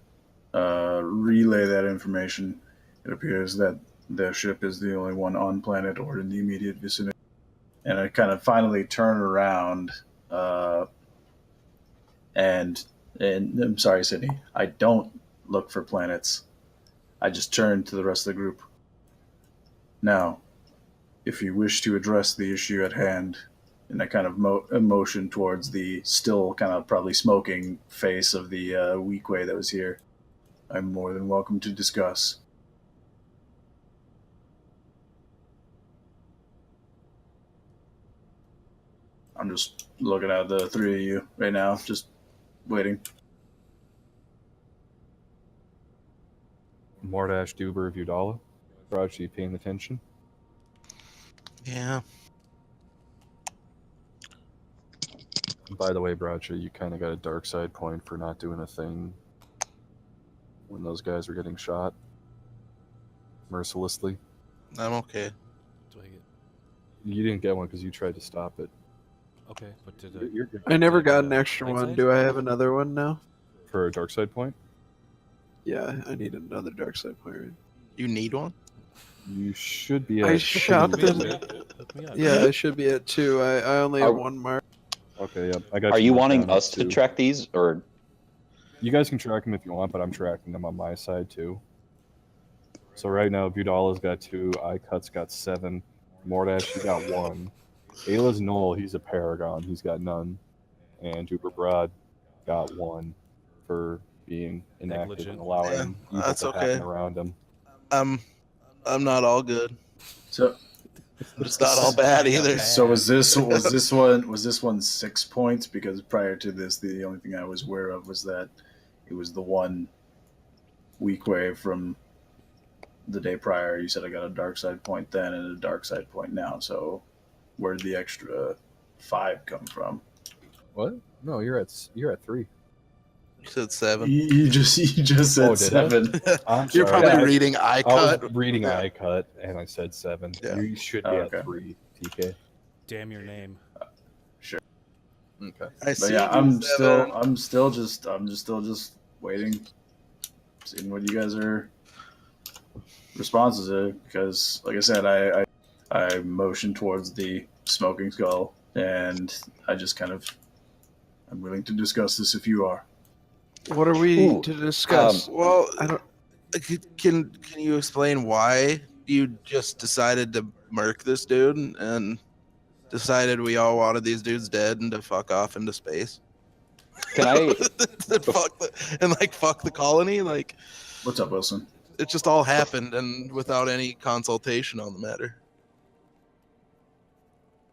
relay that information. It appears that the ship is the only one on planet or in the immediate vicinity. And I kind of finally turn around and I'm sorry, Sydney, I don't look for planets. I just turn to the rest of the group. Now, if you wish to address the issue at hand, and I kind of motion towards the still kind of probably smoking face of the Weequay that was here. I'm more than welcome to discuss. I'm just looking at the three of you right now, just waiting. Mordash, Duber, Viudala. Raj, you paying attention? Yeah. By the way, Bradshaw, you kind of got a dark side point for not doing a thing when those guys were getting shot mercilessly. I'm okay. Do I get? You didn't get one because you tried to stop it. Okay, but did You're good. I never Did, got an extra light one. side? Do I have another one now? For a dark side point, Yeah, I need another dark side point. Right? You need one? you should be. I at shot two. them. Hook me up. Yeah, I should be at 2. I only have Are- 1 mark. Okay, yeah, I got. Are you marked wanting down at us to 2. track these, or You guys can track them if you want, but I'm tracking them on my side too. So right now, Budala's got 2, iCut's got 7, Mordash, he got 1. Ayla's Knoll, he's a paragon, he's got none. And Jupiter Broad got 1 for being inactive Negligent. and allowing Yeah, evil that's to okay. happen around him. I'm not all good, So, but it's not all bad either. so was this one 6 points? Because prior to this, the only thing I was aware of was that it was the one week away from the day prior. You said I got a dark side point then and a dark side point now. So where did the extra 5 come from? What? No, you're at 3. You said 7. You just said Oh, did I? 7. I'm You're sorry. probably Yeah, reading I iCut. was reading Yeah. iCut and I said 7. Yeah. You should be Oh, at okay. 3, TK. Damn your name. Okay. I But see. yeah, you, 7. I'm still just waiting, seeing what you guys are responses are. Because like I said, I motioned towards the smoking skull, and I just I'm willing to discuss this if you are. What are we Ooh, to discuss? Well, I don't. can you explain why you just decided to murk this dude and decided we all wanted these dudes dead and to fuck off into space? can I? and fuck the colony? Like, What's up, Wilson? it just all happened and without any consultation on the matter.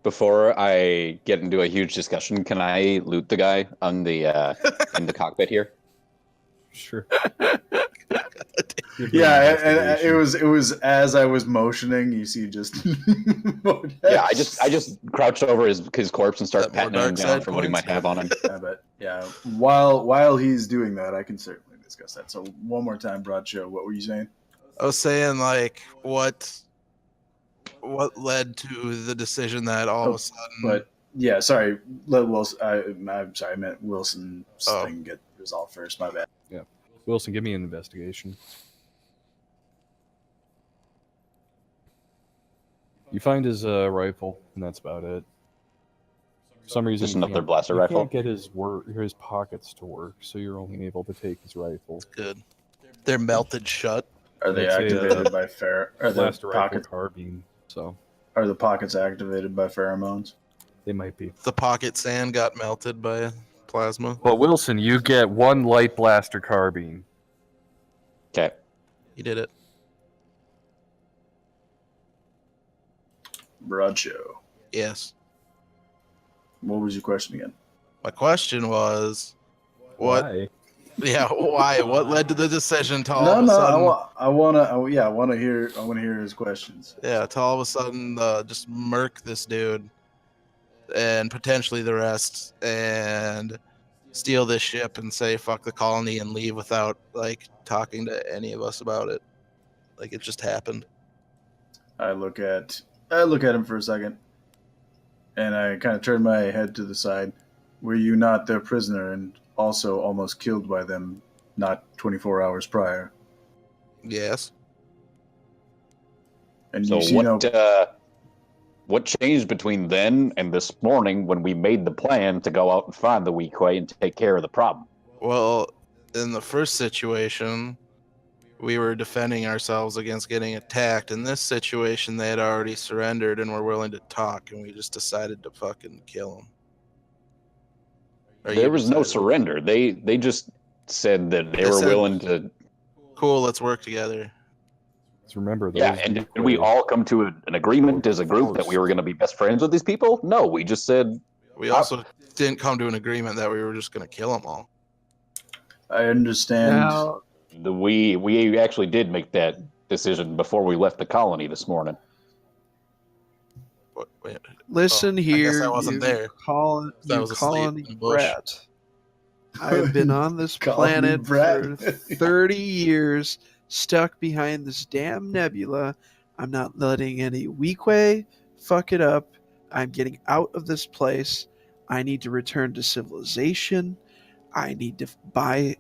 Before I get into a huge discussion, can I loot the guy on the in the cockpit here? Sure. Yeah, and it was as I was motioning, you see just. Yeah, I just crouched over his corpse and started That more patting him dark down side for what he points? might have on him. But yeah, while he's doing that, I can certainly discuss that. So one more time, Bradshaw, what were you saying? I was saying, like, what led to the decision that all of a sudden. But yeah, sorry, let Wilson. I'm sorry, I meant Wilson's thing get resolved first. My bad. Wilson, give me an investigation. You find his rifle, and that's about it. For some reason, Just you another can't- blaster you rifle? can't get his pockets to work, so you're only able to take his rifle. Good. They're melted shut. Are they It's a, activated by Are the Blaster rifle pockets? carbine, so Are the pockets activated by pheromones? they might be. The pocket sand got melted by plasma. Well, Wilson, you get 1 light blaster carbine. Okay. You did it. Bradshaw, Yes. what was your question again? My question was, what? Why? Yeah, why? What led to the decision to all of a sudden? I want to hear his questions. Yeah, to all of a sudden just murk this dude and potentially the rest and steal this ship and say fuck the colony and leave without like talking to any of us about it. Like it just happened. I look at him for a second, and I kind of turn my head to the side. Were you not their prisoner and also almost killed by them not 24 hours prior? Yes. And So you see what changed between then and this morning when we made the plan to go out and find the Weequay and take care of the problem? Well, in the first situation, we were defending ourselves against getting attacked. In this situation, they had already surrendered and were willing to talk, and we just decided to fucking kill them. There was no surrender. They just said that they were said- willing to Cool. Let's work together. Let's remember those. Yeah, and did we all come to an agreement as a group that we were going to be best friends with these people? No, we just said We also didn't come to an agreement that we were just going to kill them all. I understand. Now, we actually did make that decision before we left the colony this morning. Wait, listen I here, guess I wasn't you there. I was asleep colony in the bush. brat. I have been on this Colony planet brat. for 30 years, stuck behind this damn nebula. I'm not letting any Weequay fuck it up. I'm getting out of this place. I need to return to civilization. I need to buy,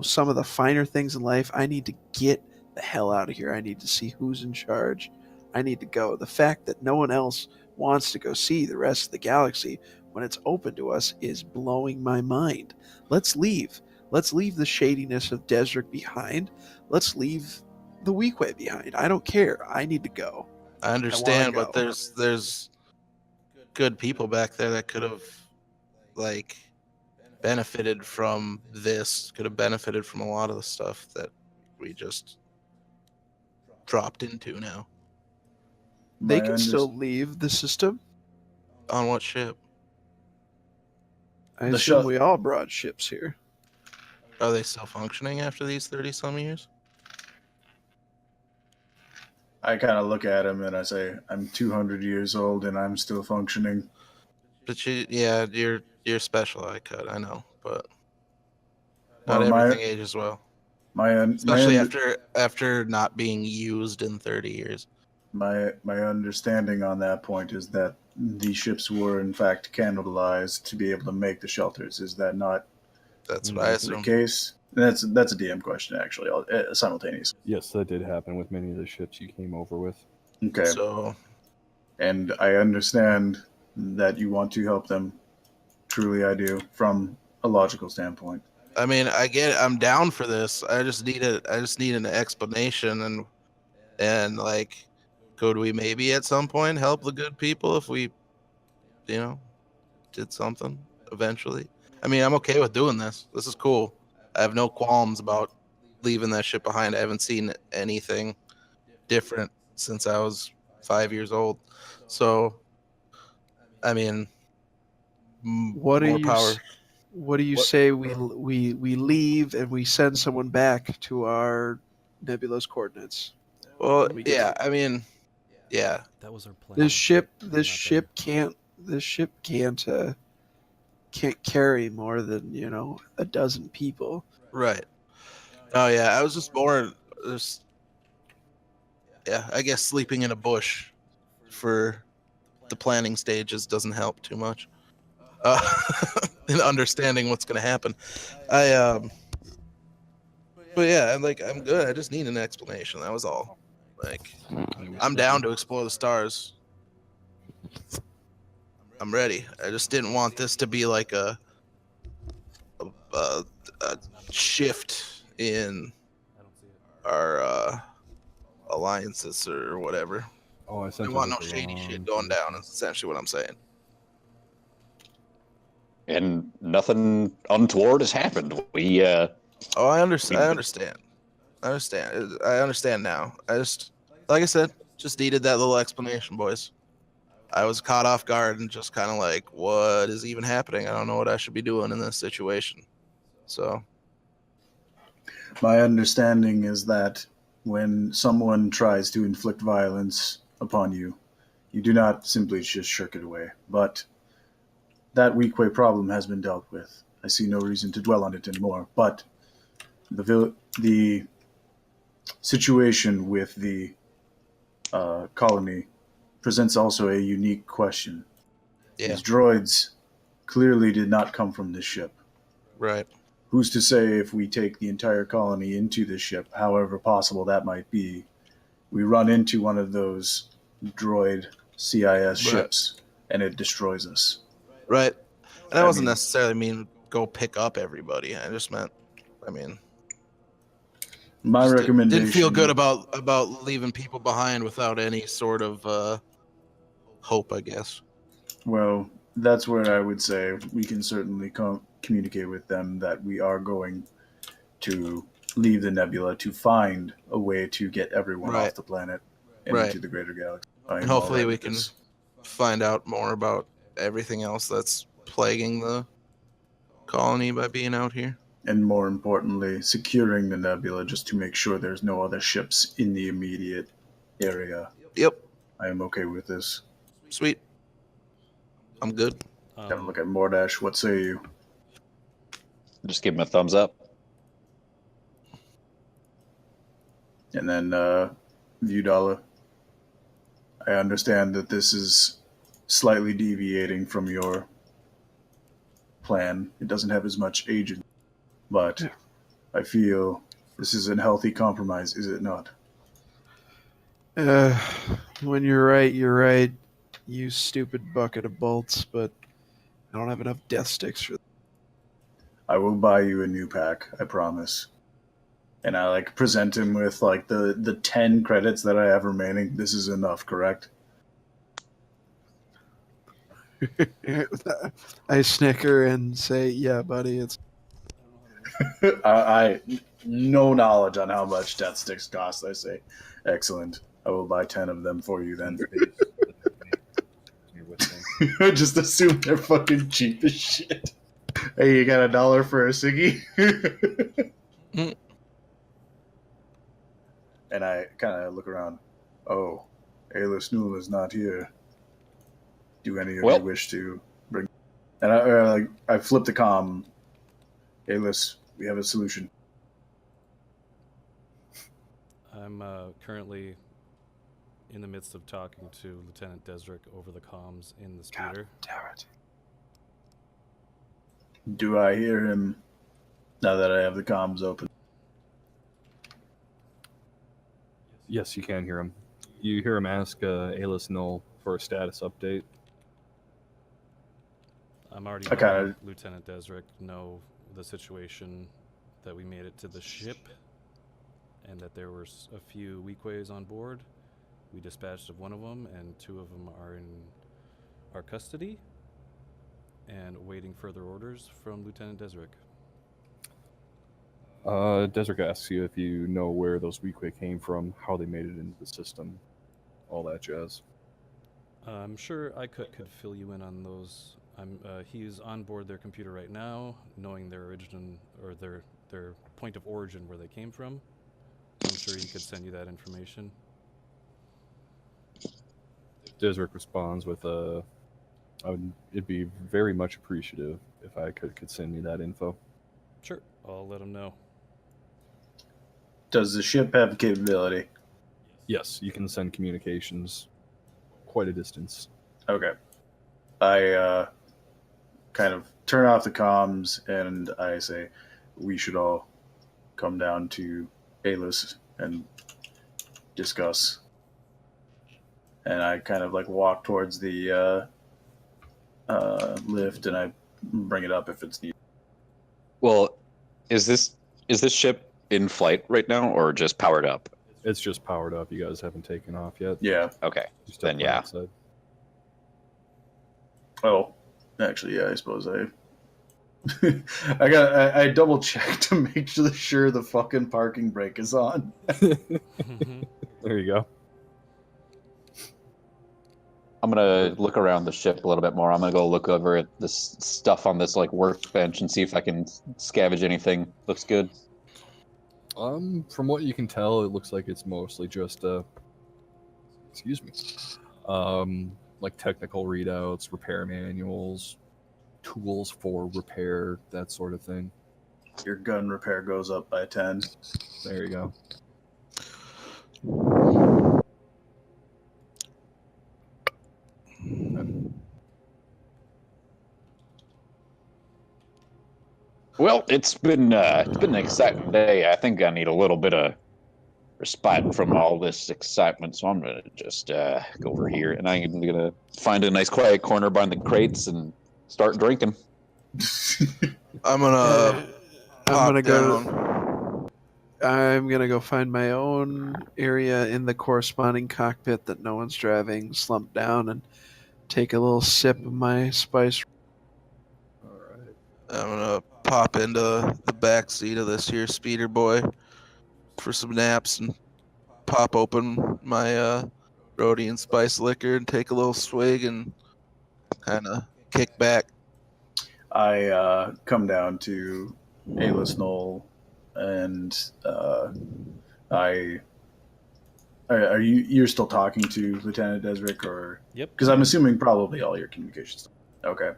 some of the finer things in life. I need to get the hell out of here. I need to see who's in charge. I need to go. The fact that no one else wants to go see the rest of the galaxy when it's open to us is blowing my mind. Let's leave. Let's leave the shadiness of Desric behind. Let's leave the Weequay behind. I don't care. I need to go. I understand, go. but there's good people back there that could have benefited from this, could have benefited from a lot of the stuff that we just dropped into now. They can still leave the system. On what ship? I assume we all brought ships here. Are they still functioning after these 30-some years? I kind of look at him and I say, I'm 200 years old and I'm still functioning. But you're special, I know, but not Well, everything ages well. Especially after not being used in 30 years. My understanding on that point is that the ships were in fact cannibalized to be able to make the shelters. Is that not? That's what I assume. The case. That's a DM question actually, simultaneously. Yes, that did happen with many of the ships you came over with. Okay. So, and I understand that you want to help them. Truly, I do, from a logical standpoint. I mean, I get it. I'm down for this. I just need an explanation and could we maybe at some point help the good people if we, did something eventually? I mean, I'm okay with doing this. This is cool. I have no qualms about leaving that shit behind. I haven't seen anything different since I was 5 years old. So, I mean, What do more you power. What do you say we leave and we send someone back to our nebulous coordinates? Well, yeah, I mean, yeah. That was our plan. This ship can't carry more than a dozen people. Right. Oh yeah, I was just more I guess sleeping in a bush for the planning stages doesn't help too much. In understanding what's going to happen. But yeah, I'm good. I just need an explanation. That was all. I'm down to explore the stars. I'm ready. I just didn't want this to be like a shift in our alliances or whatever. Oh, I don't want no shady shit going down. That's essentially what I'm saying. And nothing untoward has happened. We I understand. I understand now. I just, like I said, just needed that little explanation, boys. I was caught off guard and just kind of what is even happening? I don't know what I should be doing in this situation. So, my understanding is that when someone tries to inflict violence upon you, you do not simply just shirk it away. But that Weequay problem has been dealt with. I see no reason to dwell on it anymore. But the situation with the colony presents also a unique question. Yeah. These droids clearly did not come from this ship. Right. Who's to say if we take the entire colony into this ship, however possible that might be, we run into one of those droid CIS ships and it destroys us. Right. And I wasn't necessarily mean go pick up everybody. I just meant, my recommendation didn't feel good about leaving people behind without any sort of hope, I guess. Well, that's where I would say we can certainly communicate with them that we are going to leave the nebula to find a way to get everyone Right. off the planet and Right. into the greater galaxy. I am And hopefully alright we with can this. find out more about everything else that's plaguing the colony by being out here. And more importantly, securing the nebula just to make sure there's no other ships in the immediate area. Yep. I am okay with this. Sweet. I'm good. Have a look at Mordash. What say you? Just give him a thumbs up. And then Viewdala. I understand that this is slightly deviating from your plan. It doesn't have as much agency, but I feel this is a healthy compromise, is it not? When you're right, you stupid bucket of bolts, but I don't have enough death sticks for that. I will buy you a new pack, I promise. And I present him with the 10 credits that I have remaining. This is enough, correct? I snicker and say, "Yeah, buddy, it's." I no knowledge on how much death sticks cost. I say, excellent. I will buy 10 of them for you then. I just assume they're fucking cheap as shit. Hey, you got $1 for a ciggy? And I kind of look around. Oh, Ayla Snool is not here. Do any of you wish to bring? And I flip the comm. Ayla, we have a solution. I'm currently in the midst of talking to Lieutenant Desrick over the comms in the speeder. Damn it. Do I hear him now that I have the comms open? Yes, you can hear him. You hear him ask Ayla Null for a status update. I'm already I kinda- letting Lieutenant Desrick know the situation, that we made it to the ship, and that there were a few weakways on board. We dispatched of one of them, and 2 of them are in our custody, and awaiting further orders from Lieutenant Desrick. Desrick asks you if you know where those weakway came from, how they made it into the system, all that jazz. I'm sure I could fill you in on those. He's on board their computer right now, knowing their origin or their point of origin where they came from. I'm sure he could send you that information. Desrick responds with it'd be very much appreciative if I could send me that info. Sure, I'll let him know. Does the ship have capability? Yes, you can send communications quite a distance. Okay. I kind of turn off the comms and I say, we should all come down to Ayla and discuss. And I kind of walk towards the lift and I bring it up if it's needed. Well, is this ship in flight right now or just powered up? It's just powered up. You guys haven't taken off yet. Yeah. Okay. Just Then up yeah. outside. Oh, actually, yeah, I suppose I double checked to make sure the fucking parking brake is on. There you go. I'm gonna look around the ship a little bit more. I'm gonna go look over at this stuff on this workbench and see if I can scavenge anything. Looks good. From what you can tell, it looks like it's mostly just excuse me, technical readouts, repair manuals, tools for repair, that sort of thing. Your gun repair goes up by 10. There you go. Well, it's been an exciting day. I think I need a little bit of respite from all this excitement, so I'm gonna just go over here and I'm gonna find a nice quiet corner behind the crates and start drinking. I'm gonna I'm gonna go find my own area in the corresponding cockpit that no one's driving, slump down and take a little sip of my spice. All right. I'm gonna pop into the back seat of this here speeder boy for some naps and pop open my Rhodian spice liquor and take a little swig and kind of kick back. I come down to Aylis Knoll, and you're still talking to Lieutenant Desrick, or? Yep. Because I'm assuming probably all your communications. Okay.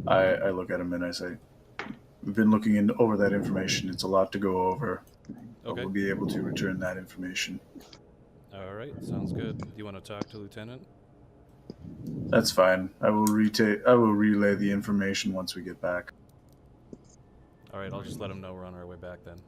I look at him and I say, we've been looking over that information. It's a lot to go over. But Okay. we'll be able to return that information. All right. Sounds good. Do you want to talk to Lieutenant? That's fine. I will relay the information once we get back. All right. I'll just let him know we're on our way back then.